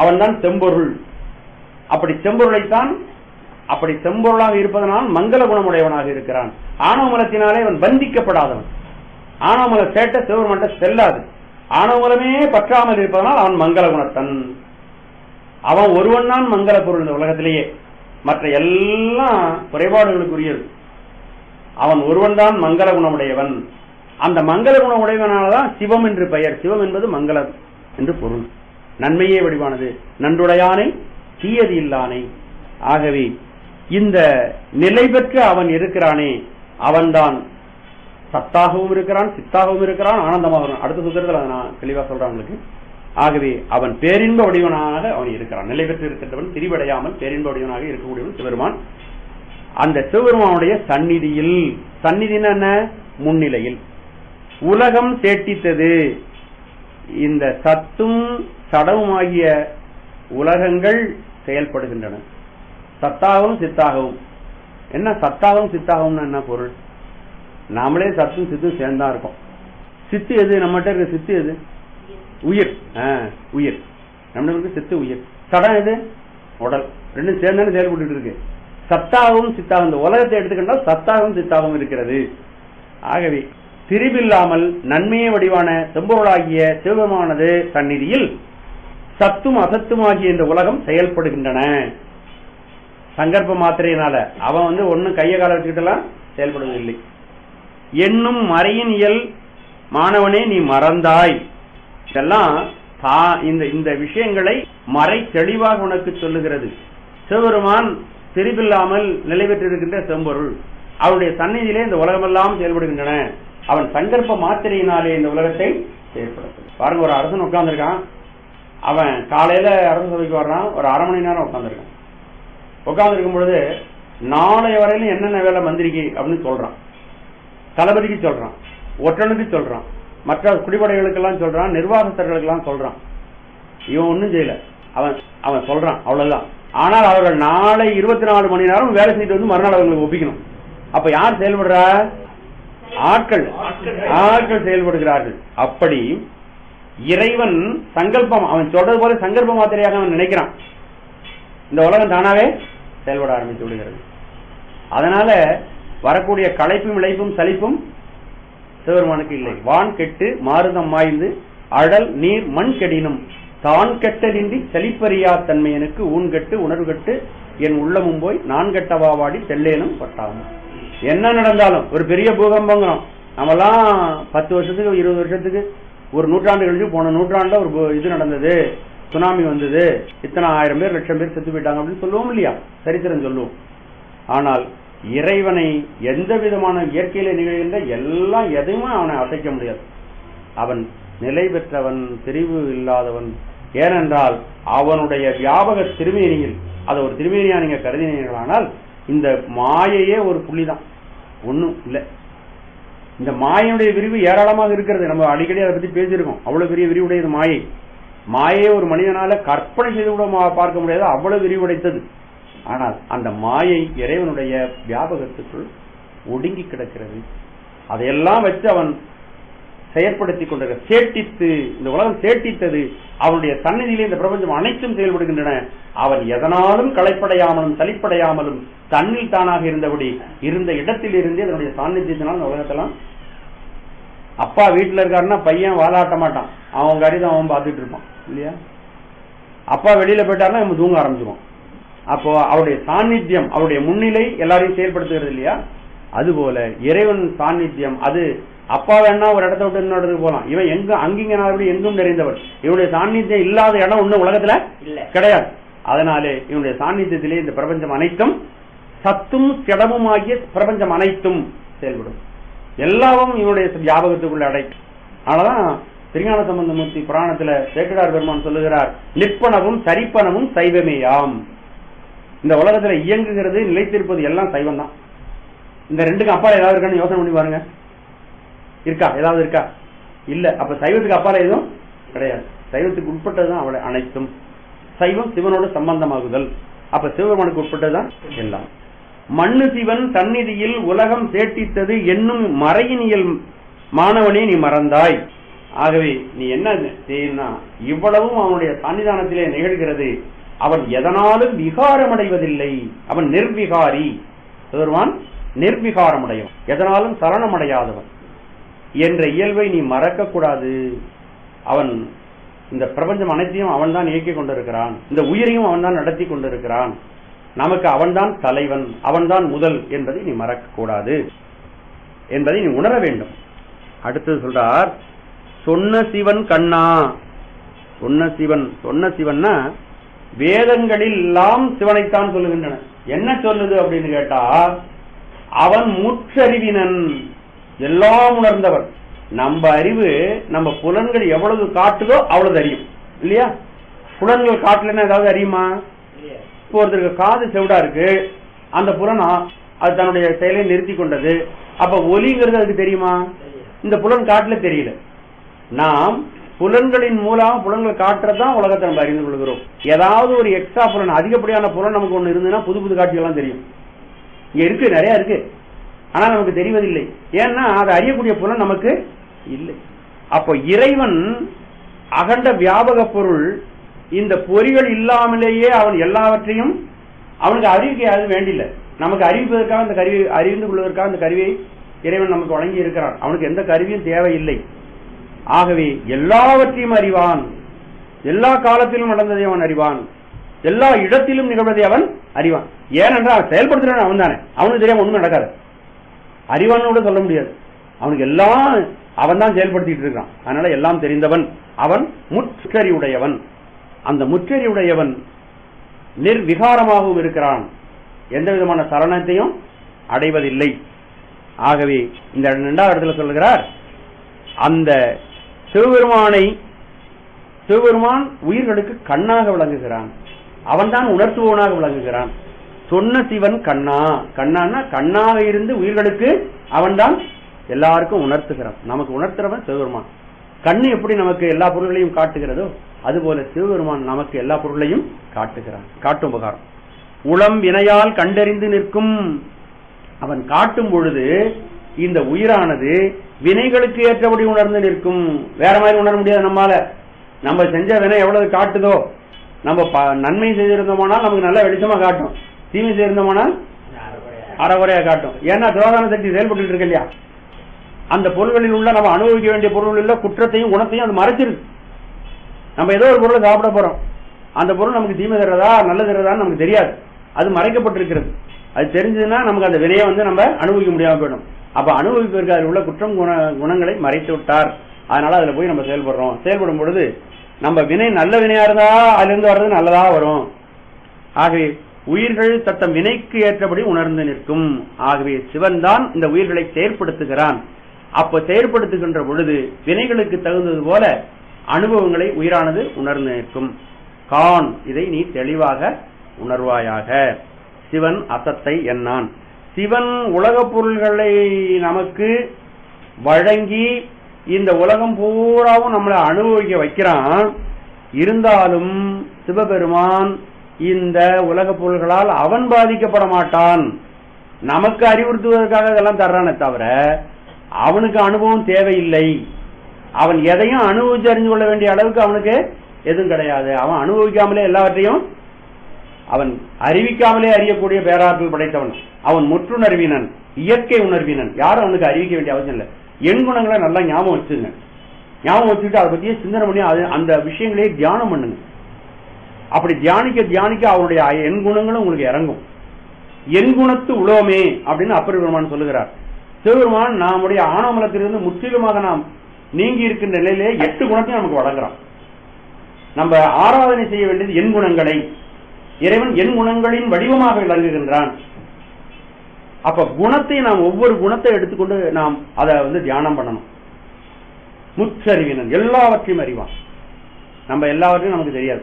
அவன் தான் செம்பொருள். அப்படி செம்பொருளைத்தான், அப்படி செம்பொருளாக இருப்பதனால் மங்கள குணமுடையவனாக இருக்கிறான். ஆணவமலத்தினாலே அவன் பந்திக்கப்படாதவன். ஆணவமல சேட்ட சிவபெருமான் செல்லாது. ஆணவமலமே பற்றாமல் இருப்பதனால் அவன் மங்கள குணத்தன். அவன் ஒருவன் தான் மங்கள பொருள் இந்த உலகத்திலேயே. மற்ற எல்லாம் குறைபாடுகளுக்குரியது. அவன் ஒருவன் தான் மங்கள குணமுடையவன். அந்த மங்கள குணமுடையவனால்தான் சிவம் என்று பெயர். சிவம் என்பது மங்களம் என்று பொருள். நன்மையே வடிவானது, நன்றுடையானை தீயது இல்லானை. ஆகவே இந்த நிலை பெற்ற அவன் இருக்கிறானே, அவன்தான் சத்தாகவும் இருக்கிறான், சித்தாகவும் இருக்கிறான், ஆனந்தமாகவும். அடுத்த சுத்திரத்தில் அதை நான் தெளிவா சொல்றேன் உங்களுக்கு. ஆகவே அவன் பேரின்ப வடிவனாக அவன் இருக்கிறான். நிலை பெற்று இருக்கின்றவன், திரிவடையாமல் பேரின்ப வடிவனாக இருக்கக்கூடியவன் சிவபெருமான். அந்த சிவபெருமானுடைய சந்நிதியில், சந்நிதினா என்ன? முன்னிலையில் உலகம் சேட்டித்தது. இந்த சத்தும் சடவும் ஆகிய உலகங்கள் செயல்படுகின்றன. சத்தாகவும் சித்தாகவும். என்ன சத்தாகவும் சித்தாகவும் என்ன பொருள்? நாமளே சத்தும் சித்தும் சேர்ந்தா இருக்கும். சித்து எது? நம்மகிட்ட இருக்க சித்து எது? உயிர். உயிர் நம்மளுக்கு சித்து உயிர். சடம் எது? உடல். ரெண்டும் சேர்ந்தானே செயல்பட்டு இருக்கு. சத்தாகவும் சித்தாகவும், இந்த உலகத்தை எடுத்துக்கிட்டால் சத்தாகவும் சித்தாகவும் இருக்கிறது. ஆகவே திரிபில்லாமல் நன்மையை வடிவான செம்பொருளாகிய சிவபெருமானது சந்நிதியில் சத்தும் அசத்துமாகிய இந்த உலகம் செயல்படுகின்றன. சங்கற்ப மாத்திரையினால அவன் ஒன்னும் கைய கால வச்சுக்கிட்டலாம் செயல்படுவதில்லை. என்னும் மறையின் இயல் மாணவனே நீ மறந்தாய். இதெல்லாம் இந்த விஷயங்களை மறை தெளிவாக உனக்கு சொல்லுகிறது. சிவபெருமான் திரிபில்லாமல் நிலை பெற்றிருக்கின்ற செம்பொருள். அவருடைய சந்நிதியிலே இந்த உலகமெல்லாம் செயல்படுகின்றன. அவன் சங்கற்ப மாத்திரையினாலே இந்த உலகத்தை செயல்படுத்த. பாருங்க, ஒரு அரசன் உட்கார்ந்துருக்கான். அவன் காலையில அரச சபைக்கு வர்றான். ஒரு அரை மணி நேரம் உட்கார்ந்துருக்கான். உட்கார்ந்துருக்கும் பொழுது நாளைய வரையிலும் என்னென்ன வேலை மந்திரிக்கு அப்படின்னு சொல்றான். தளபதிக்கு சொல்றான், ஒற்றனுக்கு சொல்றான், மற்ற குடிப்படைகளுக்கெல்லாம் சொல்றான், நிர்வாகஸ்தர்களுக்கெல்லாம் சொல்றான். இவன் ஒன்னும் செய்யல. அவன் சொல்றான், அவ்வளவுதான். ஆனால் அவர்கள் நாளை 24 மணி நேரம் வேலை செய்து மறுநாள் அவர்களுக்கு ஒப்பிக்கணும். அப்ப யார் செயல்படுறா? ஆட்கள் செயல்படுகிறார்கள். அப்படி இறைவன் சங்கல்பம், அவன் சொல்றது போல சங்கல்ப மாத்திரையாக அவன் நினைக்கிறான். இந்த உலகம் தானாவே செயல்பட ஆரம்பித்து விடுகிறது. அதனால வரக்கூடிய களைப்பும் இழைப்பும் சலிப்பும் சிவபெருமானுக்கு இல்லை. வான் கெட்டு மாறுதம் மாய்ந்து அடல் நீர் மண் கெடினும் தான் கெட்டலின்றி சலிப்பறியா தன்மையனுக்கு ஊன் கெட்டு உணர்வு கெட்டு என் உள்ளமும் போய் நான் கெட்டவாடி செல்லேனும் பட்டாகும். என்ன நடந்தாலும், ஒரு பெரிய பூகம்பங்கிறோம், நம்மெல்லாம் 10 வருஷத்துக்கு 20 வருஷத்துக்கு ஒரு நூற்றாண்டு கழிச்சு போன நூற்றாண்டுல ஒரு இது நடந்தது, சுனாமி வந்தது, இத்தனை 1000 பேர் 1,00,000 பேர் செத்து போயிட்டாங்க அப்படின்னு சொல்லுவோம் இல்லையா? சரித்திரம் சொல்லுவோம். ஆனால் இறைவனை எந்த விதமான இயற்கையில நிகழ்கின்ற எல்லாம் எதையுமே அவனை அசைக்க முடியாது. அவன் நிலை பெற்றவன், தெரிவு இல்லாதவன். ஏனென்றால் அவனுடைய வியாபக திருமேனியில், அதை ஒரு திருமேனியா நீங்க கருதினீர்களானால் இந்த மாயையே ஒரு புள்ளிதான், ஒன்னும் இல்லை. இந்த மாயனுடைய விரிவு ஏராளமாக இருக்கிறது. நம்ம அடிக்கடி அதை பத்தி பேசியிருக்கோம். அவ்வளவு பெரிய விரிவுடையது மாயை. மாயையை ஒரு மனிதனால கற்பனை செய்து கூட பார்க்க முடியாது, அவ்வளவு விரிவுடைத்தது. ஆனால் அந்த மாயை இறைவனுடைய வியாபகத்துக்குள் ஒடுங்கி கிடக்கிறது. அதையெல்லாம் வச்சு அவன் செயற்படுத்திக் கொண்டிருக்க சேட்டித்து, இந்த உலகம் சேட்டித்தது. அவனுடைய சந்நிதியிலே இந்த பிரபஞ்சம் அனைத்தும் செயல்படுகின்றன. அவன் எதனாலும் களைப்படையாமலும் சலிப்படையாமலும் தன்னில் தானாக இருந்தபடி இருந்த இடத்தில் இருந்தே அதனுடைய சாநித்தியத்தினால் இந்த உலகத்தெல்லாம் அப்பா வீட்டுல இருக்காருன்னா பையன் வாலாட்ட மாட்டான், அவன் கடிதம் அவன் பார்த்துட்டு இருப்பான் இல்லையா. அப்பா வெளியில போயிட்டாருன்னா நம்ம தூங்க ஆரம்பிச்சிருவோம். அப்போ அவருடைய சாநித்தியம், அவருடைய முன்னிலை எல்லாரையும் செயல்படுத்துகிறது இல்லையா. அதுபோல இறைவன் சாநித்தியம், அது அப்பா வேணா ஒரு இடத்த விட்டு இன்னொரு இடத்துக்கு போகலாம், இவன் எங்க அங்கிங்க எங்கும் நிறைந்தவர். இவனுடைய சாநித்தியம் இல்லாத இடம் ஒண்ணு உலகத்துல கிடையாது. அதனாலே இவனுடைய சாநித்தியத்திலே இந்த பிரபஞ்சம் அனைத்தும் சத்தும் கிடமும் ஆகிய பிரபஞ்சம் அனைத்தும் செயல்படும். எல்லாவும் இவனுடைய ஞாபகத்துக்குள்ள அடைக்கும். அதனாலதான் திருஞான சம்பந்தமூர்த்தி புராணத்துல சேக்கிழார் பெருமான் சொல்லுகிறார், நிற்பனவும் சரிப்பனவும் சைவமேயாம். இந்த உலகத்துல இயங்குகிறது நிலைத்திருப்பது எல்லாம் சைவம் தான். இந்த ரெண்டுக்கும் அப்பா ஏதாவது இருக்கான்னு யோசனை பண்ணி பாருங்க. இருக்கா? ஏதாவது இருக்கா? இல்ல. அப்ப சைவத்துக்கு அப்பால எதுவும் கிடையாது. சைவத்துக்கு உட்பட்டதுதான் அவளை அனைத்தும். சைவம் சிவனோட சம்பந்தமாகுதல். அப்ப சிவபெருமானுக்கு உட்பட்டதுதான் எல்லாம். மண்ணு சிவன் சந்நிதியில் உலகம் சேட்டித்தது என்னும் மறையினியல் மாணவனே நீ மறந்தாய். ஆகவே நீ என்ன செய்யணும்னா, இவ்வளவும் அவனுடைய சன்னிதானத்திலே நிகழ்கிறது. அவன் எதனாலும் விகாரமடைவதில்லை. அவன் நிர்விகாரி. பெருமான் நிர்விகாரமடையவன், எதனாலும் சரணமடையாதவன் என்ற இயல்பை நீ மறக்க கூடாது. அவன் இந்த பிரபஞ்சம் அனைத்தையும் அவன் தான் இயக்கிக் கொண்டிருக்கிறான். இந்த உயிரையும் அவன் தான் நடத்தி கொண்டிருக்கிறான். நமக்கு அவன்தான் தலைவன், அவன்தான் முதல் என்பதை நீ மறக்க கூடாது என்பதை நீ உணர வேண்டும். அடுத்தது சொல்றார், சொன்ன சிவன் கண்ணா. சொன்ன சிவன்னா வேதங்களில் எல்லாம் சிவனைத்தான் சொல்லுகின்றன. என்ன சொல்லுது அப்படின்னு கேட்டா, அவன் முற்றறிவினன், எல்லாம் உணர்ந்தவன். நம்ம அறிவு, நம்ம புலன்கள் எவ்வளவு காட்டுதோ அவ்வளவு அறியும் இல்லையா. புலன்கள் காட்டலன்னா ஏதாவது அறியுமா? இப்போ ஒருத்தருக்கு காது செவிடா இருக்கு, அந்த புலன் அது தன்னுடைய செயலை நிறுத்தி கொண்டது. அப்ப ஒலிங்கிறது அதுக்கு தெரியுமா? இந்த புலன் காட்டுல தெரியல. நாம் புலன்களின் மூலம் புலன்கள் காட்டுறதுதான் உலகத்தை நம்ம அறிந்து கொள்கிறோம். ஏதாவது ஒரு எக்ஸ்ட்ரா புலன், அதிகப்படியான புலன் நமக்கு ஒண்ணு இருந்ததுன்னா புது புது காட்சிகள்லாம் தெரியும். இங்க இருக்கு, நிறைய இருக்கு, ஆனா நமக்கு தெரிவதில்லை. ஏன்னா அதை அறியக்கூடிய புலன் நமக்கு இல்லை. அப்போ இறைவன் அகண்ட வியாபக பொருள். இந்த பொறிகள் இல்லாமலேயே அவன் எல்லாவற்றையும், அவனுக்கு அறிவிக்க அது வேண்டியில்லை. நமக்கு அறிவிப்பதற்காக இந்த கருவி, அறிந்து கொள்வதற்காக இந்த கருவியை இறைவன் நமக்கு வழங்கி இருக்கிறான். அவனுக்கு எந்த கருவியும் தேவையில்லை. ஆகவே எல்லாவற்றையும் அறிவான். எல்லா காலத்திலும் நடந்ததை அவன் அறிவான். எல்லா இடத்திலும் நிகழ்வதை அவன் அறிவான். ஏனென்றால் செயல்படுத்துறான் அவன் தானே. அவனுக்கு தெரியாம ஒண்ணும் நடக்காது. அறிவான்னு கூட சொல்ல முடியாது. அவனுக்கு எல்லாம் அவன் தான் செயல்படுத்திட்டு இருக்கான். அதனால எல்லாம் தெரிந்தவன் அவன். முற்றறிவுடையவன். அந்த முற்றறிவுடையவன் நிர்விகாரமாகவும் இருக்கிறான். எந்த விதமான சரணத்தையும் அடைவதில்லை. ஆகவே இந்த இரண்டாவது இடத்துல சொல்லுகிறார், அந்த சிவபெருமான் உயிர்களுக்கு கண்ணாக விளங்குகிறான். அவன் தான் உணர்த்துவனாக விளங்குகிறான். சொன்ன சிவன் கண்ணா. கண்ணான்னா கண்ணாக இருந்து உயிர்களுக்கு அவன் தான் எல்லாருக்கும் உணர்த்துகிறான். நமக்கு உணர்த்துறவன் சிவபெருமான். கண்ணு எப்படி நமக்கு எல்லா பொருள்களையும் காட்டுகிறதோ அதுபோல சிவபெருமான் நமக்கு எல்லா பொருளையும் காட்டுகிறான். காட்டும் உபகாரம். உளம் வினையால் கண்டறிந்து நிற்கும். அவன் காட்டும் பொழுது இந்த உயிரானது வினைகளுக்கு ஏற்றபடி உணர்ந்து நிற்கும். வேற மாதிரி உணர முடியாது நம்மால. நம்ம செஞ்ச வினை எவ்வளவு காட்டுதோ, நம்ம நன்மை செய்திருந்தோமானால் நமக்கு நல்ல வெளிச்சமா காட்டும், தீமை செய்திருந்தோமானால் அறகுறையா காட்டும். ஏன்னா துரோதான சக்தி செயல்பட்டு இருக்கு இல்லையா. அந்த பொருள்களில் உள்ள நம்ம அனுபவிக்க வேண்டிய பொருள் உள்ள குற்றத்தையும் குணத்தையும் அது மறைச்சிருக்கு. நம்ம ஏதோ ஒரு பொருளை சாப்பிட போறோம், அந்த பொருள் நமக்கு தீமை தர்றதா நல்லது தர்றதான்னு நமக்கு தெரியாது, அது மறைக்கப்பட்டிருக்கிறது. அது தெரிஞ்சதுன்னா நமக்கு அந்த வினையை நம்ம அனுபவிக்க முடியாம போயிடும். அப்ப அனுபவிப்பதற்கு அதில் உள்ள குற்றம் குணங்களை மறைத்து விட்டார். அதனால அதுல போய் நம்ம செயல்படுறோம். செயல்படும் பொழுது நம்ம வினை நல்ல வினையா இருந்தா அதுல இருந்து வர்றது நல்லதா வரும். ஆகவே உயிர்கள் தத்தம் வினைக்கு ஏற்றபடி உணர்ந்து நிற்கும். ஆகவே சிவன் தான் இந்த உயிர்களை செயற்படுத்துகிறான். அப்ப செயற்படுத்துகின்ற பொழுது வினைகளுக்கு தகுந்தது போல அனுபவங்களை உயிரானது உணர்ந்து நிற்கும். கான், இதை நீ தெளிவாக உணர்வாயாக. சிவன் அசத்தை என்னான். சிவன் உலக பொருள்களை நமக்கு வழங்கி இந்த உலகம் பூராவும் நம்மளை அனுபவிக்க வைக்கிறான். இருந்தாலும் சிவபெருமான் இந்த உலக பொருள்களால் அவன் பாதிக்கப்பட மாட்டான். நமக்கு அறிவுறுத்துவதற்காக இதெல்லாம் தர்றானே தவிர அவனுக்கு அனுபவம் தேவையில்லை. அவன் எதையும் அனுபவிச்சு அறிந்து கொள்ள வேண்டிய அளவுக்கு அவனுக்கு எதுவும் கிடையாது. அவன் அனுபவிக்காமலே எல்லாவற்றையும் அவன் அறிவிக்காமலே அறியக்கூடிய பேராற்றல் படைத்தவன். அவன் முற்றுணர்வினன், இயற்கை உணர்வினன். யாரும் அவனுக்கு அறிவிக்க வேண்டிய அவசியம் இல்லை. எண் குணங்களை நல்லா ஞாபகம் வச்சுங்க. ஞாபகம் வச்சுக்கிட்டு அதை பத்தியே சிந்தனை பண்ணி அந்த விஷயங்களே தியானம் பண்ணுங்க. அப்படி தியானிக்க தியானிக்க அவருடைய எண் குணங்களும் உங்களுக்கு இறங்கும். எண் குணத்து உலோமே அப்படின்னு அப்பர் பெருமான் சொல்லுகிறார். சிவபெருமான் நம்முடைய ஆணவமலத்திலிருந்து முற்றிலுமாக நாம் நீங்கி இருக்கின்ற நிலையிலே 8 குணத்தையும் நமக்கு வழங்குறான். நம்ம ஆராதனை செய்ய வேண்டியது எண் குணங்களை. இறைவன் எண் குணங்களின் வடிவமாக விளங்குகின்றான். அப்ப குணத்தை நாம் ஒவ்வொரு குணத்தை எடுத்துக்கொண்டு நாம் அதை தியானம் பண்ணணும். முற்றறிவினன், எல்லாவற்றையும் அறிவான். நம்ம எல்லாவற்றையும் நமக்கு தெரியாது.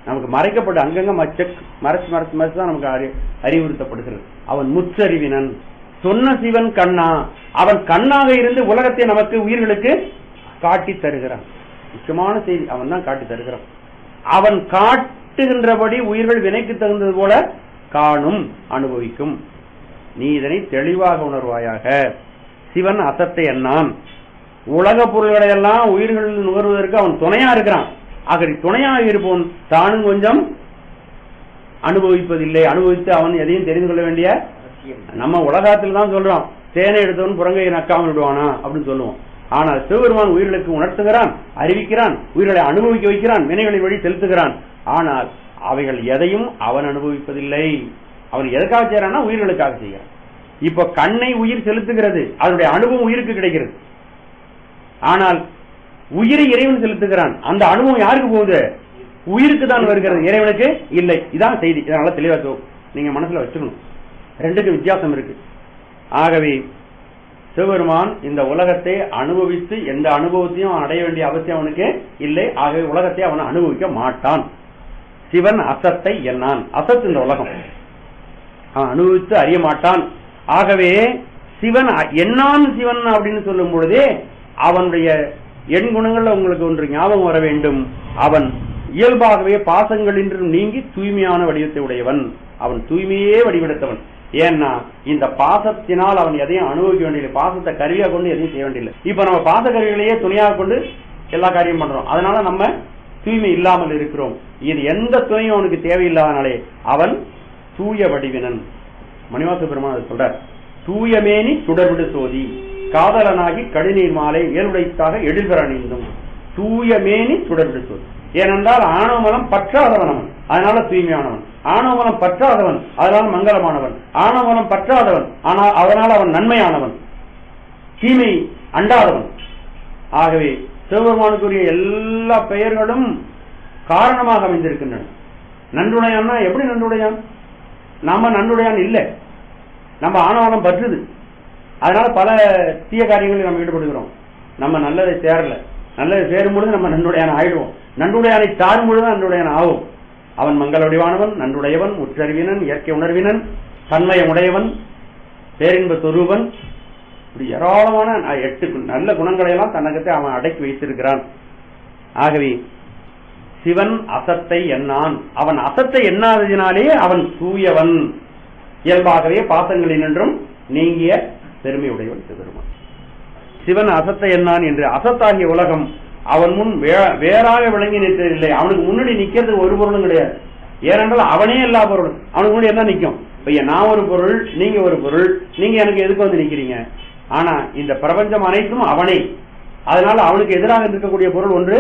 நமக்கு மறைக்கப்பட்டு அங்கங்க மறைச்சு மறைச்சு மறைச்சுதான் நமக்கு அறிவுறுத்தப்படுகிறது. அவன் முற்றறிவினன். சொன்ன சிவன் கண்ணா, அவன் கண்ணாக இருந்து உலகத்தை நமக்கு உயிர்களுக்கு காட்டி தருகிறான். முக்கியமான செய்தி, அவன் தான் காட்டி தருகிறான். அவன் காட்டுகின்றபடி உயிர்கள் வினைக்கு தகுந்தது போல காணும், அனுபவிக்கும். நீ இதனை தெளிவாக உணர்வாயாக. சிவன் அசத்தை என்னான். உலக பொருள்களை எல்லாம் உயிர்கள் நுகர்வதற்கு அவன் துணையா இருக்கிறான். ஆகவே துணையாக இருப்போன் தானும் கொஞ்சம் அனுபவிப்பதில்லை. அனுபவித்து அவன் எதையும் தெரிந்து கொள்ள வேண்டிய, நம்ம உலகத்தில் தான் சொல்றோம் தேனை எடுத்தவன் புறங்கையை நக்காமல் விடுவானா அப்படின்னு சொல்லுவோம். ஆனால் சிவபெருமான் உயிர்களுக்கு உணர்த்துகிறான், அறிவிக்கிறான், உயிர்களை அனுபவிக்க வைக்கிறான், வினைகளின் வழி செலுத்துகிறான். ஆனால் அவைகள் எதையும் அவன் அனுபவிப்பதில்லை. அவன் எதற்காக செய்யறான்னா உயிர்களுக்காக செய்கிறான். இப்ப கண்ணை உயிர் செலுத்துகிறது, அதனுடைய அனுபவம் உயிருக்கு கிடைக்கிறது. ஆனால் உயிரை இறைவன் செலுத்துகிறான், அந்த அனுபவம் யாருக்கு போகுது? உயிருக்கு தான் வருகிறது, இறைவனுக்கு இல்லை. இதான் செய்தி. இதனால தெளிவா நீங்க மனசுல வச்சுக்கணும். ரெண்டுக்கும் வித்தியாசம் இருக்கு. ஆகவே சிவபெருமான் இந்த உலகத்தை அனுபவித்து எந்த அனுபவத்தையும் அடைய வேண்டிய அவசியம் அவனுக்கு இல்லை. ஆகவே உலகத்தை அவன் அனுபவிக்க மாட்டான். சிவன் அசத்தை என்னான். அசத் இந்த உலகம், அவன் அனுபவித்து அறிய மாட்டான். ஆகவே சிவன் என்னான் சிவன் அப்படின்னு சொல்லும் பொழுதே அவனுடைய எண் குணங்கள்ல உங்களுக்கு ஒன்று ஞாபகம் வர வேண்டும். அவன் இயல்பாகவே பாசங்களின்றும் நீங்கி தூய்மையான வடிவத்தை உடையவன். அவன் தூய்மையே வடிவெடுத்தவன். ஏன்னா இந்த பாசத்தினால் அவன் எதையும் அனுபவிக்க வேண்டியதில்லை. பாசத்தை கருவியா கொண்டு எதையும் செய்ய வேண்டியதில்லை. இப்ப நம்ம பாச கருவிகளையே துணையாக கொண்டு எல்லா காரியம் பண்றோம். அதனால நம்ம தூய்மை இல்லாமல் இருக்கிறோம். இது எந்த துணையும் அவனுக்கு தேவையில்லாதனாலே அவன் தூய வடிவினன். மணிவாச பெருமான் அதை சொல்றார். தூயமேனி சுடர்விடு சோதி காதலனாகி கடுநீர் மாலை இயல்புடைத்தாக எழில்பெற அணிந்தும். தூயமேனி சுடர்விடு சோதி. ஏனென்றால் ஆணவமலம் பற்றாதவன் அவன், அதனால தூய்மையானவன். ஆணவமலம் பற்றாதவன், அதனால மங்களமானவன். ஆணவமலம் பற்றாதவன், ஆனால் அதனால் அவன் நன்மையானவன், தீமை அண்டாதவன். ஆகவே சிவபெருமானுக்குரிய எல்லா பெயர்களும் காரணமாக அமைந்திருக்கின்றன. நன்றுடையான்னா எப்படி நன்றுடையான்? நாம நன்றுடையான் இல்லை, நம்ம ஆணவமலம் பற்றுது. அதனால பல தீய காரியங்களில் நம்ம ஈடுபடுகிறோம். நம்ம நல்லதை சேரல, நல்லதை சேரும் பொழுது நம்ம நன்றுடையான ஆயிடுவோம். நன்றுடையானை சாரும் பொழுது நன்றுடையான் ஆகும். அவன் மங்கள வடிவானவன், நன்றுடையவன், உற்றறிவினன், இயற்கை உணர்வினன், தன்மயம் உடையவன், பேரின்ப சொரூபன். இப்படி ஏராளமான 8 நல்ல குணங்களை எல்லாம் தன்னகத்தை அவன் அடக்கி வைத்திருக்கிறான். ஆகவே சிவன் அசத்தை எண்ணான். அவன் அசத்தை எண்ணாததினாலே அவன் தூயவன். இயல்பாகவே பாசங்களினின்றும் நீங்கிய பெருமை உடையவன் சிவபெருமான். சிவன் அசத்தை எண்ணான் என்று அசத்தாகிய உலகம் அவன் முன் வேறாக விளங்கி நிற்கவில்லை. அவனுக்கு முன்னாடி நிக்கிறது ஒரு பொருளும் கிடையாது. ஏனென்றால் அவனே எல்லா பொருளும் அவனுக்கு முன்னாடி என்ன நிற்கும்? இப்ப நான் ஒரு பொருள், நீங்க ஒரு பொருள், நீங்க எனக்கு எதுக்கு வந்து நிக்கிறீங்க? ஆனா இந்த பிரபஞ்சம் அனைத்தும் அவனே. அதனால அவனுக்கு எதிராக இருக்கக்கூடிய பொருள் ஒன்று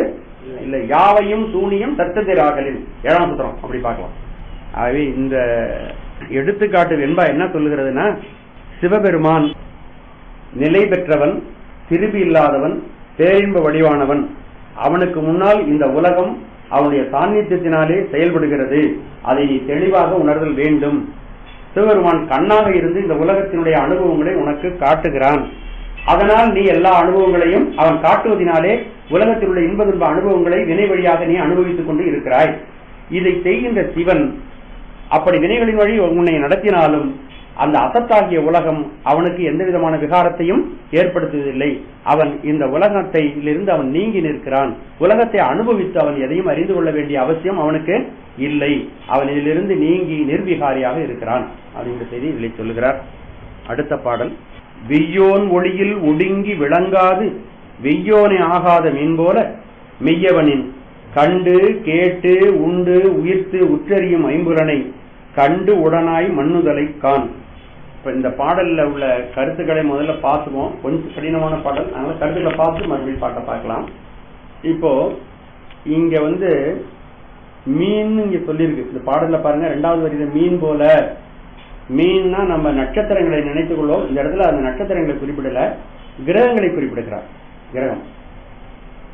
இல்லை. யாவையும் சூனியம் தத்ததிராகலின் 7ஆம் சூத்திரம் அப்படி பார்க்கலாம். ஆகவே இந்த எடுத்துக்காட்டு வெண்பா என்ன சொல்லுகிறதுனா, சிவபெருமான் நிலை பெற்றவன், திருப்பி இல்லாதவன், பேரின்ப வடிவானவன். அவனுக்கு முன்னால் இந்த உலகம் அவனுடைய சாநித்தியத்தினாலே செயல்படுகிறது. அதை தெளிவாக உணர்தல் வேண்டும். சிவபெருமான் கண்ணாக இருந்து இந்த உலகத்தினுடைய அனுபவங்களை உனக்கு காட்டுகிறான். அதனால் நீ எல்லா அனுபவங்களையும் அவன் காட்டுவதனாலே உலகத்தினுடைய இன்ப துன்ப அனுபவங்களை வினை வழியாக நீ அனுபவித்துக் கொண்டு இருக்கிறாய். இதை செய்கின்ற சிவன் அப்படி வினைகளின் வழி உன்னை நடத்தினாலும் அந்த அசத்தாகிய உலகம் அவனுக்கு எந்த விதமான விகாரத்தையும் ஏற்படுத்துவதில்லை. அவன் இந்த உலகத்திலிருந்து அவன் நீங்கி நிற்கிறான். உலகத்தை அனுபவித்து அவன் எதையும் அறிந்து கொள்ள வேண்டிய அவசியம் அவனுக்கு இல்லை. அவன் இதிலிருந்து நீங்கி நிர்விகாரியாக இருக்கிறான் அப்படிங்கிற செய்தி இதில் சொல்லுகிறார். அடுத்த பாடல். வெய்யோன் ஒளியில் ஒடுங்கி விளங்காது வெய்யோனை ஆகாத மீன் போல மெய்யவனின் கண்டு கேட்டு உண்டு உயிர்த்து உற்றறியும் ஐம்புலனை கண்டு உடனாய் மண்ணுதலை கான். இப்ப இந்த பாடல்ல உள்ள கருத்துக்களை முதல்ல பார்த்துவோம். கொஞ்சம் கடினமான பாடல், அதனால கருத்துக்களை பார்த்து மறுபடியும் பாட்டை பார்க்கலாம். இப்போ இங்க மீன் இங்க சொல்லியிருக்கு இந்த பாடல்ல பாருங்க. 2வது வரியில மீன் போல, மீன்னா நம்ம நட்சத்திரங்களை நினைத்துக் கொள்வோம். இந்த இடத்துல அந்த நட்சத்திரங்களை குறிப்பிடல, கிரகங்களை குறிப்பிடுகிறார். கிரகம்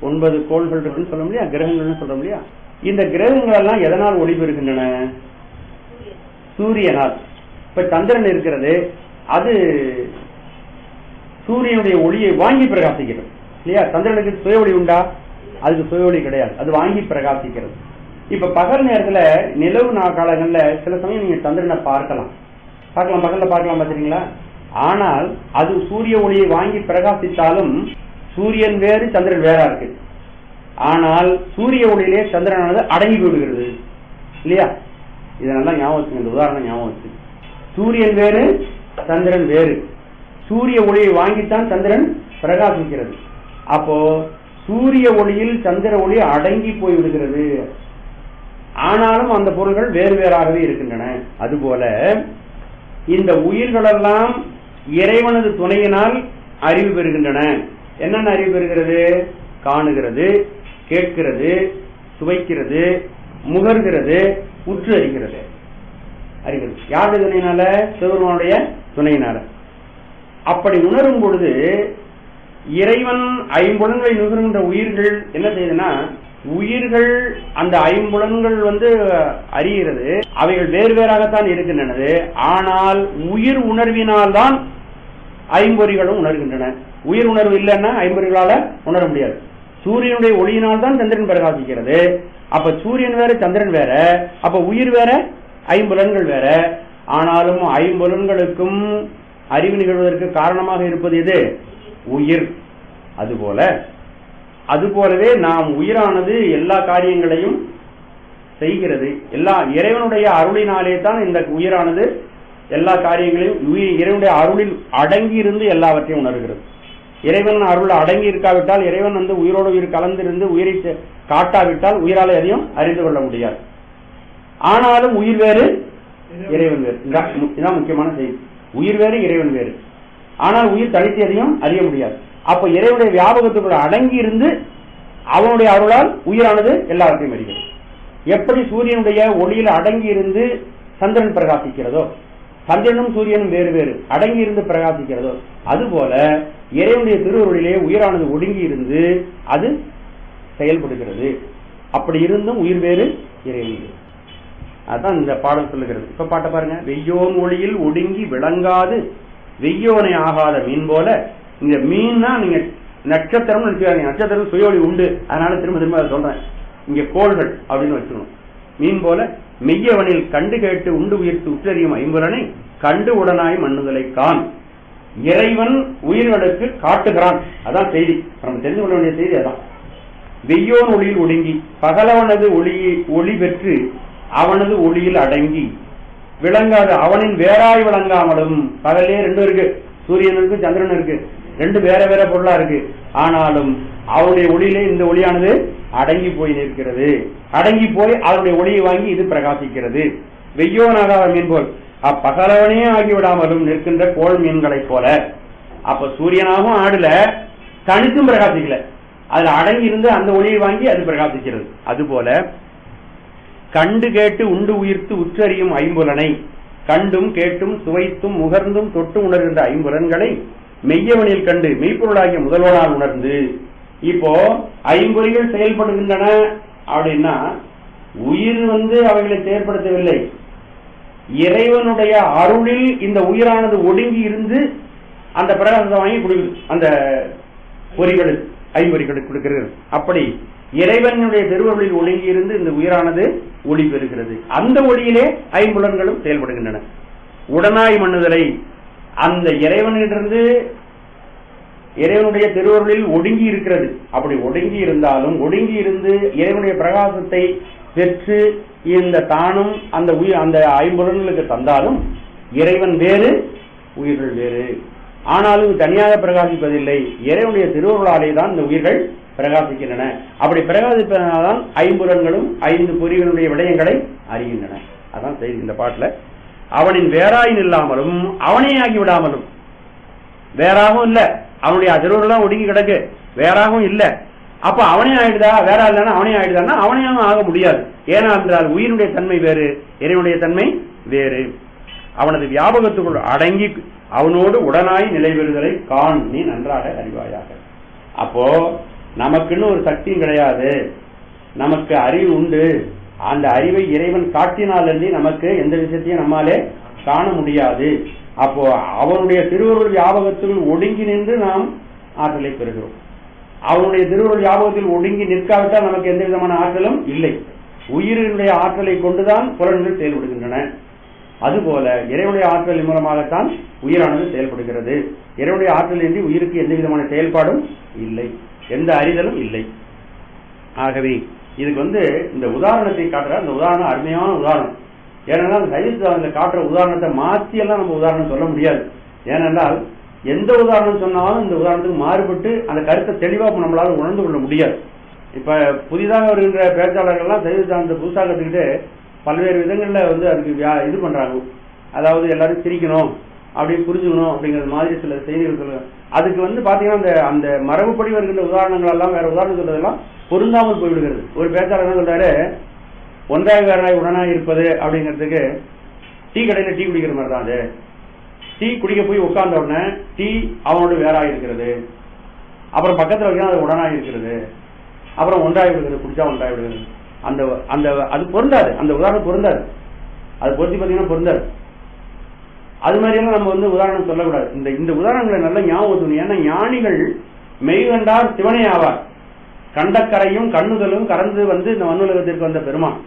9 கோள்கள் இருக்குன்னு சொல்ல முடியா, கிரகங்கள்னு சொல்ல முடியா. இந்த கிரகங்கள் எல்லாம் எதனால் ஒளி பெறுகின்றன? சூரியனால். இப்ப சந்திரன் இருக்கிறது, அது சூரியனுடைய ஒளியை வாங்கி பிரகாசிக்கிறது இல்லையா? சந்திரனுக்கு சுய ஒளி உண்டா? அதுக்கு சுய ஒளி கிடையாது, அது வாங்கி பிரகாசிக்கிறது. இப்ப பகல் நேரத்துல நிலவு காலங்கள்ல சில சமயம் நீங்க சந்திரனை பார்க்கலாம், பகல்ல பார்க்கலாம் பாத்தீங்களா? ஆனால் அது சூரிய ஒளியை வாங்கி பிரகாசித்தாலும் சூரியன் வேறு சந்திரன் வேறா இருக்கு. ஆனால் சூரிய ஒளியிலே சந்திரனானது அடங்கி விடுகிறது இல்லையா? இதெல்லாம் ஞாபகம் வச்சுங்க, இந்த உதாரணம் ஞாபகம் வச்சு. சூரியன் வேறு சந்திரன் வேறு, சூரிய ஒளியை வாங்கித்தான் சந்திரன் பிரகாசிக்கிறது. அப்போ சூரிய ஒளியில் சந்திர ஒளி அடங்கி போய் விடுகிறது. ஆனாலும் அந்த பொருள்கள் வேறு வேறாகவே இருக்கின்றன. அதுபோல இந்த உயிர்களெல்லாம் இறைவனது துணையினால் அறிவு பெறுகின்றன. என்னென்ன அறிவு பெறுகிறது? காணுகிறது, கேட்கிறது, சுவைக்கிறது, முகர்கிறது, உற்று அறிகிறது. அறிகிறது யாருடைய துணையினால? சிவபெருமானுடைய துணையினால. அப்படி உணரும் பொழுது இறைவன் ஐம்புலன்களை நுகர்கின்ற உயிர்கள் என்ன செய்யுதுன்னா, உயிர்கள் அந்த ஐம்புலன்கள் அறிகிறது, அவைகள் வேறு வேறாகத்தான் இருக்கின்றன. ஆனால் உயிர் உணர்வினால் தான் ஐம்பொறிகளும் உணர்கின்றன. உயிர் உணர்வு இல்லைன்னா ஐம்பொறிகளால உணர முடியாது. சூரியனுடைய ஒளியினால் தான் சந்திரன் பிரகாசிக்கிறது. அப்ப சூரியன் வேற சந்திரன் வேற, அப்ப உயிர் வேற ஐம்புலன்கள் வேற. ஆனாலும் ஐம்புலன்களுக்கும் அறிவு நிகழ்வதற்கு காரணமாக இருப்பது எது? உயிர். அதுபோலவே நாம் உயிரானது எல்லா காரியங்களையும் செய்கிறது. இறைவனுடைய அருளினாலே தான் இந்த உயிரானது எல்லா காரியங்களையும் இறைவனுடைய அருளில் அடங்கி இருந்து எல்லாவற்றையும் உணர்கிறது. இறைவன் அருள் அடங்கி இருக்காவிட்டால், இறைவன் உயிரோடு உயிர் கலந்திருந்து உயிரை காட்டாவிட்டால் உயிரால எதையும் அறிந்து கொள்ள முடியாது. ஆனாலும் உயிர் வேறு இறைவன் வேறு. இதுதான் முக்கியமான செய்தி. உயிர் வேறு இறைவன் வேறு. ஆனால் உயிர் தனித்து எதையும் அறிய முடியாது. அப்ப இறைவனுடைய வியாபகத்துக்குள்ள அடங்கி இருந்து அவனுடைய அருளால் உயிரானது எல்லாவற்றையும் அறிகிறது. எப்படி சூரியனுடைய ஒளியில் அடங்கி இருந்து சந்திரன் பிரகாசிக்கிறதோ, சந்திரனும் சூரியனும் வேறு வேறு அடங்கி இருந்து பிரகாசிக்கிறதோ, அதுபோல இறைவனுடைய திருவருளிலே உயிரானது ஒடுங்கி இருந்து அது செயல்படுகிறது. அப்படி இருந்தும் உயிர் வேறு இறைவன். அதான் இந்த பாடல் சொல்லுகிறது. இப்ப பாட்ட பாருங்க. வெய்யோன் ஒளியில் ஒடுங்கி விளங்காது வெய்யோனை ஆகாத மீன் போல. இந்த மீன்னா நீங்க நட்சத்திரம் நினைச்சுக்காங்க, நட்சத்திரம் சுய ஒளி உண்டு, அதனால திரும்ப திரும்ப அதை சொல்றேன். இங்க கோள்கள் அப்படின்னு வச்சுக்கணும். மீன் போல மெய்யவனில் கண்டு கேட்டு உண்டு உயிர்த்து உற்றறியும் ஐம்புலனை கண்டு உடனாய் மண்ணுதலை கான். இறைவன் உயிர்களுக்கு காட்டுகிறான். அதான் செய்தி, நம்ம தெரிந்து கொள்ள வேண்டிய செய்தி அதான். வெய்யோன் ஒளியில் ஒடுங்கி பகலவனது ஒளி பெற்று அவனது ஒளியில் அடங்கி விளங்காது அவனின் வேறாய் விளங்காமலும். பகலே 2 இருக்கு, சூரியன் இருக்கு, சந்திரன் இருக்கு, 2 வேற வேற பொருளா இருக்கு. ஆனாலும் அவனுடைய ஒளியிலே இந்த ஒளியானது அடங்கி போய் நிற்கிறது. அடங்கி போய் அவருடைய ஒளியை வாங்கி இது பிரகாசிக்கிறது. வெய்யோனாக மீன் போல் அப்பகலவனே ஆகிவிடாமலும் நிற்கின்ற கோள் மீன்களை போல. அப்ப சூரியனாகவும் ஆடல, தனித்தும் பிரகாசிக்கல, அதுல அடங்கி இருந்து அந்த ஒளியை வாங்கி அது பிரகாசிக்கிறது. அதுபோல கண்டு கேட்டு உண்டு உயிர்த்து உற்றறியும் ஐம்புலனை, கண்டும் கேட்டும் சுவைத்தும் முகர்ந்தும் தொட்டு உணர்கின்ற ஐம்புலன்களை மெய்யவனில் கண்டு மெய்ப்பொருளாகிய முதல்வனால் உணர்ந்து. இப்போ ஐம்பொறிகள் செயல்படுகின்றன அப்படின்னா உயிர் அவைகளை செயற்படுத்தவில்லை. இறைவனுடைய அருளில் இந்த உயிரானது ஒடுங்கி இருந்து அந்த பிரகாசத்தை வாங்கி கொடுக்குது, அந்த பொறிகளுக்கு ஐம்பொறிகளுக்கு கொடுக்கிறது. அப்படி இறைவனுடைய திருவருளில் ஒடுங்கி இருந்து இந்த உயிரானது ஒளி பெறுகிறது. அந்த ஒளியிலே ஐம்புலன்களும் செயல்படுகின்றன. உடனாய் மண்ணுதலை, அந்த இறைவனிலிருந்து இறைவனுடைய திருவருளில் ஒடுங்கி இருக்கிறது. அப்படி ஒடுங்கி இருந்தாலும் ஒடுங்கி இருந்து இறைவனுடைய பிரகாசத்தை பெற்று இந்த தானும் அந்த ஐம்புலன்களுக்கு தந்தாலும் இறைவன் வேறு உயிர்கள் வேறு. ஆனாலும் தனியாக பிரகாசிப்பதில்லை, இறைவனுடைய திருவருளாலே தான் இந்த உயிர்கள் பிரகாசிக்கின்றன. அப்படி பிரகாசிப்பதனால்தான் ஐம்புலன்களும் 5 பொறிகளுடைய விடயங்களை அறிகின்றன. அதான் செய்தி இந்த பாட்டுல. அவனின் வேறாயின் இல்லாமலும் அவனே ஆகி விடாமலும், வேறாகவும் இல்ல, அவனுடைய திருவருள்லாம் ஒடுங்கி கிடக்கு, வேறாகவும் இல்ல, அப்ப அவனே ஆயிடுதா, வேற இல்லைன்னா அவனே ஆயிடுதான்னா அவனையும் ஆக முடியாது. ஏன்னா என்றால் உயிரினுடைய தன்மை வேறு, இறைவனுடைய தன்மை வேறு. அவனது வியாபகத்துக்குள் அடங்கி அவனோடு உடனாய் நிலை பெறுதலை காண் நீ நன்றாக அறிவாயாக. அப்போ நமக்குன்னு ஒரு சக்தியும் கிடையாது, நமக்கு அறிவு உண்டு. அந்த அறிவை இறைவன் காட்டினால் நமக்கு எந்த விஷயத்தையும் நம்மாலே காண முடியாது. அப்போ அவனுடைய திருவருள் வியாபகத்தில் ஒடுங்கி நின்று நாம் ஆற்றலை பெறுகிறோம். அவனுடைய திருவருள் வியாபகத்தில் ஒடுங்கி நிற்காவிட்டால் நமக்கு எந்த விதமான ஆற்றலும் இல்லை. உயிரினுடைய ஆற்றலை கொண்டுதான் புலன்கள் செயல்படுகின்றன. அதுபோல இறைவனுடைய ஆற்றலின் மூலமாகத்தான் உயிரானது செயல்படுகிறது. இறைவனுடைய ஆற்றல் இன்றி உயிருக்கு எந்த விதமான செயல்பாடும் இல்லை, எந்த அறிதலும் இல்லை. ஆகவே இதுக்கு இந்த உதாரணத்தை காட்டுற அந்த உதாரணம் அருமையான உதாரணம். ஏனென்றால் சைவ காட்டுற உதாரணத்தை மாற்றி எல்லாம் நம்ம உதாரணம் சொல்ல முடியாது. ஏனென்றால் எந்த உதாரணம் சொன்னாலும் இந்த உதாரணத்துக்கு மாறுபட்டு அந்த கருத்தை தெளிவாக நம்மளால உணர்ந்து கொள்ள முடியாது. இப்ப புதிதாக வருகின்ற பேச்சாளர்கள்லாம் சைவ சித்தாந்தத்தை புதுசாக கற்றுக்கிட்டு பல்வேறு விதங்கள்ல அதுக்கு இது பண்றாங்க. அதாவது எல்லாரும் சிரிக்கணும், அப்படி புரிஞ்சுக்கணும் அப்படிங்கிற மாதிரி சில செய்திகள் சொல்லுங்க. அதுக்கு பாத்தீங்கன்னா அந்த மரபுப்படி வருகின்ற உதாரணங்கள் எல்லாம், வேற உதாரணம் சொல்றதெல்லாம் பொருந்தாமல் போய்விடுகிறது. ஒரு பேச்சாளர் என்ன சொல்றாரு, ஒன்றாய் வேறாய் உடனாய் இருப்பது அப்படிங்கிறதுக்கு டீ கடையில டீ குடிக்கிற மாதிரி தான். அது டீ குடிக்க போய் உட்கார்ந்த உடனே டீ அவனோடு வேறாய் இருக்கிறது, அப்புறம் பக்கத்தில் வைக்கணும் அது உடனாய் இருக்கிறது, அப்புறம் ஒன்றாய் விடுகிறது, குடிச்சா ஒன்றாய் விடுகிறது. அந்த அந்த அது பொருந்தாது, அந்த உதாரணம் பொருந்தாது. அது பொருத்தி பார்த்தீங்கன்னா பொருந்தாது. அது மாதிரியெல்லாம் நம்ம உதாரணம் சொல்லக்கூடாது. இந்த உதாரணங்களை நல்லா ஞாபகம். ஏன்னா ஞானிகள் மெய்கண்டார் சிவனே ஆவார். கண்டக்கரையும் கண்ணுதலும் கறந்து இந்த மண்ணுலகத்திற்கு வந்த பெருமான்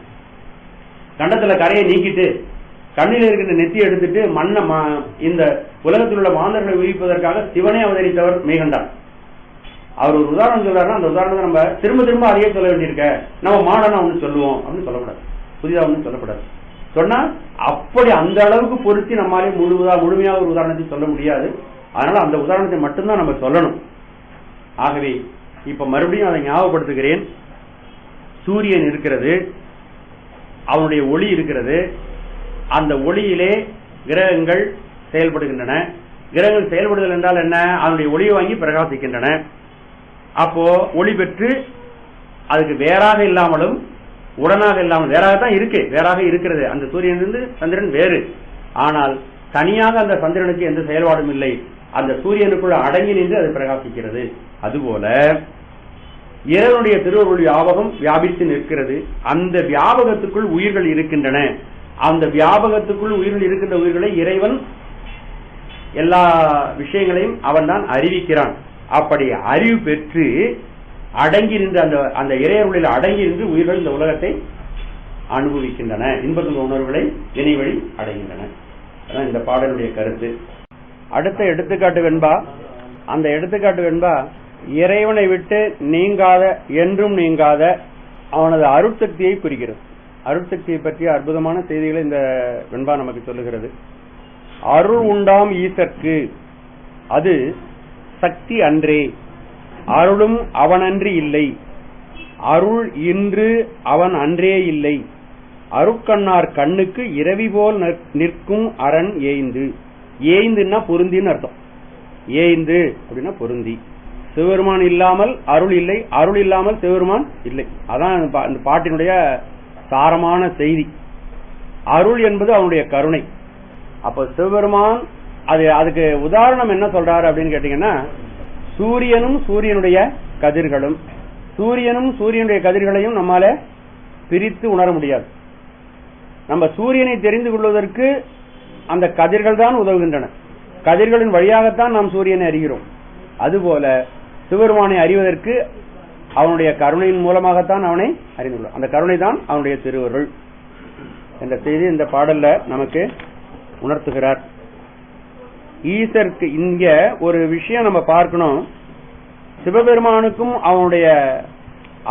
கண்டத்துல கரையை நீக்கிட்டு கண்ணில் இருக்கின்ற நெத்தி எடுத்துட்டு மண்ணை இந்த உலகத்தில் உள்ள மாந்தர்களை உயிர்ப்பதற்காக சிவனே அவதரித்தவர் மெய்கண்டார். அவர் ஒரு உதாரணம் சொல்றாருன்னா அந்த உதாரணத்தை நம்ம திரும்ப திரும்ப அதையே சொல்ல வேண்டியிருக்க, நம்ம மாடனா ஒண்ணு சொல்லுவோம் அப்படின்னு சொல்லக்கூடாது, புதிதா ஒண்ணு சொல்லக்கூடாது. சொன்னா அப்படி அந்த அளவுக்கு பொருத்தி நம்மளாலே முழுமையாக ஒரு உதாரணத்தை சொல்ல முடியாது. அதனால அந்த உதாரணத்தை மட்டும்தான் நம்ம சொல்லணும். ஆகவே இப்ப மறுபடியும் அதை ஞாபகப்படுத்துகிறேன். சூரியன் இருக்கிறது, அவனுடைய ஒளி இருக்கிறது, அந்த ஒளியிலே கிரகங்கள் செயல்படுகின்றன. கிரகங்கள் செயல்படுதல் என்றால் என்ன, அதனுடைய ஒளியை வாங்கி பிரகாசிக்கின்றன. அப்போ ஒளி பெற்று அதுக்கு வேறாக இல்லாமலும் உடனாக இல்லாமல் வேறாகத்தான் இருக்கு, வேறாக இருக்கிறது. அந்த சூரியனிலிருந்து சந்திரன் வேறு, ஆனால் தனியாக அந்த சந்திரனுக்கு எந்த செயல்பாடும் இல்லை. அந்த சூரியனுக்குள்ள அடங்கி நின்று அது பிரகாசிக்கிறது. அதுபோல இறைவனுடைய திருவருள் வியாபகம் வியாபித்து நிற்கிறது. அந்த வியாபகத்துக்குள் உயிர்கள் இருக்கின்றன. அந்த வியாபகத்துக்குள் உயிர்கள் இருக்கின்ற உயிர்களை இறைவன் எல்லா விஷயங்களையும் அவன் தான் அறிவிக்கிறான். அப்படி அறிவு பெற்று அடங்கி நின்று அந்த இறையருளில் அடங்கி நின்று உயிர்கள் இந்த உலகத்தை அனுபவிக்கின்றன, இன்பத்துள்ள உணர்வுகளை இணைவழி அடைகின்றன. அதான் இந்த பாடலுடைய கருத்து. அடுத்த எடுத்துக்காட்டு வெண்பா. அந்த எடுத்துக்காட்டு வெண்பா இறைவனை விட்டு நீங்காத, என்றும் நீங்காத அவனது அருட்சக்தியை குறிக்கிறது. அருட்சக்தியை பற்றிய அற்புதமான செய்திகளை இந்த வெண்பா நமக்கு சொல்லுகிறது. அருள் உண்டாம் ஈசற்கு அது சக்தி அன்றே, அருளும் அவனன்றி இல்லை, அருள் இன்று அவன் அன்றே இல்லை, அருட்கண்ணார் கண்ணுக்கு இரவி போல் நிற்கும் அரண் ஏய்ந்து. ஏய்ந்துன்னா பொருந்தின்னு அர்த்தம். ஏய்ந்து அப்படின்னா பொருந்தி. சிவபெருமான் இல்லாமல் அருள் இல்லை, அருள் இல்லாமல் சிவபெருமான் இல்லை. அதான் இந்த பாட்டினுடைய சாரமான செய்தி. அருள் என்பது அவனுடைய கருணை. அப்ப சிவபெருமான் அதுக்கு உதாரணம் என்ன சொல்றாரு அப்படின்னு கேட்டீங்கன்னா, சூரியனும் சூரியனுடைய கதிர்களும், சூரியனும் சூரியனுடைய கதிர்களையும் நம்மால பிரித்து உணர முடியாது. நம்ம சூரியனை தெரிந்து கொள்வதற்கு அந்த கதிர்கள் தான் உதவுகின்றன. கதிர்களின் வழியாகத்தான் நாம் சூரியனை அறிகிறோம். அதுபோல சிவபெருமானை அறிவதற்கு அவனுடைய கருணையின் மூலமாகத்தான் அவனை அறிந்துள்ளோம். அந்த கருணை தான் அவனுடைய திருவருள் என்ற செய்தி இந்த பாடல்ல நமக்கு உணர்த்துகிறார். ஈசருக்கு இங்க ஒரு விஷயம் நம்ம பார்க்கணும். சிவபெருமானுக்கும் அவனுடைய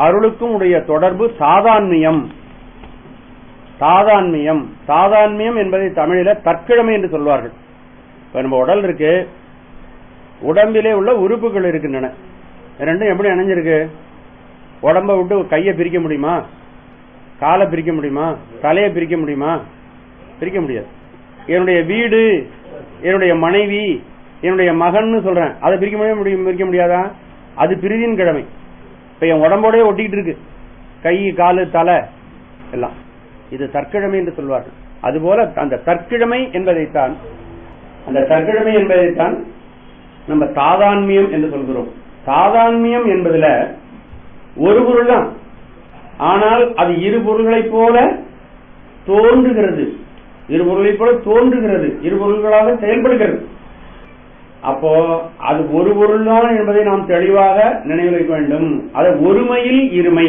அருளுக்கும் உடைய தொடர்பு சாதான்மியம். சாதான்மியம் சாதான்மியம் என்பதை தமிழில தற்கிழமை என்று சொல்வார்கள். இப்ப நம்ம உடல் இருக்கு, உடம்பிலே உள்ள உறுப்புகள் இருக்கின்றன. ரெண்டும் எப்படி இணைஞ்சிருக்கு? உடம்ப விட்டு கையை பிரிக்க முடியுமா? காலை பிரிக்க முடியுமா? தலையை பிரிக்க முடியுமா? பிரிக்க முடியாது. என்னுடைய வீடு, என்னுடைய மனைவி, என்னுடைய மகன் சொல்றேன், அதை பிரிக்க முடியாதா? அது பிரிதின் கிழமை. இப்ப என் உடம்போடய ஒட்டிக்கிட்டு இருக்கு, கை காலு தலை எல்லாம், இது தற்கிழமை என்று சொல்வார்கள். அதுபோல அந்த தற்கிழமை என்பதைத்தான் நம்ம தாதான்மியம் என்று சொல்கிறோம். தாதான்மியம் என்பதுல ஒரு பொருள் தான், ஆனால் அது இரு பொருள்களைப் போல தோன்றுகிறது, இரு பொருள்களாக செயல்படுகிறது. அப்போ அது ஒரு பொருள் தான் என்பதை நாம் தெளிவாக நினைவில் வைக்க வேண்டும். அது ஒருமையில் இருமை,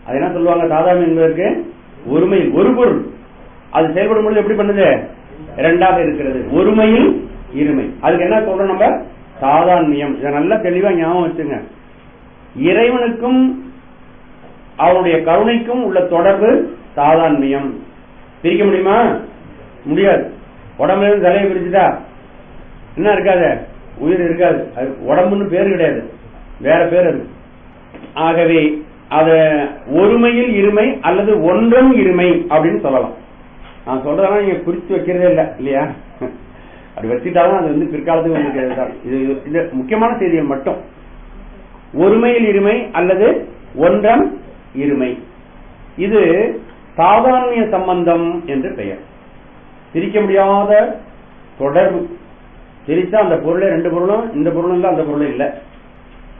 அது என்ன சொல்லுவாங்க, தாதான்மியம் என்பதற்கு ஒருமையில் ஒரு பொருள் அது செயல்படும் பொழுது எப்படி பண்ணுது, இரண்டாக இருக்கிறது. ஒருமையில் இருமை, அதுக்கு என்ன சொல்றோம் நம்ம, தாதான்மியம். இதை நல்லா தெளிவா ஞாபகம் வச்சுங்க. இறைவனுக்கும் அவனுடைய கருணைக்கும் உள்ள தொடர்பு தாதான்மியம். பிரிக்க முடியுமா? முடியாது. உடம்புல இருந்து தலையை பிரிச்சுட்டா என்ன இருக்காது, உயிர் இருக்காது. அது உடம்புன்னு பேர் கிடையாது, வேற பேர் அது. ஆகவே அத ஒருமையில் இருமை அல்லது ஒன்றும் இருமை அப்படின்னு சொல்லலாம். நான் சொல்றதெல்லாம் நீங்க குறித்து வைக்கிறதே இல்லை இல்லையா, அப்படி வச்சுட்டாலும் அது பிற்காலத்துக்கு வந்து இது முக்கியமான செய்திகள் மட்டும். ஒருமையில் இருமை அல்லது ஒன்றம் இருமை, இது சாதாரண சம்பந்தம் என்று பெயர். பிரிக்க முடியாத தொடர்பு. பிரித்தா அந்த பொருளை ரெண்டு பொருளும், இந்த பொருளும் இல்லை அந்த பொருளும் இல்லை.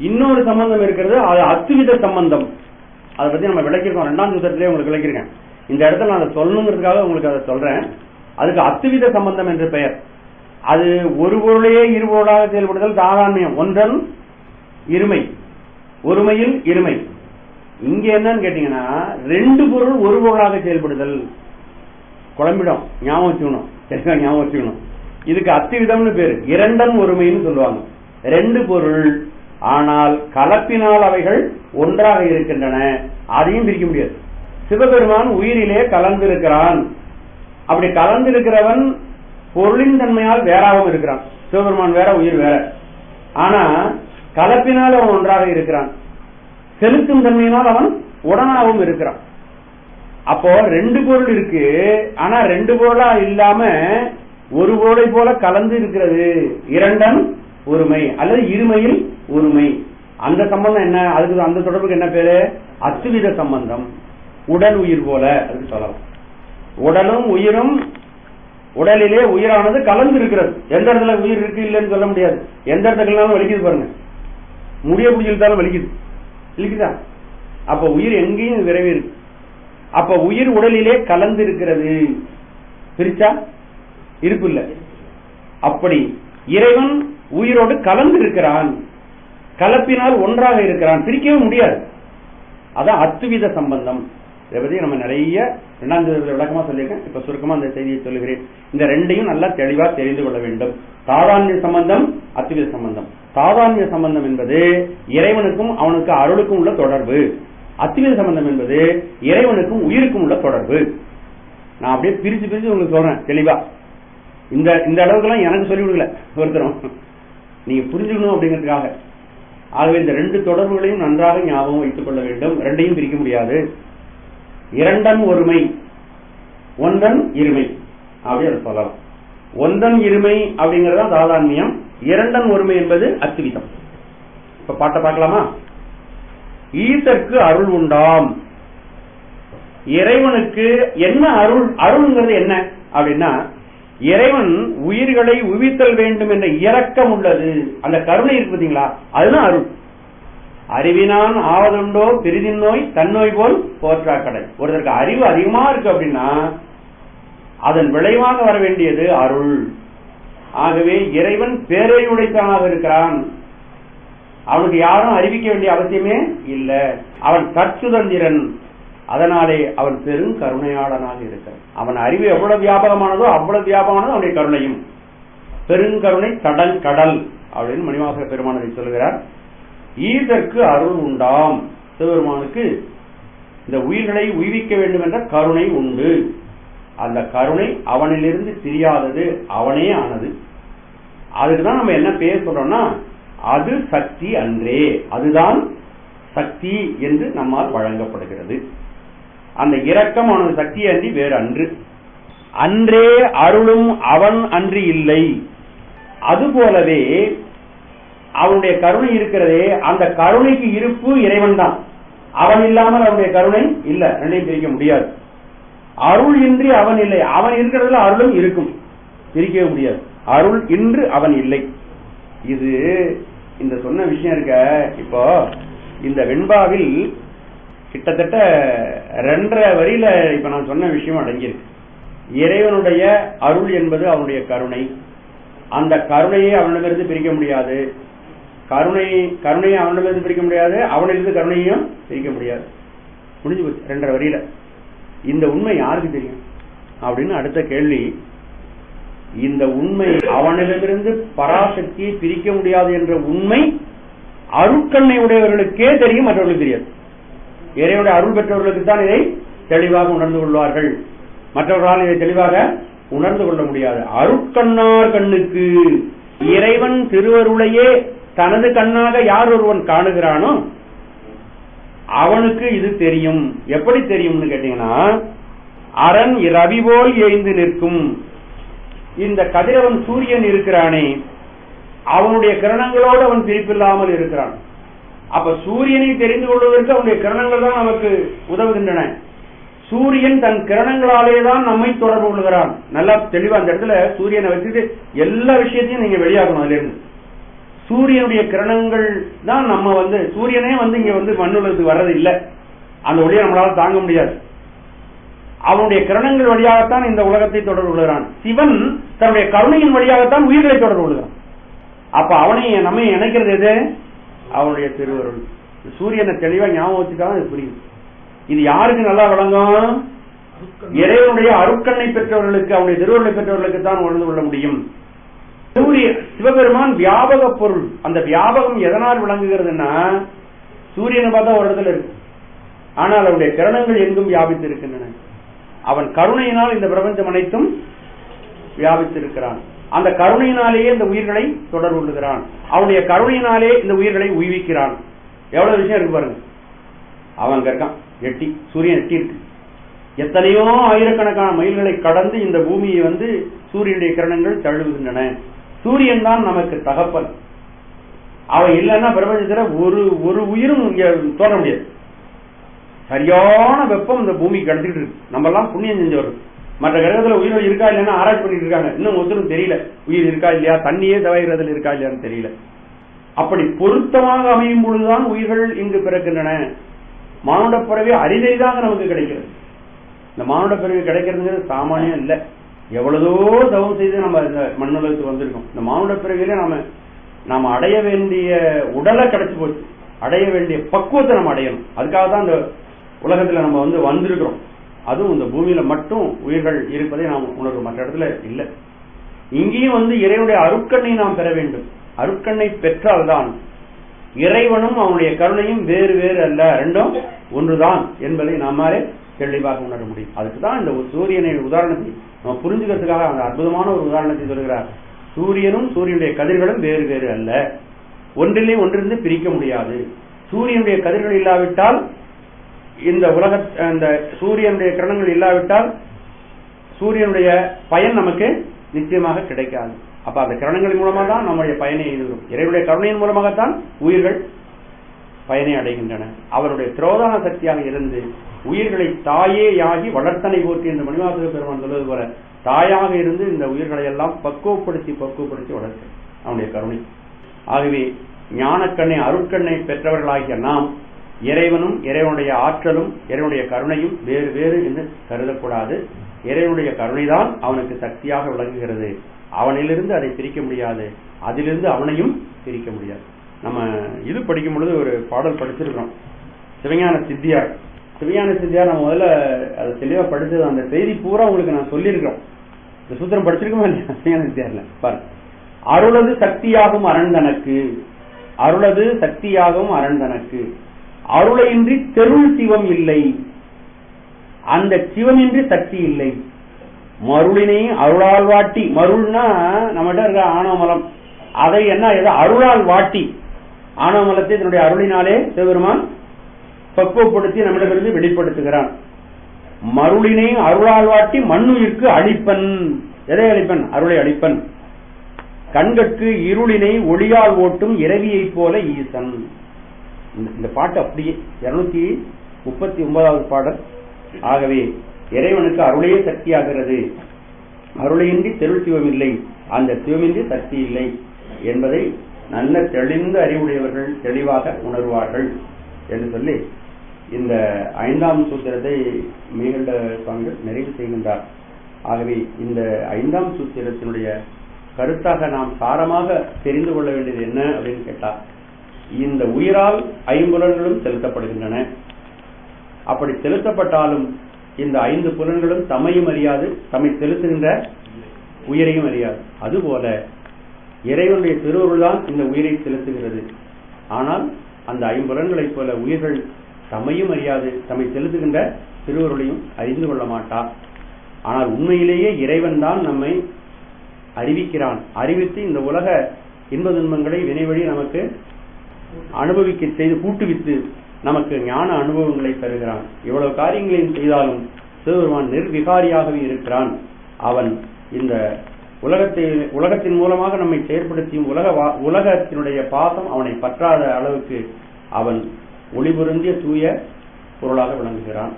இன்னொரு சம்பந்தம் இருக்கிறது, அது அத்துவித சம்பந்தம். அதை பத்தி நம்ம விளக்கிருக்கோம், 2ஆம் சூத்திரத்திலே உங்களுக்கு விளக்கிருக்கேன். இந்த இடத்துல நான் அதை சொல்லணுங்கிறதுக்காக உங்களுக்கு அதை சொல்றேன். அதுக்கு அத்துவித சம்பந்தம் என்று பெயர். அது ஒரு பொருளையே இரு பொருளாக செயல்படுதல் தாதான்மியம், ஒன்றன் இருமை, ஒருமையில் இருமை. இங்க என்னன்னு கேட்டீங்கன்னா ரெண்டு பொருள் ஒரு பொருளாக செயல்படுதல். குழம்பிடும், ஞாபகம் வச்சுக்கணும். இதுக்கு அத்துவிதம்னு பேரு, இரண்டன் ஒருமைன்னு சொல்லுவாங்க. ரெண்டு பொருள், ஆனால் கலப்பினால் அவைகள் ஒன்றாக இருக்கின்றன, அதையும் பிரிக்க முடியாது. சிவபெருமான் உயிரிலே கலந்திருக்கிறான். அப்படி கலந்திருக்கிறவன் பொருளின் தன்மையால் வேறாகவும் இருக்கிறான். சிவபெருமான் வேற, உயிர் வேற. ஆனா கலப்பினால் அவன் ஒன்றாக இருக்கிறான், செலுத்தும் தன்மையினால் அவன் உடனாகவும் இருக்கிறான். அப்போ ரெண்டு பொருள் இருக்கு, ஆனா ரெண்டு பொருளா இல்லாம ஒரு பொருளை போல கலந்து இருக்கிறது. இரண்டன் ஒருமை அல்லது இருமையில் ஒருமை. அந்த சம்பந்தம் என்ன, அதுக்கு அந்த தொடர்புக்கு என்ன பேரு, அத்துவித சம்பந்தம். உடல் உயிர் போல அதுக்கு சொல்லலாம். உடலும் உயிரும், உடலிலே உயிரானது கலந்து இருக்கிறது. எந்த இடத்துல உயிர் இருக்கு இல்லைன்னு சொல்ல முடியாது. எந்த இடத்துக்குனாலும் வலிக்குது பாருங்க, முடிய பிடிச்சிருந்தாலும் வலிக்குதா? அப்ப உயிர் எங்கேயும் விரைவி இருக்கு. அப்ப உயிர் உடலிலே கலந்து இருக்கிறது, பிரிச்சா இருப்பு இல்லை. அப்படி இறைவன் உயிரோடு கலந்து இருக்கிறான், கலப்பினால் ஒன்றாக இருக்கிறான், பிரிக்கவே முடியாது. அதான் அத்துவித சம்பந்தம். இதை பத்தி நம்ம நிறைய 2ஆம் சூத்திரத்தில் விளக்கமா சொல்லியிருக்கேன். இப்ப சுருக்கமா அந்த செய்தியை சொல்லுகிறேன். இந்த ரெண்டையும் நல்லா தெளிவா தெரிந்து கொள்ள வேண்டும். தாதான்மிய சம்பந்தம், அத்துவித சம்பந்தம். தாதான்மிய சம்பந்தம் என்பது இறைவனுக்கும் அவனுக்கு அருளுக்கும் உள்ள தொடர்பு. அத்துவித சம்பந்தம் என்பது இறைவனுக்கும் உயிருக்கும் உள்ள தொடர்பு. நான் அப்படியே பிரிச்சு உங்களுக்கு சொல்றேன் தெளிவா. இந்த அளவுக்குலாம் எனக்கு சொல்லி விடுக்கல ஒருத்தரும், நீங்க புரிஞ்சுக்கணும் அப்படிங்கிறதுக்காக. ஆகவே இந்த ரெண்டு தொடர்புகளையும் நன்றாக ஞாபகம் வைத்துக் கொள்ள வேண்டும். ரெண்டையும் பிரிக்க முடியாது. இரண்டன் ஒருமை, ஒன்றன் இருமை அப்படி அதை சொல்லலாம். ஒன்றன் இருமை அப்படிங்கறதா தாதான்மியம், இரண்டன் ஒருமை என்பது அத்துவிதம். இப்ப பாட்டை பார்க்கலாமா? ஈசற்கு அருள் உண்டாம். இறைவனுக்கு என்ன அருள்? அருள்ங்கிறது என்ன அப்படின்னா, இறைவன் உயிர்களை உய்வித்தல் வேண்டும் என்ற இரக்கம் உள்ளது, அந்த கருணை இருக்கு பார்த்தீங்களா, அதுதான் அருள். அறிவினான் ஆவதுண்டோ பிரிதின் நோய் தன்னோய் போல் போற்றா கடை. ஒருத்தருக்கு அறிவு அதிகமா இருக்கு அப்படின்னா அதன் விளைவாக வர வேண்டியது அருள். ஆகவே இறைவன் பேரறிவுடைத்தவனாக இருக்கிறான். அவனுக்கு யாரும் அறிவிக்க வேண்டிய அவசியமே இல்லை. அவன் கற்சுதந்திரன், அதனாலே அவன் பெரும் கருணையாளனாக இருக்கிறான். அவன் அறிவு எவ்வளவு வியாபகமானதோ அவ்வளவு வியாபகமானதோ அவனுடைய கருணையும். பெருங்கருணை கடல் கடல் அப்படின்னு மணிவாசக பெருமானதை சொல்லுகிறார். ஈதற்கு அருள் உண்டாம். சிவபெருமானுக்கு இந்த உயிர்களை உய்விக்க வேண்டும் என்ற கருணை உண்டு. அந்த கருணை அவனிலிருந்து பிரியாதது, அவனே ஆனது. அதுக்குதான் நம்ம என்ன பேர் சொல்றோம்னா, அது சக்தி அன்றே, அதுதான் சக்தி என்று நம்மால் வழங்கப்படுகிறது. அந்த இரக்கம் அவனது சக்தி அன்றி வேறு அன்று. அன்றே அருளும் அவன் அன்றி இல்லை. அதுபோலவே அவனுடைய கருணை இருக்கிறதே, அந்த கருணைக்கு இருப்பு இறைவன் தான். அவன் இல்லாமல் அவனுடைய கருணை இல்ல, ரெண்டையும் பிரிக்க முடியாது. அருள் இன்றி அவன் இல்லை, அவன் இருக்கிறதுல அருளும் இருக்கும், பிரிக்கவே முடியாது. அருள் இன்று அவன் இல்லை. இது இந்த சொன்ன விஷயம் இருக்க. இப்போ இந்த வெண்பாவில் கிட்டத்தட்ட 2.5 வரியில இப்ப நான் சொன்ன விஷயம் அடங்கியிருக்கு. இறைவனுடைய அருள் என்பது அவனுடைய கருணை, அந்த கருணையை அவனிடமிருந்து பிரிக்க முடியாது. கருணையை அவனிடமிருந்து பிரிக்க முடியாது, அவனிலிருந்து கருணையையும் பிரிக்க முடியாது. முடிஞ்சு போச்சு 2.5 வரியில. இந்த உண்மை யாருக்கு தெரியும் அப்படின்னு அடுத்த கேள்வி. இந்த உண்மை அவனிடமிருந்து பராசக்தியை பிரிக்க முடியாது என்ற உண்மை அருட்கண்ணை உடையவர்களுக்கே தெரியும், மற்றவர்களுக்கு தெரியாது. இறைவனுடைய அருள் பெற்றவர்களுக்கு தான் இதை தெளிவாக உணர்ந்து கொள்வார்கள், மற்றவர்களால் இதை தெளிவாக உணர்ந்து கொள்ள முடியாது. அருட்கண்ணார் கண்ணுக்கு இறைவன் திருவருளையே தனது கண்ணாக யார் ஒருவன் காணுகிறானோ அவனுக்கு இது தெரியும். எப்படி தெரியும்னு கேட்டீங்கன்னா, அரண் ரவி போல் ஏய்ந்து நிற்கும் இந்த கதிரவன் சூரியன் இருக்கிறானே, அவனுடைய கிரணங்களோடு அவன் பிரிப்பில்லாமல் இருக்கிறான். அப்ப சூரியனை தெரிந்து கொள்வதற்கு அவனுடைய கிரணங்கள் தான் நமக்கு உதவுகின்றன. சூரியன் தன் கிரணங்களாலே தான் நம்மை தொடர்பு கொள்கிறான். நல்லா தெளிவா அந்த இடத்துல சூரியனை வச்சுட்டு எல்லா விஷயத்தையும் நீங்க வெளியாகணும். அதுல இருந்து சூரியனுடைய கிரணங்கள் தான் நம்ம சூரியனே இங்க மண்ணுலகத்துக்கு வர்றது இல்லை, அந்த ஒளியை நம்மளால தாங்க முடியாது. அவனுடைய கிரணங்கள் வழியாகத்தான் இந்த உலகத்தை தொடர்பு கொள்கிறான். சிவன் தன்னுடைய கருணையின் வழியாகத்தான் உயிர்களை தொடர்பு கொள்கிறான். அப்ப அவனை நம்மை இணைக்கிறது எது? அவனுடைய திருவருள். சூரியனை தெளிவா ஞாபகம் வச்சுக்காம இது புரியும். இது யாருக்கு நல்லா வழங்கும்? இறைவனுடைய அருட்கண்ணை பெற்றவர்களுக்கு, அவனுடைய திருவருளை பெற்றவர்களுக்கு தான் உணர்ந்து கொள்ள முடியும். சிவபெருமான் வியாபக பொருள். அந்த வியாபகம் எதனால் விளங்குகிறதுனா, சூரியனை பார்த்தா ஒரு இடத்துல இருக்கு, ஆனால் அவருடைய கிரணங்கள் எங்கும் வியாபித்து இருக்கின்றன. அவன் கருணையினால் இந்த பிரபஞ்சம் அனைத்தும் வியாபித்திருக்கிறான். அந்த கருணையினாலேயே இந்த உயிர்களை தொடர்பு கொள்கிறான். அவனுடைய கருணையினாலே இந்த உயிர்களை உய்விக்கிறான். எவ்வளவு விஷயம் இருக்கு பாருங்க. அவன் இருக்கான், எட்டி சூரியன் எட்டி இருக்கு. எத்தனையோ ஆயிரக்கணக்கான மைல்களை கடந்து இந்த பூமியை சூரியனுடைய கிரணங்கள் தழுவுகின்றன. சூரியன் தான் நமக்கு தகப்பன். அவன் இல்லைன்னா பிரபஞ்சத்துல ஒரு உயிரும் தோன்ற முடியாது. சரியான வெப்பம் இந்த பூமிக்கு கிடைச்சிட்டு இருக்கு. நம்ம எல்லாம் புண்ணியம் செஞ்சவர். மற்ற கிரகத்துல உயிர் இருக்கா இல்லைன்னா ஆராய்ச்சி பண்ணிட்டு இருக்காங்க. இன்னும் ஒருத்தரும் தெரியல உயிர் இருக்கா இல்லையா, தண்ணியே தவைகிறதுல இருக்கா இல்லையான்னு தெரியல. அப்படி பொருத்தமாக அமையும் பொழுதுதான் உயிர்கள் இங்கு பிறக்கின்றன. மானுட பிறவி அரிதறிதாக நமக்கு கிடைக்கிறது. இந்த மானுட பிறவி கிடைக்கிறதுங்கிறது சாமானியம் இல்லை. எவ்வளவோ தவம் செய்து நம்ம இந்த மண்ணுலகத்துக்கு வந்திருக்கோம். இந்த மானுட பிறவியில நாம அடைய வேண்டிய உடலை கிடைச்சு போச்சு, அடைய வேண்டிய பக்குவத்தை நம்ம அடையணும். அதுக்காக தான் இந்த உலகத்துல நம்ம வந்திருக்கிறோம். அதுவும் இந்த பூமியில மட்டும் உயிர்கள் இருப்பதை நாம் உணர்வோம், மற்ற இடத்துல இல்லை. இங்கேயும் இறைவனுடைய அருட்கண்ணை நாம் பெற வேண்டும். அருட்கண்ணை பெற்றால்தான் இறைவனும் அவனுடைய கருணையும் வேறு வேறு அல்ல, ரெண்டும் ஒன்றுதான் என்பதை நம்மாலே தெளிவாக உணர முடியும். அதுக்குதான் இந்த சூரியனை உதாரணத்தை நம்ம புரிஞ்சுக்கிறதுக்காக அந்த அற்புதமான ஒரு உதாரணத்தை சொல்கிறார். சூரியனும் சூரியனுடைய கதிர்களும் வேறு வேறு அல்ல, ஒன்றிலே ஒன்றிலிருந்து பிரிக்க முடியாது. சூரியனுடைய கதிர்கள் இல்லாவிட்டால், இந்த இந்த சூரியனுடைய கிரணங்கள் இல்லாவிட்டால் சூரியனுடைய பயன் நமக்கு நிச்சயமாக கிடைக்காது. அப்ப அந்த கிரணங்களின் மூலமாக தான் நம்முடைய பயனை எழுதுகிறோம். இறைவனுடைய கருணையின் மூலமாகத்தான் உயிர்கள் பயனை அடைகின்றன. அவருடைய திரோதான சக்தியாக இருந்து உயிர்களை தாயேயாகி வளர்த்தனை போற்றி என்று மணிவாசக பெருமான் சொல்வது போல தாயாக இருந்து இந்த உயிர்களை எல்லாம் பக்குவப்படுத்தி வளர்த்து அவனுடைய கருணை. ஆகவே ஞானக்கண்ணை அருட்கண்ணை பெற்றவர்களாகிய நாம் இறைவனும் இறைவனுடைய ஆற்றலும் இறைவனுடைய கருணையும் வேறு வேறு என்று கருதக்கூடாது. இறைவனுடைய கருணைதான் அவனுக்கு சக்தியாக விளங்குகிறது. அவனிலிருந்து அதை பிரிக்க முடியாது, அதிலிருந்து அவனையும் பிரிக்க முடியாது. நம்ம இது படிக்கும் பொழுது ஒரு பாடல் படிச்சிருக்கிறோம், சிவஞான சித்தியார். சிவஞான சித்தியார் நம்ம முதல்ல அதை தெளிவா படிச்சது, அந்த செய்தி பூரா உங்களுக்கு நான் சொல்லியிருக்கிறோம். இந்த சூத்திரம் படிச்சிருக்கோமா இல்லையா? சிவஞான சித்தியார்ல பாரு, அருளது சக்தியாகும் அரண்தனக்கு, அருளது சக்தியாகும் அரண்தனக்கு, அருளையின்றி தெருள் சிவம் இல்லை, அந்த சிவமின்றி சக்தி இல்லை, மருளினை அருளால் வாட்டி, மருள்னா நம்மகிட்ட இருக்க ஆணவமலம், அதை அருளால் வாட்டி ஆணவமலத்தை தன்னுடைய அருளினாலே சிவபெருமான் பக்குவப்படுத்தி நம்மிடமிருந்து வெளிப்படுத்துகிறான். மருளினை அருளால் வாட்டி மண்ணுயிர்க்கு அளிப்பன். எதை அளிப்பன்? அருளை அளிப்பன். கண்கட்கு இருளினை ஒளியால் ஓட்டும் இரவியை போல ஈசன். இந்த பாட்டு அப்படியே 239வது பாடல். ஆகவே இறைவனுக்கு அருளே சக்தியாகிறது. அருளையின்றி தெருள் சிவம் இல்லை, அந்த சிவமின்றி சக்தி இல்லை என்பதை நல்ல தெளிந்த அறிவுடையவர்கள் தெளிவாக உணர்வார்கள் என்று சொல்லி இந்த 5ஆம் சூத்திரத்தை மீகண்ட சுவாமிகள் நிறைவு செய்கின்றார். ஆகவே இந்த 5ஆம் சூத்திரத்தினுடைய கருத்தாக நாம் சாரமாக தெரிந்து கொள்ள வேண்டியது என்ன அப்படின்னு கேட்டால், இந்த உயிரால் ஐம்புலன்களும் செலுத்தப்படுகின்றன. அப்படி செலுத்தப்பட்டாலும் இந்த 5 புலன்களும் தம்மையும் அறியாது, தம்மை செலுத்துகின்ற உயிரையும் அறியாது. அதுபோல இறைவனுடைய திருவருள் தான் இந்த உயிரை செலுத்துகிறது. ஆனால் அந்த 5 புலன்களைப் போல உயிர்கள் தம்மையும் அறியாது, தம்மை செலுத்துகின்ற திருவருளையும் அறிந்து கொள்ள மாட்டார். ஆனால் உண்மையிலேயே இறைவன் தான் நம்மை அறிவிக்கிறான். அறிவித்து இந்த உலக இன்ப துன்பங்களை வினைவழி நமக்கு அனுபவிக்க செய்து கூட்டுவித்து நமக்கு ஞான அனுபவங்களை தருகிறான். இவ்வளவு காரியங்களையும் செய்தாலும் சிவபெருமான் நிர்விகாரியாகவே இருக்கிறான். அவன் இந்த உலகத்தின் மூலமாக நம்மை செயற்படுத்தியும் உலகத்தினுடைய பாசம் அவனை பற்றாத அளவுக்கு அவன் ஒளிபுரிந்திய தூய பொருளாக விளங்குகிறான்.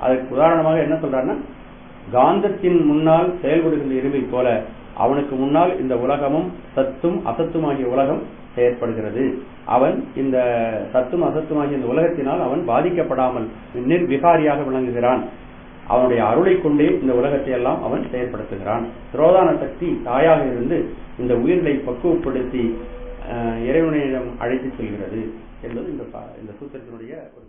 அதற்கு உதாரணமாக என்ன சொல்றான்னா, காந்தத்தின் முன்னால் செயல்படுகின்ற இரும்பை போல அவனுக்கு முன்னால் இந்த உலகமும் சத்தும் அசத்துமாகிய உலகம் செயற்படுகிறது. அவன் இந்த சத்தும் அசத்துமாகிய இந்த உலகத்தினால் அவன் பாதிக்கப்படாமல் நிர்விகாரியாக விளங்குகிறான். அவனுடைய அருளை கொண்டே இந்த உலகத்தை எல்லாம் அவன் செயற்படுத்துகிறான். திரோதான சக்தி தாயாக இருந்து இந்த உயிர்களை பக்குவப்படுத்தி இறைவனிடம் அழைத்து செல்கிறது என்பது இந்த சூத்திரத்தினுடைய ஒரு